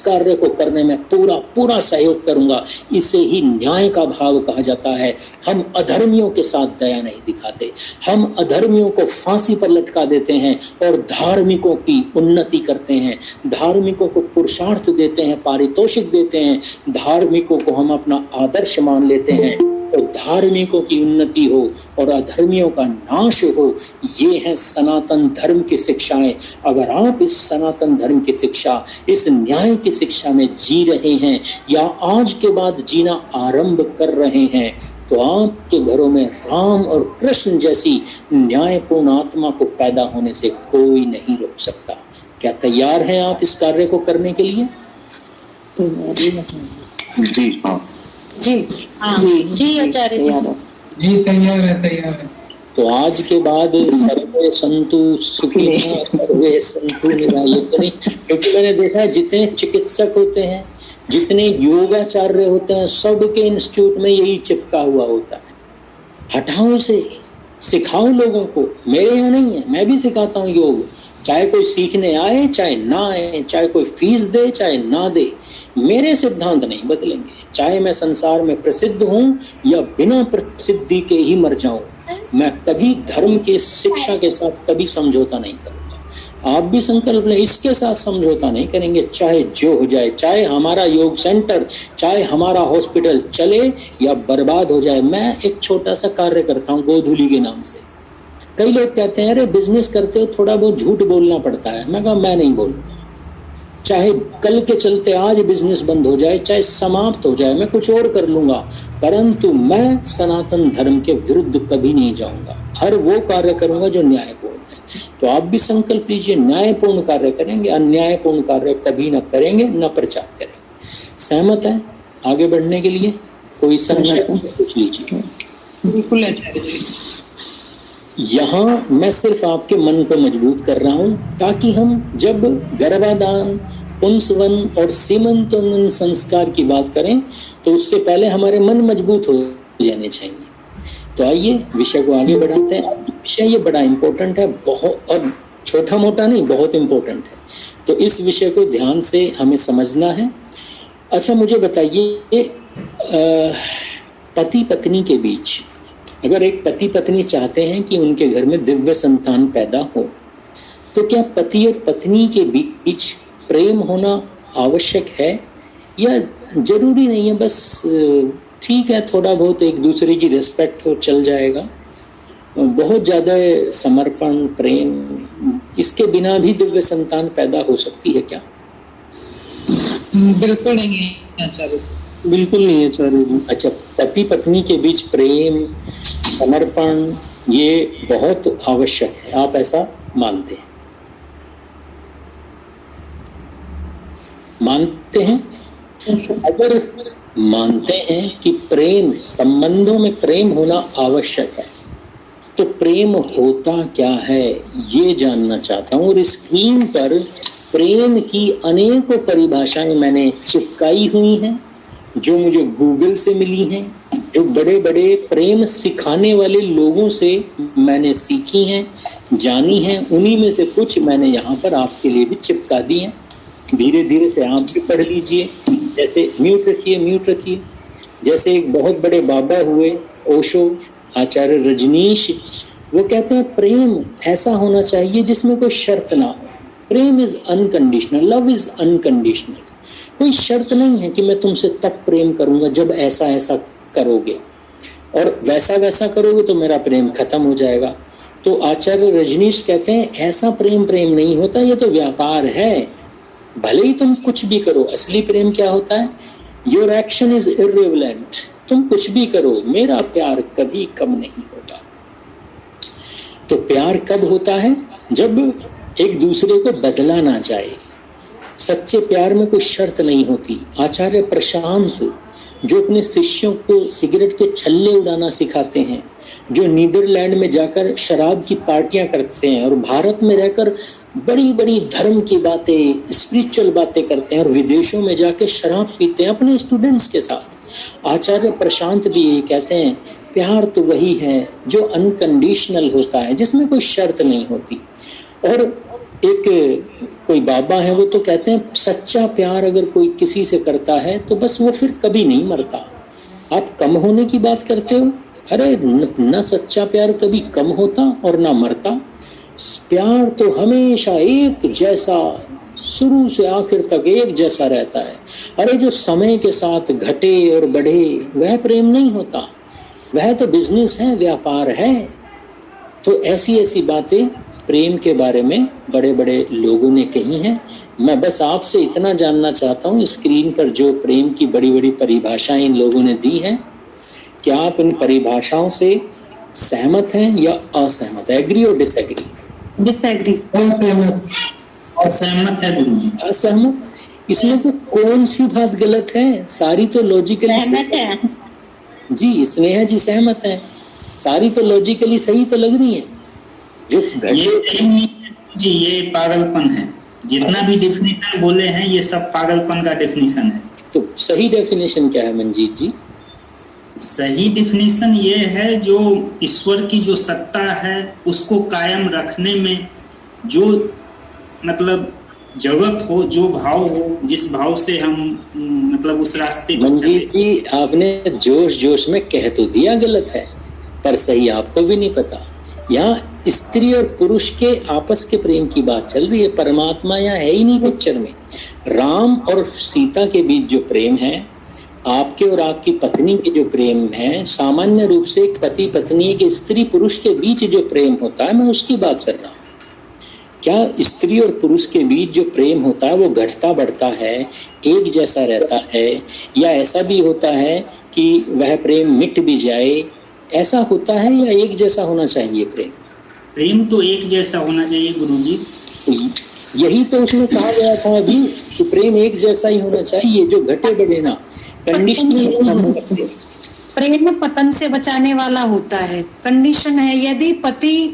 Speaker 1: कार्य को करने में पूरा सहयोग करूंगा। इसे ही न्याय का भाव कहा जाता है। हम अधर्मियों के साथ दया नहीं दिखाते, हम अधर्मियों को फांसी पर लटका देते हैं और धार्मिकों की उन्नति करते हैं, धार्मिकों को पुरुषार्थ देते हैं, पारितोषिक देते हैं, धार्मिकों को हम अपना आदर्श मान लेते हैं। तो धार्मिकों की उन्नति हो और अधर्मियों का नाश हो, ये है सनातन धर्म की शिक्षाएं। अगर आप इस सनातन धर्म की शिक्षा, इस न्याय की शिक्षा में जी रहे हैं या आज के बाद जीना आरंभ कर रहे हैं, तो आपके घरों में राम और कृष्ण जैसी न्यायपूर्ण आत्मा को पैदा होने से कोई नहीं रोक सकता। क्या तैयार हैं आप इस कार्य को करने के लिए?
Speaker 10: जी हाँ,
Speaker 11: जी आचार्य
Speaker 13: जी तैयार है।
Speaker 1: तो आज के बाद सर्वे संतु सुखी सर्वे संतु निरायतनि, क्योंकि मैंने देखा है जितने चिकित्सक होते हैं, जितने योगाचार्य होते हैं, सबके इंस्टीट्यूट में यही चिपका हुआ होता है। हटाओ इसे, सिखाओ लोगों को। मेरे यहाँ नहीं है, मैं भी सिखाता हूँ योग, चाहे कोई सीखने आए चाहे ना आए, चाहे कोई फीस दे चाहे ना दे, मेरे सिद्धांत नहीं बदलेंगे। चाहे मैं संसार में प्रसिद्ध हूं या बिना प्रसिद्धि के ही मर जाऊं, मैं कभी धर्म की शिक्षा के साथ कभी समझौता नहीं करूंगा। आप भी संकल्प लें, इसके साथ समझौता नहीं करेंगे, चाहे जो हो जाए, चाहे हमारा योग सेंटर, चाहे हमारा हॉस्पिटल चले या बर्बाद हो जाए। मैं एक छोटा सा कार्य करता हूँ गोधूली के नाम से। कई लोग कहते हैं अरे बिजनेस करते हो थोड़ा बहुत झूठ बोलना पड़ता है। मैं कहा मैं नहीं बोलूंगा, चाहे कल के चलते आज बिजनेस बंद हो जाए, चाहे समाप्त हो जाए, मैं कुछ और कर लूंगा, परंतु मैं सनातन धर्म के विरुद्ध कभी नहीं जाऊंगा। हर वो कार्य करूंगा जो न्यायपूर्ण है। तो आप भी संकल्प लीजिए, न्यायपूर्ण कार्य करेंगे, अन्यायपूर्ण कार्य कभी न करेंगे, न प्रचार करेंगे। सहमत है आगे बढ़ने के लिए? कोई संशय पूछ लीजिए।
Speaker 4: बिल्कुल आचार्य जी।
Speaker 1: यहाँ मैं सिर्फ आपके मन को मजबूत कर रहा हूँ, ताकि हम जब गर्भाधान, पुंसवन और सीमंतोन्नयन संस्कार की बात करें तो उससे पहले हमारे मन मजबूत हो जाने चाहिए। तो आइए विषय को आगे बढ़ाते हैं। विषय ये बड़ा इम्पोर्टेंट है, बहुत, और छोटा मोटा नहीं, बहुत इम्पोर्टेंट है। तो इस विषय को ध्यान से हमें समझना है। अच्छा मुझे बताइए, पति पत्नी के बीच अगर एक पति पत्नी चाहते हैं कि उनके घर में दिव्य संतान पैदा हो, तो क्या पति और पत्नी के बीच प्रेम होना आवश्यक है या जरूरी नहीं है? बस ठीक है, थोड़ा बहुत एक दूसरे की रिस्पेक्ट हो चल जाएगा। बहुत ज्यादा समर्पण, प्रेम, इसके बिना भी दिव्य संतान पैदा हो सकती है क्या?
Speaker 4: बिल्कुल नहीं है आचार्य जी।
Speaker 1: बिल्कुल नहीं है आचार्य जी। अच्छा, पति पत्नी के बीच प्रेम, समर्पण ये बहुत आवश्यक है, आप ऐसा मानते हैं? मानते हैं? अगर मानते हैं कि प्रेम, संबंधों में प्रेम होना आवश्यक है, तो प्रेम होता क्या है ये जानना चाहता हूँ। और स्क्रीन पर प्रेम की अनेकों परिभाषाएं मैंने चिपकाई हुई हैं, जो मुझे गूगल से मिली हैं, जो बड़े बड़े प्रेम सिखाने वाले लोगों से मैंने सीखी हैं, जानी हैं। उन्हीं में से कुछ मैंने यहाँ पर आपके लिए भी चिपका दी हैं। धीरे धीरे से आप भी पढ़ लीजिए। जैसे म्यूट रखिए। जैसे एक बहुत बड़े बाबा हुए ओशो, आचार्य रजनीश, वो कहते हैं प्रेम ऐसा होना चाहिए जिसमें कोई शर्त ना हो। Prem is unconditional, love is unconditional. कोई शर्त नहीं है कि मैं तुमसे तब प्रेम करूंगा जब ऐसा ऐसा करोगे, और वैसा वैसा करोगे तो मेरा प्रेम खत्म हो जाएगा। तो आचार्य रजनीश कहते हैं ऐसा प्रेम नहीं होता, ये तो व्यापार है। भले ही तुम कुछ भी करो, असली प्रेम क्या होता है? Your action is irrelevant. तुम कुछ भी करो, मेरा प्यार कभी कम नहीं होगा। तो प्यार कब होता है? जब एक दूसरे को बदला ना जाए। सच्चे प्यार में कोई शर्त नहीं होती। आचार्य प्रशांत जो अपने शिष्यों को सिगरेट के छल्ले उड़ाना सिखाते हैं, जो नीदरलैंड में जाकर शराब की पार्टियां करते हैं और भारत में रहकर बड़ी बड़ी धर्म की बातें, स्पिरिचुअल बातें करते हैं, और विदेशों में जाकर शराब पीते हैं अपने स्टूडेंट्स के साथ। आचार्य प्रशांत भी यही कहते हैं, प्यार तो वही है जो अनकंडीशनल होता है, जिसमें कोई शर्त नहीं होती। और एक कोई बाबा है, वो तो कहते हैं सच्चा प्यार अगर कोई किसी से करता है तो बस वो फिर कभी नहीं मरता। आप कम होने की बात करते हो, अरे न सच्चा प्यार कभी कम होता और ना मरता। प्यार तो हमेशा एक जैसा, शुरू से आखिर तक एक जैसा रहता है। अरे जो समय के साथ घटे और बढ़े वह प्रेम नहीं होता, वह तो बिजनेस है, व्यापार है। तो ऐसी ऐसी बातें प्रेम के बारे में बड़े बड़े लोगों ने कही हैं। मैं बस आपसे इतना जानना चाहता हूँ, स्क्रीन पर जो प्रेम की बड़ी बड़ी परिभाषाएं इन लोगों ने दी हैं, क्या आप इन परिभाषाओं से सहमत हैं या असहमत? एग्री और डिसएग्री?
Speaker 11: डिसएग्री।
Speaker 7: असहमत है गुरुजी।
Speaker 1: असहमत? इसमें से कौन सी बात गलत है? सारी तो लॉजिकली
Speaker 11: है
Speaker 1: जी। स्नेहा जी सहमत है, सारी तो लॉजिकली सही तो लग रही है। जो
Speaker 7: जी ये पागलपन है, जितना भी डेफिनेशन बोले हैं ये सब पागलपन का डेफिनेशन है।
Speaker 1: तो सही डेफिनेशन क्या है मंजीत जी?
Speaker 7: सही डेफिनेशन ये है, जो ईश्वर की जो सत्ता है उसको कायम रखने में जो मतलब जरूरत हो, जो भाव हो, जिस भाव से हम मतलब उस रास्ते पर
Speaker 1: मंजीत जी, आपने जोश जोश में कह तो दिया गलत है, पर सही आपको भी नहीं पता। यहाँ स्त्री और पुरुष के आपस के प्रेम की बात चल रही है, परमात्मा यहाँ है ही नहीं पिक्चर में। राम और सीता के बीच जो प्रेम है, आपके और आपकी पत्नी के जो प्रेम है, सामान्य रूप से एक पति पत्नी के स्त्री पुरुष के बीच जो प्रेम होता है, मैं उसकी बात कर रहा हूँ। क्या स्त्री और पुरुष के बीच जो प्रेम होता है वो घटता बढ़ता है, एक जैसा रहता है, या ऐसा भी होता है कि वह प्रेम मिट भी जाए, ऐसा होता है, या एक जैसा होना चाहिए प्रेम?
Speaker 7: प्रेम तो एक जैसा होना चाहिए गुरुजी।
Speaker 1: यही तो उसमें कहा गया था अभी कि प्रेम एक जैसा ही होना चाहिए, जो घटे बढ़े ना, कंडीशनल।
Speaker 11: प्रेम पतन से बचाने वाला होता है, कंडीशन है। यदि पति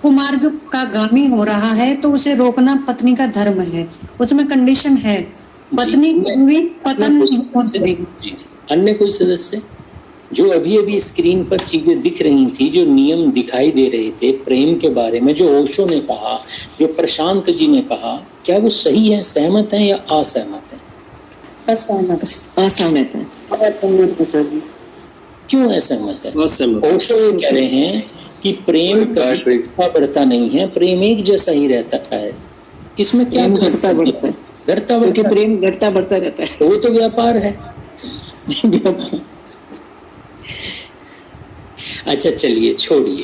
Speaker 11: कुमार्ग का गामी हो रहा है तो उसे रोकना पत्नी का धर्म है, उसमें कंडीशन है। पत्नी भी पतन।
Speaker 1: अन्य कोई सदस्य जो अभी अभी स्क्रीन पर चीजें दिख रही थी, जो नियम दिखाई दे रहे थे प्रेम के बारे में, जो ओशो ने कहा, जो प्रशांत जी ने कहा, क्या वो सही है, सहमत है या असहमत है?
Speaker 14: असहमत है।
Speaker 1: क्यों असहमत है? ओशो ये कह रहे हैं कि प्रेम कभी बढ़ता नहीं है, प्रेम एक जैसा ही रहता है। इसमें क्या
Speaker 14: घटता बढ़ता है?
Speaker 1: घटता बढ़ता,
Speaker 14: प्रेम घटता बढ़ता रहता है,
Speaker 1: वो तो व्यापार है। अच्छा चलिए छोड़िए,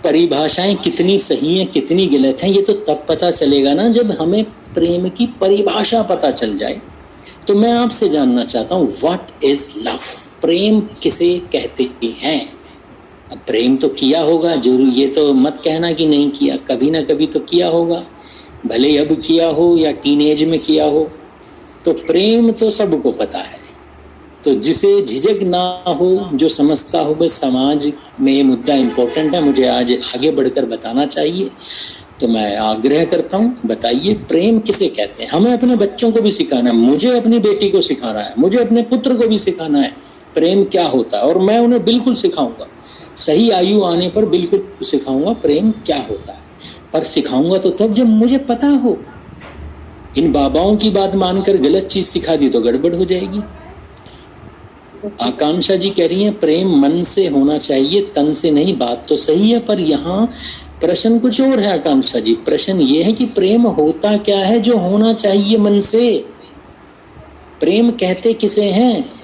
Speaker 1: परिभाषाएं कितनी सही हैं कितनी गलत हैं ये तो तब पता चलेगा ना जब हमें प्रेम की परिभाषा पता चल जाए। तो मैं आपसे जानना चाहता हूँ, व्हाट इज लव? प्रेम किसे कहते हैं? अब प्रेम तो किया होगा जरूर, ये तो मत कहना कि नहीं किया, कभी ना कभी तो किया होगा, भले अब किया हो या टीनेज में किया हो। तो प्रेम तो सबको पता है, तो जिसे झिझक ना हो, जो समझता हो, बस समाज में ये मुद्दा इम्पोर्टेंट है, मुझे आज आगे बढ़कर बताना चाहिए। तो मैं आग्रह करता हूँ, बताइए प्रेम किसे कहते हैं? हमें अपने बच्चों को भी सिखाना है, मुझे अपनी बेटी को सिखाना है, मुझे अपने पुत्र को भी सिखाना है प्रेम क्या होता है, और मैं उन्हें बिल्कुल सिखाऊंगा, सही आयु आने पर बिल्कुल सिखाऊंगा प्रेम क्या होता है। पर सिखाऊंगा तो तब जब मुझे पता हो। इन बाबाओं की बात मानकर गलत चीज सिखा दी तो गड़बड़ हो जाएगी। आकांक्षा जी कह रही हैं प्रेम मन से होना चाहिए, तन से नहीं। बात तो सही है, पर यहाँ प्रश्न कुछ और है आकांक्षा जी। प्रश्न ये है कि प्रेम होता क्या है जो होना चाहिए मन से? प्रेम कहते किसे हैं?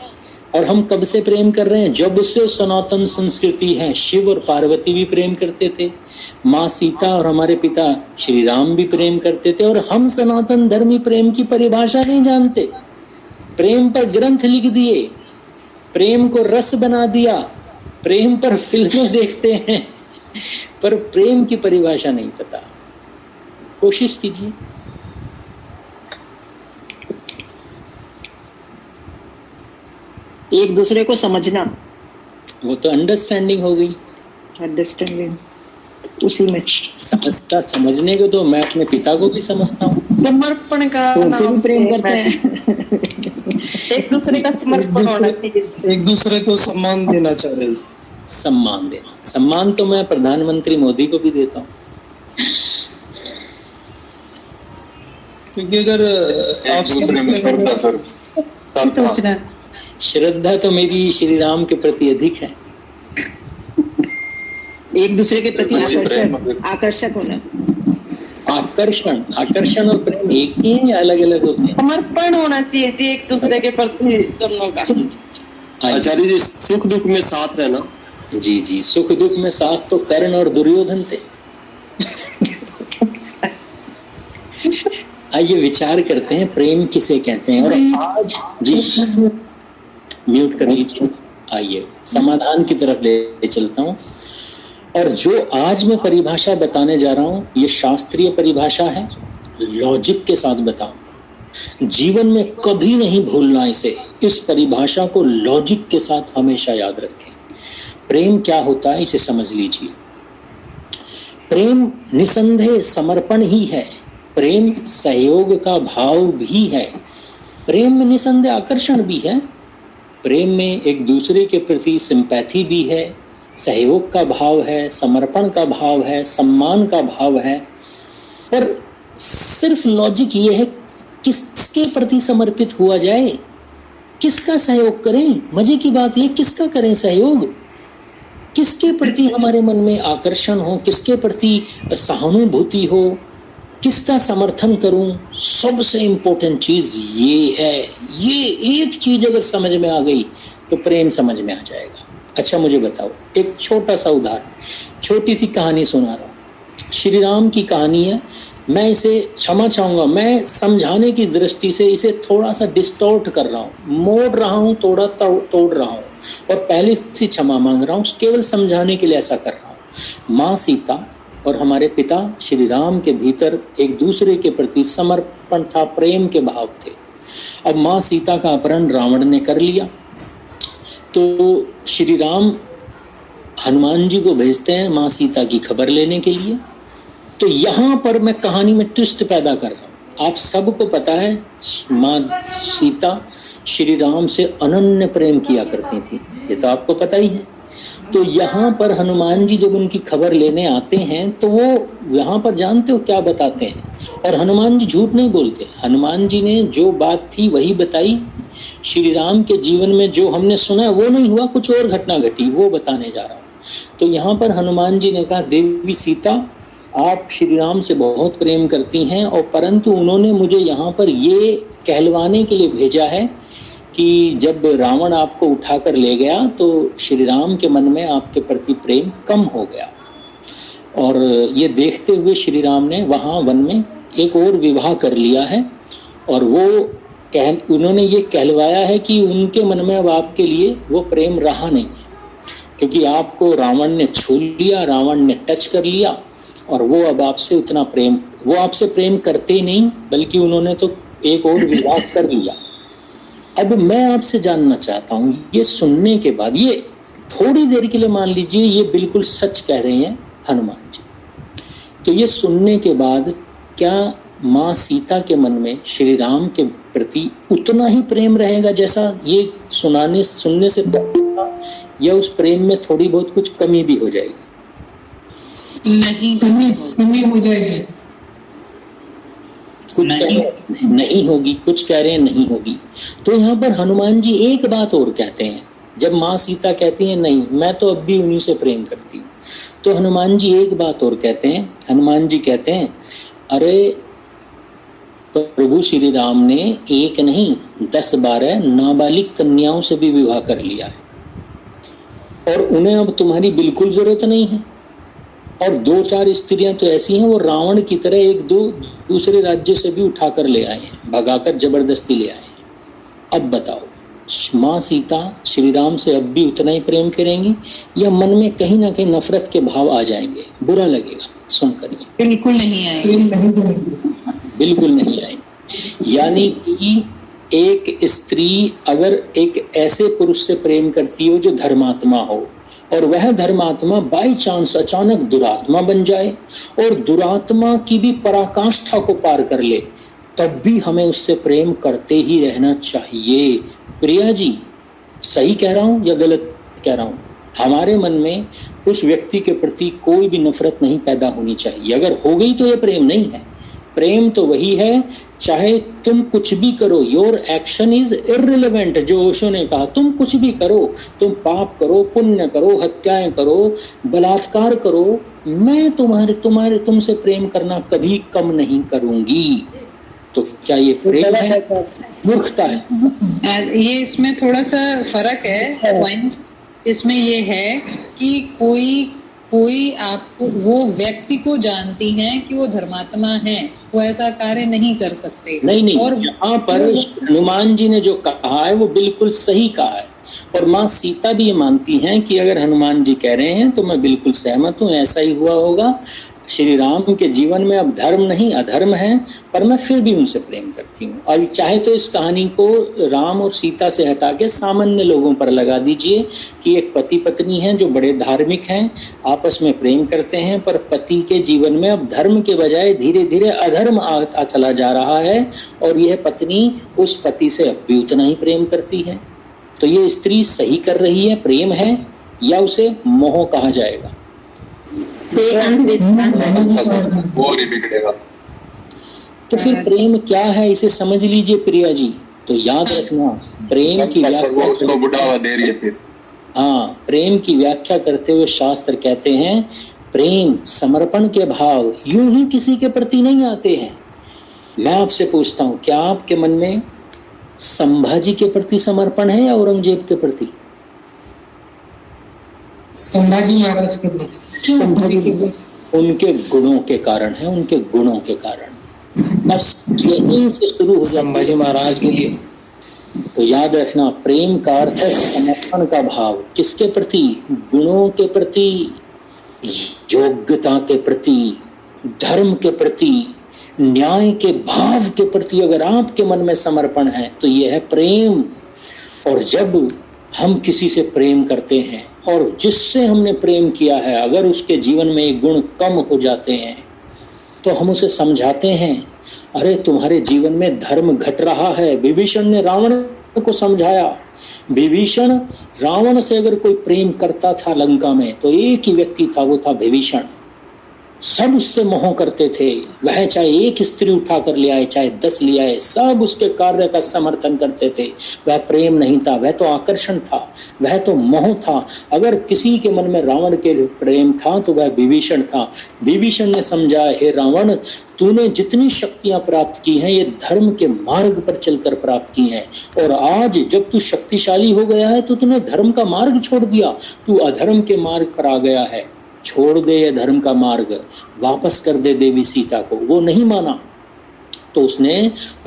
Speaker 1: और हम कब से प्रेम कर रहे हैं? जब से सनातन संस्कृति है। शिव और पार्वती भी प्रेम करते थे, माँ सीता और हमारे पिता श्री राम भी प्रेम करते थे, और हम सनातन धर्मी प्रेम की परिभाषा नहीं जानते। प्रेम पर ग्रंथ लिख दिए, प्रेम को रस बना दिया, प्रेम पर फिल्में देखते हैं, पर प्रेम की परिभाषा नहीं पता। कोशिश कीजिए।
Speaker 14: एक दूसरे को समझना,
Speaker 1: वो तो अंडरस्टैंडिंग हो गई।
Speaker 14: अंडरस्टैंडिंग उसी में
Speaker 1: समझता, समझने को तो मैं अपने पिता को भी समझता हूँ,
Speaker 11: समर्पण का
Speaker 14: तो उनसे भी प्रेम करते हैं।
Speaker 11: एक दूसरे का समर्पण होना चाहिए,
Speaker 13: एक दूसरे को सम्मान देना चाह रहे हैं।
Speaker 1: सम्मान देना, सम्मान तो मैं प्रधानमंत्री मोदी को भी देता हूँ,
Speaker 13: क्योंकि अगर आप
Speaker 11: सोचना,
Speaker 1: श्रद्धा तो मेरी श्री राम के प्रति अधिक है।
Speaker 14: एक दूसरे के प्रति आकर्षक होना।
Speaker 1: आकर्षण और प्रेम एक ही है या अलग अलग होते हैं?
Speaker 11: समर्पण होना चाहिए एक दूसरे के प्रति दोनों का।
Speaker 15: आचार्य जी, सुख दुख में साथ रहना।
Speaker 1: जी जी, सुख दुख में साथ तो कर्ण और दुर्योधन थे। आइए विचार करते हैं प्रेम किसे कहते हैं। और आज जी म्यूट कर लीजिए। आइए समाधान की तरफ ले चलता हूं। और जो आज मैं परिभाषा बताने जा रहा हूं ये शास्त्रीय परिभाषा है, लॉजिक के साथ बताऊं। जीवन में कभी नहीं भूलना इसे, इस परिभाषा को लॉजिक के साथ हमेशा याद रखें। प्रेम क्या होता है इसे समझ लीजिए। प्रेम निसंदेह समर्पण ही है, प्रेम सहयोग का भाव भी है, प्रेम में निसंदेह आकर्षण भी है, प्रेम में एक दूसरे के प्रति सिंपैथी भी है, सहयोग का भाव है, समर्पण का भाव है, सम्मान का भाव है। पर सिर्फ लॉजिक ये है किसके प्रति समर्पित हुआ जाए, किसका सहयोग करें। मजे की बात ये, किसका करें सहयोग, किसके प्रति हमारे मन में आकर्षण हो, किसके प्रति सहानुभूति हो, किसका समर्थन करूं। सबसे इंपॉर्टेंट चीज ये है। ये एक चीज अगर समझ में आ गई तो प्रेम समझ में आ जाएगा। अच्छा मुझे बताओ, एक छोटा सा उदाहरण, छोटी सी कहानी सुना रहा हूं। श्री राम की कहानी है। मैं इसे क्षमा चाहूंगा, मैं समझाने की दृष्टि से इसे थोड़ा सा डिस्टॉर्ट कर रहा हूँ, मोड़ रहा हूँ, थोड़ा तोड़ रहा हूँ, और पहले से क्षमा मांग रहा हूँ। केवल समझाने के लिए ऐसा कर रहा हूँ। माँ सीता और हमारे पिता श्री राम के भीतर एक दूसरे के प्रति समर्पण था, प्रेम के भाव थे। अब माँ सीता का अपहरण रावण ने कर लिया, तो श्री राम हनुमान जी को भेजते हैं माँ सीता की खबर लेने के लिए। तो यहाँ पर मैं कहानी में ट्विस्ट पैदा कर रहा हूँ। आप सबको पता है माँ सीता श्री राम से अनन्य प्रेम किया करती थी, ये तो आपको पता ही है। तो यहाँ पर हनुमान जी जब उनकी खबर लेने आते हैं तो वो यहाँ पर जानते हो क्या बताते हैं, और हनुमान जी झूठ नहीं बोलते। हनुमान जी ने जो बात थी वही बताई। श्री राम के जीवन में जो हमने सुना वो नहीं हुआ, कुछ और घटना घटी, वो बताने जा रहा हूँ। तो यहाँ पर हनुमान जी ने कहा, देवी सीता आप श्री राम से बहुत प्रेम करती हैं, और परंतु उन्होंने मुझे यहाँ पर ये कहलवाने के लिए भेजा है कि जब रावण आपको उठाकर ले गया तो श्री राम के मन में आपके प्रति प्रेम कम हो गया। और ये देखते हुए श्री राम ने वहाँ वन में एक और विवाह कर लिया है, और उन्होंने ये कहलवाया है कि उनके मन में अब आपके लिए वो प्रेम रहा नहीं है, क्योंकि आपको रावण ने छू लिया, रावण ने टच कर लिया, और वो अब आपसे उतना प्रेम, वो आपसे प्रेम करते ही नहीं, बल्कि उन्होंने तो एक और विवाह कर लिया। अब मैं आपसे जानना चाहता हूँ, ये सुनने के बाद, ये थोड़ी देर के लिए मान लीजिए ये बिल्कुल सच कह रहे हैं हनुमान जी, तो ये सुनने के बाद क्या माँ सीता के मन में श्री राम के प्रति उतना ही प्रेम रहेगा जैसा ये सुनने से पहले, या उस प्रेम में थोड़ी बहुत कुछ कमी भी हो जाएगी?
Speaker 4: नहीं हो जाएगी,
Speaker 1: कुछ नहीं होगी, कुछ कह रहे हैं नहीं होगी। तो यहाँ पर हनुमान जी एक बात और कहते हैं, जब माँ सीता कहती है नहीं मैं तो अब भी उन्हीं से प्रेम करती हूँ, तो हनुमान जी एक बात और कहते हैं। हनुमान जी कहते हैं, अरे प्रभु श्री राम ने एक नहीं 10-12 नाबालिग कन्याओं से भी विवाह कर लिया है, और उन्हें अब तुम्हारी बिल्कुल जरूरत नहीं है। और 2-4 स्त्रियां तो ऐसी हैं वो रावण की तरह 1-2 दूसरे राज्य से भी उठाकर ले आए हैं, भगाकर जबरदस्ती ले आए हैं। अब बताओ, माँ सीता श्री राम से अब भी उतना ही प्रेम करेंगी, या मन में कहीं ना कहीं नफरत के भाव आ जाएंगे, बुरा लगेगा सुनकर? ये
Speaker 4: बिल्कुल नहीं आएंगे,
Speaker 1: बिल्कुल नहीं आएंगे। यानी कि एक स्त्री अगर एक ऐसे पुरुष से प्रेम करती हो जो धर्मात्मा हो, और वह धर्मात्मा बाई चांस अचानक दुरात्मा बन जाए और दुरात्मा की भी पराकाष्ठा को पार कर ले, तब भी हमें उससे प्रेम करते ही रहना चाहिए। प्रिया जी, सही कह रहा हूं या गलत कह रहा हूं? हमारे मन में उस व्यक्ति के प्रति कोई भी नफरत नहीं पैदा होनी चाहिए। अगर हो गई तो ये प्रेम नहीं है। प्रेम तो वही है, चाहे तुम कुछ भी करो, योर एक्शन इज इररिलेवेंट, जो ओशो ने कहा, तुम कुछ भी करो, तुम पाप करो, पुण्य करो, हत्याएं करो, बलात्कार करो, मैं तुमसे प्रेम करना कभी कम नहीं करूंगी। तो क्या ये प्रेम है? मूर्खता है।
Speaker 4: ये इसमें थोड़ा सा फर्क है। पॉइंट इसमें ये है कि कोई आपको, वो व्यक्ति को जानती हैं कि वो धर्मात्मा है, वो ऐसा कार्य नहीं कर सकते।
Speaker 1: नहीं, और यहाँ पर हनुमान जी ने जो कहा है वो बिल्कुल सही कहा है, और माँ सीता भी ये मानती हैं कि अगर हनुमान जी कह रहे हैं तो मैं बिल्कुल सहमत हूँ, ऐसा ही हुआ होगा। श्री राम के जीवन में अब धर्म नहीं अधर्म है, पर मैं फिर भी उनसे प्रेम करती हूँ। अब चाहे तो इस कहानी को राम और सीता से हटा के सामान्य लोगों पर लगा दीजिए कि एक पति पत्नी हैं जो बड़े धार्मिक हैं, आपस में प्रेम करते हैं, पर पति के जीवन में अब धर्म के बजाय धीरे धीरे अधर्म आता चला जा रहा है, और यह पत्नी उस पति से अब भी उतना ही प्रेम करती है। तो ये स्त्री सही कर रही है, प्रेम है, या उसे मोह कहा जाएगा? तो फिर प्रेम क्या है, इसे समझ लीजिए प्रिया जी। तो याद रखना, प्रेम की व्याख्या
Speaker 5: उसको बढ़ावा दे रही है फिर।
Speaker 1: हाँ, प्रेम की व्याख्या करते हुए शास्त्र कहते हैं प्रेम समर्पण के भाव यूं ही किसी के प्रति नहीं आते हैं। मैं आपसे पूछता हूं, क्या आपके मन में संभाजी के प्रति समर्पण है या औरंगजेब के प्रति?
Speaker 16: संभाजी महाराज के प्रति।
Speaker 1: संभाजी उनके गुणों के कारण है, उनके गुणों के कारण। बस यहीं से शुरू हो
Speaker 16: संभाजी महाराज के लिए।
Speaker 1: तो याद रखना, प्रेम का अर्थ है समर्पण का भाव। किसके प्रति? गुणों के प्रति, योग्यता के प्रति, धर्म के प्रति, न्याय के भाव के प्रति अगर आपके मन में समर्पण है तो यह है प्रेम। और जब हम किसी से प्रेम करते हैं और जिससे हमने प्रेम किया है अगर उसके जीवन में एक गुण कम हो जाते हैं तो हम उसे समझाते हैं, अरे तुम्हारे जीवन में धर्म घट रहा है। विभीषण ने रावण को समझाया। विभीषण, रावण से अगर कोई प्रेम करता था लंका में तो एक ही व्यक्ति था, वो था विभीषण। सब उससे मोह करते थे, वह चाहे एक स्त्री उठा कर ले आए चाहे 10 ले आए, सब उसके कार्य का समर्थन करते थे। वह प्रेम नहीं था, वह तो आकर्षण था, वह तो मोह था। अगर किसी के मन में रावण के प्रेम था तो वह विभीषण था। विभीषण ने समझा, हे रावण, तूने जितनी शक्तियां प्राप्त की हैं ये धर्म के मार्ग पर चलकर प्राप्त की हैं, और आज जब तू शक्तिशाली हो गया है तो तूने धर्म का मार्ग छोड़ दिया, तू अधर्म के मार्ग पर आ गया है। छोड़ दे ये धर्म का मार्ग, वापस कर दे देवी सीता को। वो नहीं माना तो उसने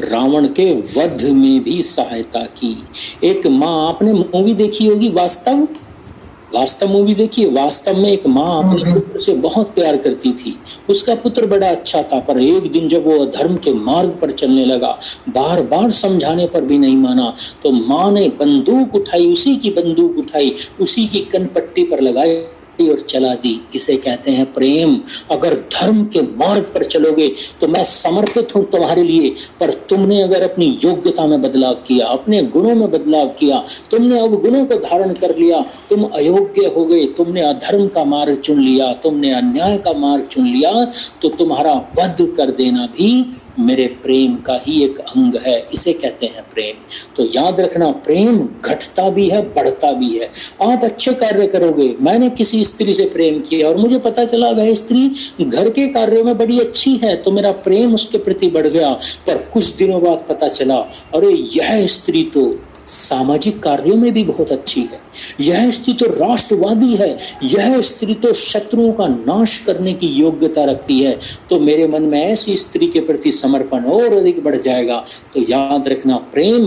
Speaker 1: रावण के वध में भी सहायता की। एक माँ, आपने मूवी देखी होगी वास्तव मूवी देखी है। वास्तव में एक माँ अपने पुत्र से बहुत प्यार करती थी। उसका पुत्र बड़ा अच्छा था, पर एक दिन जब वो धर्म के मार्ग पर चलने लगा, बार बार समझाने पर भी नहीं माना, तो माँ ने बंदूक उठाई, उसी की बंदूक उठाई, उसी की कनपट्टी पर लगाई और चला दी। इसे कहते हैं प्रेम। अगर धर्म के मार्ग पर चलोगे तो मैं समर्पित हूं तुम्हारे लिए, पर तुमने अगर अपनी योग्यता में बदलाव किया, अपने गुणों में बदलाव किया, तुमने अवगुणों को धारण कर लिया, तुम अयोग्य हो गए, तुमने अधर्म का मार्ग चुन लिया, तुमने अन्याय का मार्ग चुन लिया, तो तुम्हारा वध कर देना भी मेरे प्रेम का ही एक अंग है। इसे कहते हैं प्रेम। तो याद रखना, प्रेम घटता भी है, बढ़ता भी है। आप अच्छे कार्य करोगे। मैंने किसी स्त्री से प्रेम किया और मुझे पता चला वह स्त्री घर के कार्यों में बड़ी अच्छी है, तो मेरा प्रेम उसके प्रति बढ़ गया। पर कुछ दिनों बाद पता चला, अरे यह स्त्री तो सामाजिक कार्यों में भी बहुत अच्छी है, यह स्त्री तो राष्ट्रवादी है, यह स्त्री तो शत्रुओं का नाश करने की योग्यता रखती है, तो मेरे मन में ऐसी स्त्री के प्रति समर्पण और अधिक बढ़ जाएगा। तो याद रखना, प्रेम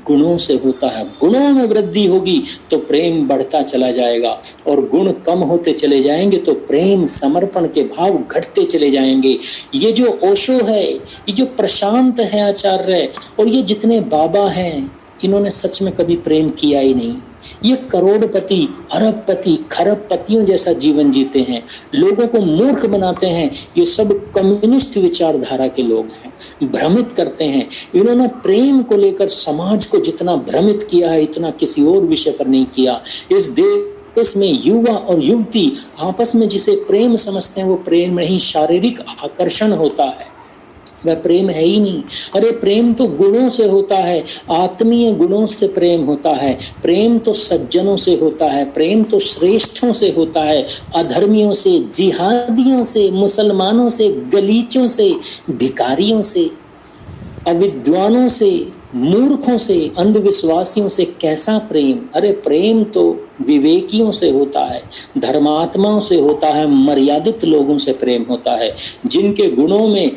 Speaker 1: गुणों से होता है। गुणों में वृद्धि होगी तो प्रेम बढ़ता चला जाएगा, और गुण कम होते चले जाएंगे तो प्रेम समर्पण के भाव घटते चले जाएंगे। ये जो ओशो है, ये जो प्रशांत है आचार्य, और ये जितने बाबा हैं, इन्होंने सच में कभी प्रेम किया ही नहीं। ये करोड़पति, अरबपति, खरबपतियों जैसा जीवन जीते हैं, लोगों को मूर्ख बनाते हैं। ये सब कम्युनिस्ट विचारधारा के लोग हैं, भ्रमित करते हैं। इन्होंने प्रेम को लेकर समाज को जितना भ्रमित किया है, इतना किसी और विषय पर नहीं किया। इस देश में युवा और युवती आपस में जिसे प्रेम समझते हैं, वो प्रेम नहीं, शारीरिक आकर्षण होता है, वह प्रेम है ही नहीं। अरे प्रेम तो गुणों से होता है, आत्मीय गुणों से प्रेम होता है, प्रेम तो सज्जनों से होता है, प्रेम तो श्रेष्ठों से होता है, अधर्मियों से, जिहादियों से, मुसलमानों से, गलीचों से, भिखारियों से, अविद्वानों से, मूर्खों से, अंधविश्वासियों से कैसा प्रेम? अरे प्रेम तो विवेकियों से होता है, धर्मात्माओं से होता है, मर्यादित लोगों से प्रेम होता है, जिनके गुणों में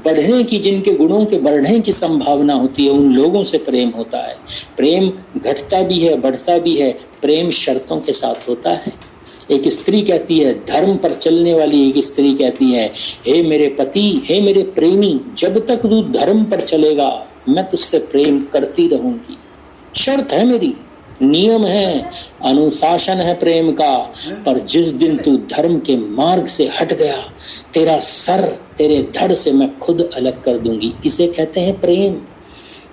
Speaker 1: बढ़ने की, जिनके गुणों के बढ़ने की संभावना होती है, उन लोगों से प्रेम होता है। प्रेम घटता भी है, बढ़ता भी है, प्रेम शर्तों के साथ होता है। एक स्त्री कहती है, धर्म पर चलने वाली एक स्त्री कहती है, हे मेरे पति, हे मेरे प्रेमी, जब तक तू धर्म पर चलेगा मैं तुझसे प्रेम करती रहूंगी। शर्त है मेरी, नियम है, अनुशासन है प्रेम का, पर जिस दिन तू धर्म के मार्ग से हट गया, तेरा सर तेरे धड़ से मैं खुद अलग कर दूंगी। इसे कहते हैं प्रेम।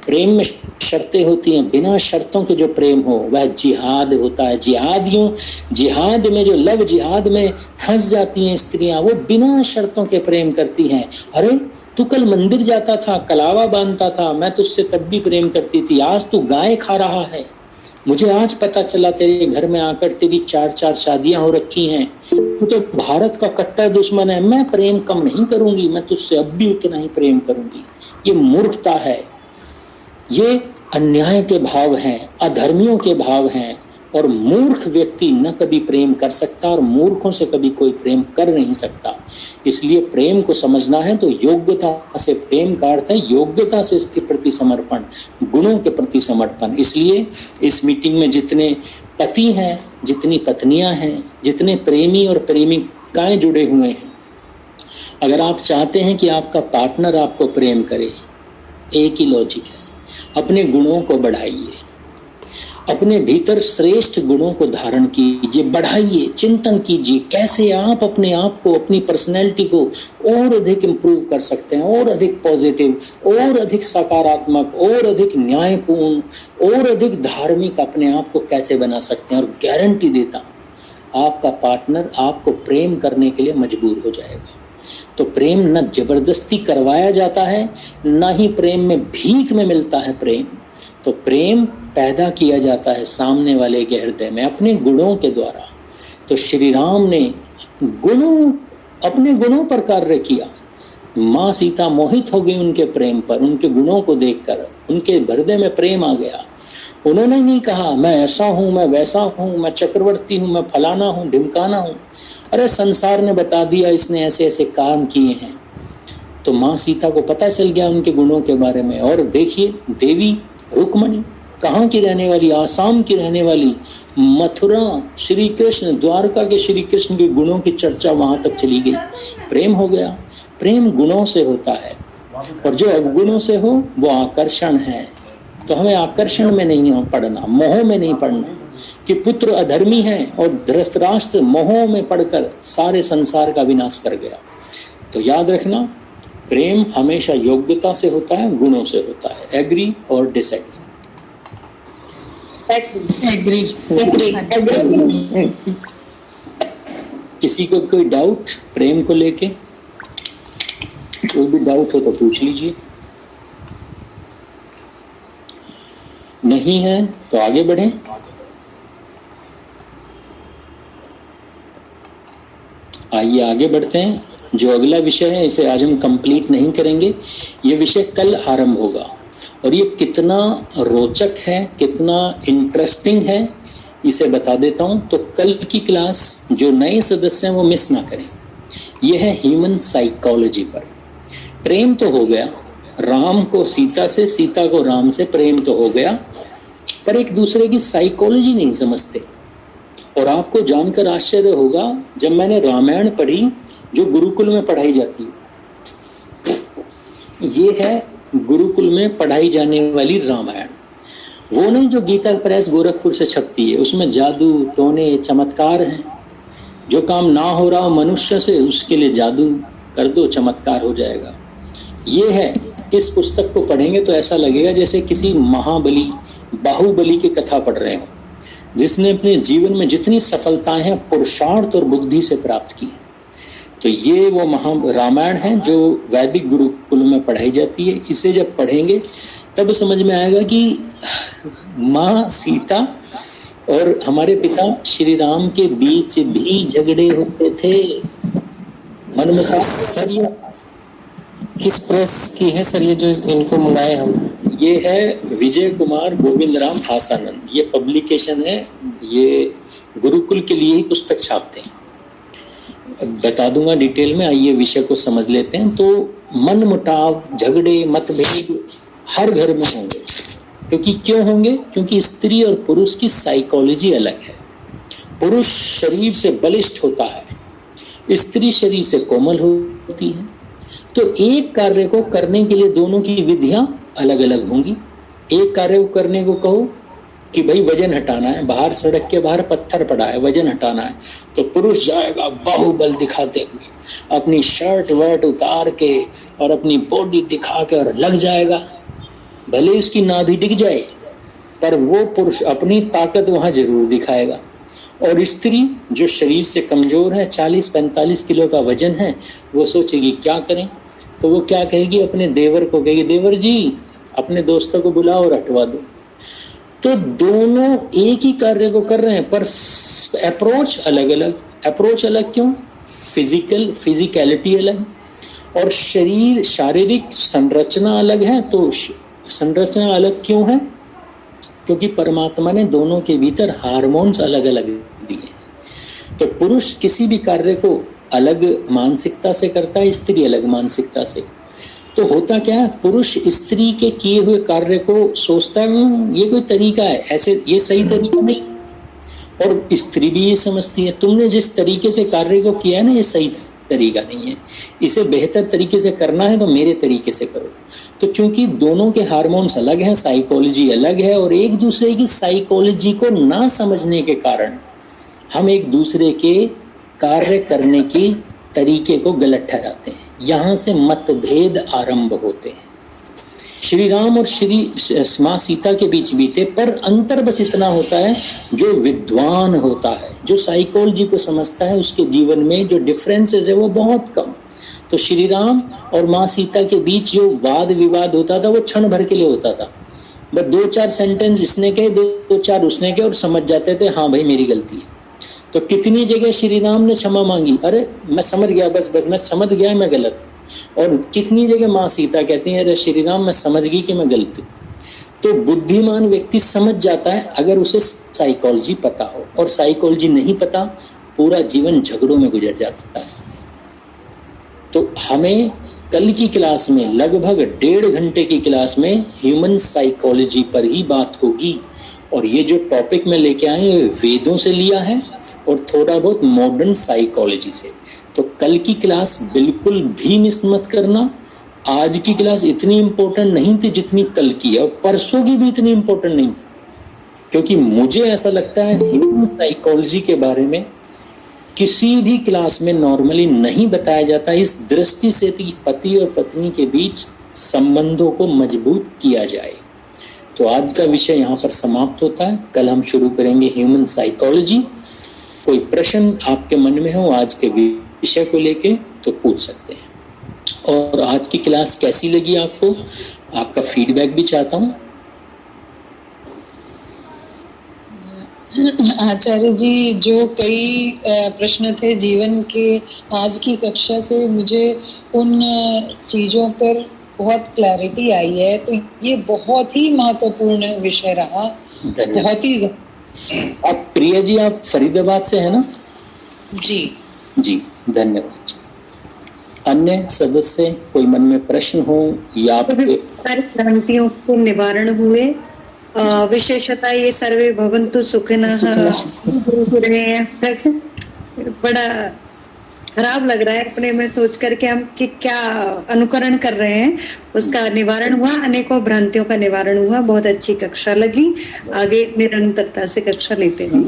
Speaker 1: प्रेम में शर्तें होती हैं, बिना शर्तों के जो प्रेम हो वह जिहाद होता है। जिहाद में, जो लव जिहाद में फंस जाती हैं स्त्रियां, वो बिना शर्तों के प्रेम करती हैं। अरे तू कल मंदिर जाता था, कलावा बांधता था, मैं तुझसे तब भी प्रेम करती थी, आज तू गाय खा रहा है, मुझे आज पता चला तेरे घर में आकर तेरी 4-4 शादियां हो रखी हैं, तू तो भारत का कट्टर दुश्मन है, मैं प्रेम कम नहीं करूंगी, मैं तुझसे अब भी उतना ही प्रेम करूंगी। ये मूर्खता है, ये अन्याय के भाव हैं, अधर्मियों के भाव हैं, और मूर्ख व्यक्ति न कभी प्रेम कर सकता और मूर्खों से कभी कोई प्रेम कर नहीं सकता। इसलिए प्रेम को समझना है तो योग्यता से, प्रेम का अर्थ है योग्यता से इसके प्रति समर्पण, गुणों के प्रति समर्पण। इसलिए इस मीटिंग में जितने पति हैं, जितनी पत्नियां हैं, जितने प्रेमी और प्रेमिकाएं जुड़े हुए हैं, अगर आप चाहते हैं कि आपका पार्टनर आपको प्रेम करे, एक ही लॉजिक है, अपने गुणों को बढ़ाइए, अपने भीतर श्रेष्ठ गुणों को धारण कीजिए, बढ़ाइए, चिंतन कीजिए कैसे आप अपने आप को, अपनी पर्सनैलिटी को और अधिक इम्प्रूव कर सकते हैं, और अधिक पॉजिटिव, और अधिक सकारात्मक, और अधिक न्यायपूर्ण, और अधिक धार्मिक अपने आप को कैसे बना सकते हैं। और गारंटी देता हूं आपका पार्टनर आपको प्रेम करने के लिए मजबूर हो जाएगा। तो प्रेम न जबरदस्ती करवाया जाता है, न ही प्रेम में भीख में मिलता है प्रेम। तो प्रेम पैदा किया जाता है सामने वाले के हृदय में अपने गुणों के द्वारा। तो श्री राम ने अपने गुणों पर कार्य किया। माँ सीता मोहित हो गई उनके प्रेम पर, उनके गुणों को देखकर उनके हृदय में प्रेम आ गया। उन्होंने नहीं कहा मैं ऐसा हूँ, मैं वैसा हूँ, मैं चक्रवर्ती हूँ, मैं फलाना हूँ, ढिमकाना हूँ। अरे संसार ने बता दिया इसने ऐसे ऐसे काम किए हैं। तो माँ सीता को पता चल गया उनके गुणों के बारे में। और देखिए देवी रुक्मणी कहाँ की रहने वाली, आसाम की रहने वाली, मथुरा श्री कृष्ण, द्वारका के श्री कृष्ण के गुणों की चर्चा वहां तक चली गई। प्रेम हो गया। प्रेम गुणों से होता है, और जो अवगुणों से हो वो आकर्षण है। तो हमें आकर्षण में नहीं पड़ना, मोह में नहीं पड़ना कि पुत्र अधर्मी है और धृतराष्ट्र मोह में पड़कर सारे संसार का विनाश कर गया। तो याद रखना प्रेम हमेशा योग्यता से होता है, गुणों से होता है। एग्री और डिसएग्री?
Speaker 4: एग्री।
Speaker 1: किसी को कोई डाउट प्रेम को लेके? कोई भी डाउट हो तो पूछ लीजिए। नहीं है तो आगे बढ़ें। आइए आगे बढ़ते हैं। जो अगला विषय है इसे आज हम कंप्लीट नहीं करेंगे, ये विषय कल आरंभ होगा। और ये कितना रोचक है, कितना इंटरेस्टिंग है, इसे बता देता हूं। तो कल की क्लास जो नए सदस्य हैं वो मिस ना करें। यह है ह्यूमन साइकोलॉजी पर। प्रेम तो हो गया, राम को सीता से, सीता को राम से प्रेम तो हो गया, पर एक दूसरे की साइकोलॉजी नहीं समझते। और आपको जानकर आश्चर्य होगा, जब मैंने रामायण पढ़ी जो गुरुकुल में पढ़ाई जाती है, ये है गुरुकुल में पढ़ाई जाने वाली रामायण, वो नहीं जो गीता प्रेस गोरखपुर से छपती है। उसमें जादू टोने चमत्कार हैं। जो काम ना हो रहा हो मनुष्य से, उसके लिए जादू कर दो, चमत्कार हो जाएगा। ये है, इस पुस्तक को पढ़ेंगे तो ऐसा लगेगा जैसे किसी महाबली, बाहुबली की कथा पढ़ रहे हो, जिसने अपने जीवन में जितनी सफलताएं हैं पुरुषार्थ और बुद्धि से प्राप्त की। तो ये वो रामायण है जो वैदिक गुरुकुल में पढ़ाई जाती है। इसे जब पढ़ेंगे तब समझ में आएगा कि माँ सीता और हमारे पिता श्री राम के बीच भी झगड़े होते थे। मनमुटाव।
Speaker 16: सर ये किस प्रेस की है सर, ये जो इनको मंगाए हम?
Speaker 1: ये है विजय कुमार गोविंद राम आसानंद, ये पब्लिकेशन है, ये गुरुकुल के लिए ही पुस्तक छापते हैं। बता दूंगा डिटेल में, आइए विषय को समझ लेते हैं। तो मनमुटाव, झगड़े, मतभेद हर घर में होंगे। क्योंकि क्यों होंगे? क्योंकि स्त्री और पुरुष की साइकोलॉजी अलग है। पुरुष शरीर से बलिष्ठ होता है, स्त्री शरीर से कोमल होती है। तो एक कार्य को करने के लिए दोनों की विधियां अलग अलग होंगी। एक कार्य को करने को कहो कि भाई वजन हटाना है, बाहर सड़क के बाहर पत्थर पड़ा है, वजन हटाना है, तो पुरुष जाएगा बाहुबल दिखाते हुए, अपनी शर्ट वर्ट उतार के और अपनी बॉडी दिखा के और लग जाएगा। भले उसकी नाभि दिख जाए, पर वो पुरुष अपनी ताकत वहां जरूर दिखाएगा। और स्त्री जो शरीर से कमजोर है, 40-45 किलो का वजन है, वो सोचेगी क्या करें, तो वो क्या कहेगी, अपने देवर को कहेगी, देवर जी अपने दोस्तों को बुलाओ और हटवा दो। तो दोनों एक ही कार्य को कर रहे हैं पर अप्रोच अलग अलग। अप्रोच अलग क्यों? फिजिकलिटी अलग और शरीर शारीरिक संरचना अलग है। तो संरचना अलग क्यों है? क्योंकि परमात्मा ने दोनों के भीतर हार्मोन्स अलग अलग दिए। तो पुरुष किसी भी कार्य को अलग मानसिकता से करता है, स्त्री अलग मानसिकता से। तो होता क्या है, पुरुष स्त्री के किए हुए कार्य को सोचता है ये कोई तरीका है, ऐसे ये सही तरीका नहीं, और स्त्री भी ये समझती है तुमने जिस तरीके से कार्य को किया है ना, ये सही तरीका नहीं है, इसे बेहतर तरीके से करना है तो मेरे तरीके से करो। तो चूंकि दोनों के हार्मोन्स अलग हैं, साइकोलॉजी अलग है, और एक दूसरे की साइकोलॉजी को ना समझने के कारण हम एक दूसरे के कार्य करने के तरीके को गलत ठहराते हैं। यहाँ से मतभेद आरंभ होते हैं। श्री राम और श्री माँ सीता के बीच बीते, पर अंतर बस इतना होता है, जो विद्वान होता है, जो साइकोलॉजी को समझता है, उसके जीवन में जो डिफरेंसेस है वो बहुत कम। तो श्री राम और माँ सीता के बीच जो वाद विवाद होता था वो क्षण भर के लिए होता था। बस 2-4 सेंटेंस इसने कहे, 2-4 उसने कहे, और समझ जाते थे हाँ भाई मेरी गलती है। तो कितनी जगह श्री राम ने क्षमा मांगी, अरे मैं समझ गया, बस मैं समझ गया मैं गलत। और कितनी जगह माँ सीता कहती है अरे श्री राम मैं समझ गई कि मैं गलत हूँ। तो बुद्धिमान व्यक्ति समझ जाता है अगर उसे साइकोलॉजी पता हो, और साइकोलॉजी नहीं पता पूरा जीवन झगड़ों में गुजर जाता है। तो हमें कल की क्लास में लगभग 1.5 घंटे की क्लास में ह्यूमन साइकोलॉजी पर ही बात होगी, और ये जो टॉपिक मैं लेके आए ये वेदों से लिया है और थोड़ा बहुत मॉडर्न साइकोलॉजी से। तो कल की क्लास बिल्कुल भी मिस मत करना। आज की क्लास इतनी इम्पोर्टेंट नहीं थी जितनी कल की है, और परसों की भी इतनी इम्पोर्टेंट नहीं, क्योंकि मुझे ऐसा लगता है ह्यूमन साइकोलॉजी के बारे में किसी भी क्लास में नॉर्मली नहीं बताया जाता, इस दृष्टि से कि पति और पत्नी के बीच संबंधों को मजबूत किया जाए। तो आज का विषय यहाँ पर समाप्त होता है। कल हम शुरू करेंगे ह्यूमन साइकोलॉजी। कोई प्रश्न आपके मन में हो आज के विषय को लेके तो पूछ सकते हैं। और आज की क्लास कैसी लगी आपको, आपका फीडबैक भी चाहता हूँ।
Speaker 4: आचार्य जी, जो कई प्रश्न थे जीवन के, आज की कक्षा से मुझे उन चीजों पर बहुत क्लैरिटी आई है। तो ये बहुत ही महत्वपूर्ण विषय रहा, बहुत ही।
Speaker 1: आप प्रिया जी, आप फरीदाबाद से है ना?
Speaker 4: जी,
Speaker 1: धन्यवाद। अन्य सदस्य कोई मन में प्रश्न हो या
Speaker 11: सारी भ्रांतियों को निवारण हुए, विशेषता ये सर्वे भवन्तु सुखिनः रहे हैं। बड़ा खराब लग रहा है अपने में सोच करके हम कि क्या अनुकरण कर रहे हैं, उसका निवारण हुआ, अनेकों भ्रांतियों का निवारण हुआ। बहुत अच्छी कक्षा लगी, आगे निरंतरता से कक्षा लेते हैं।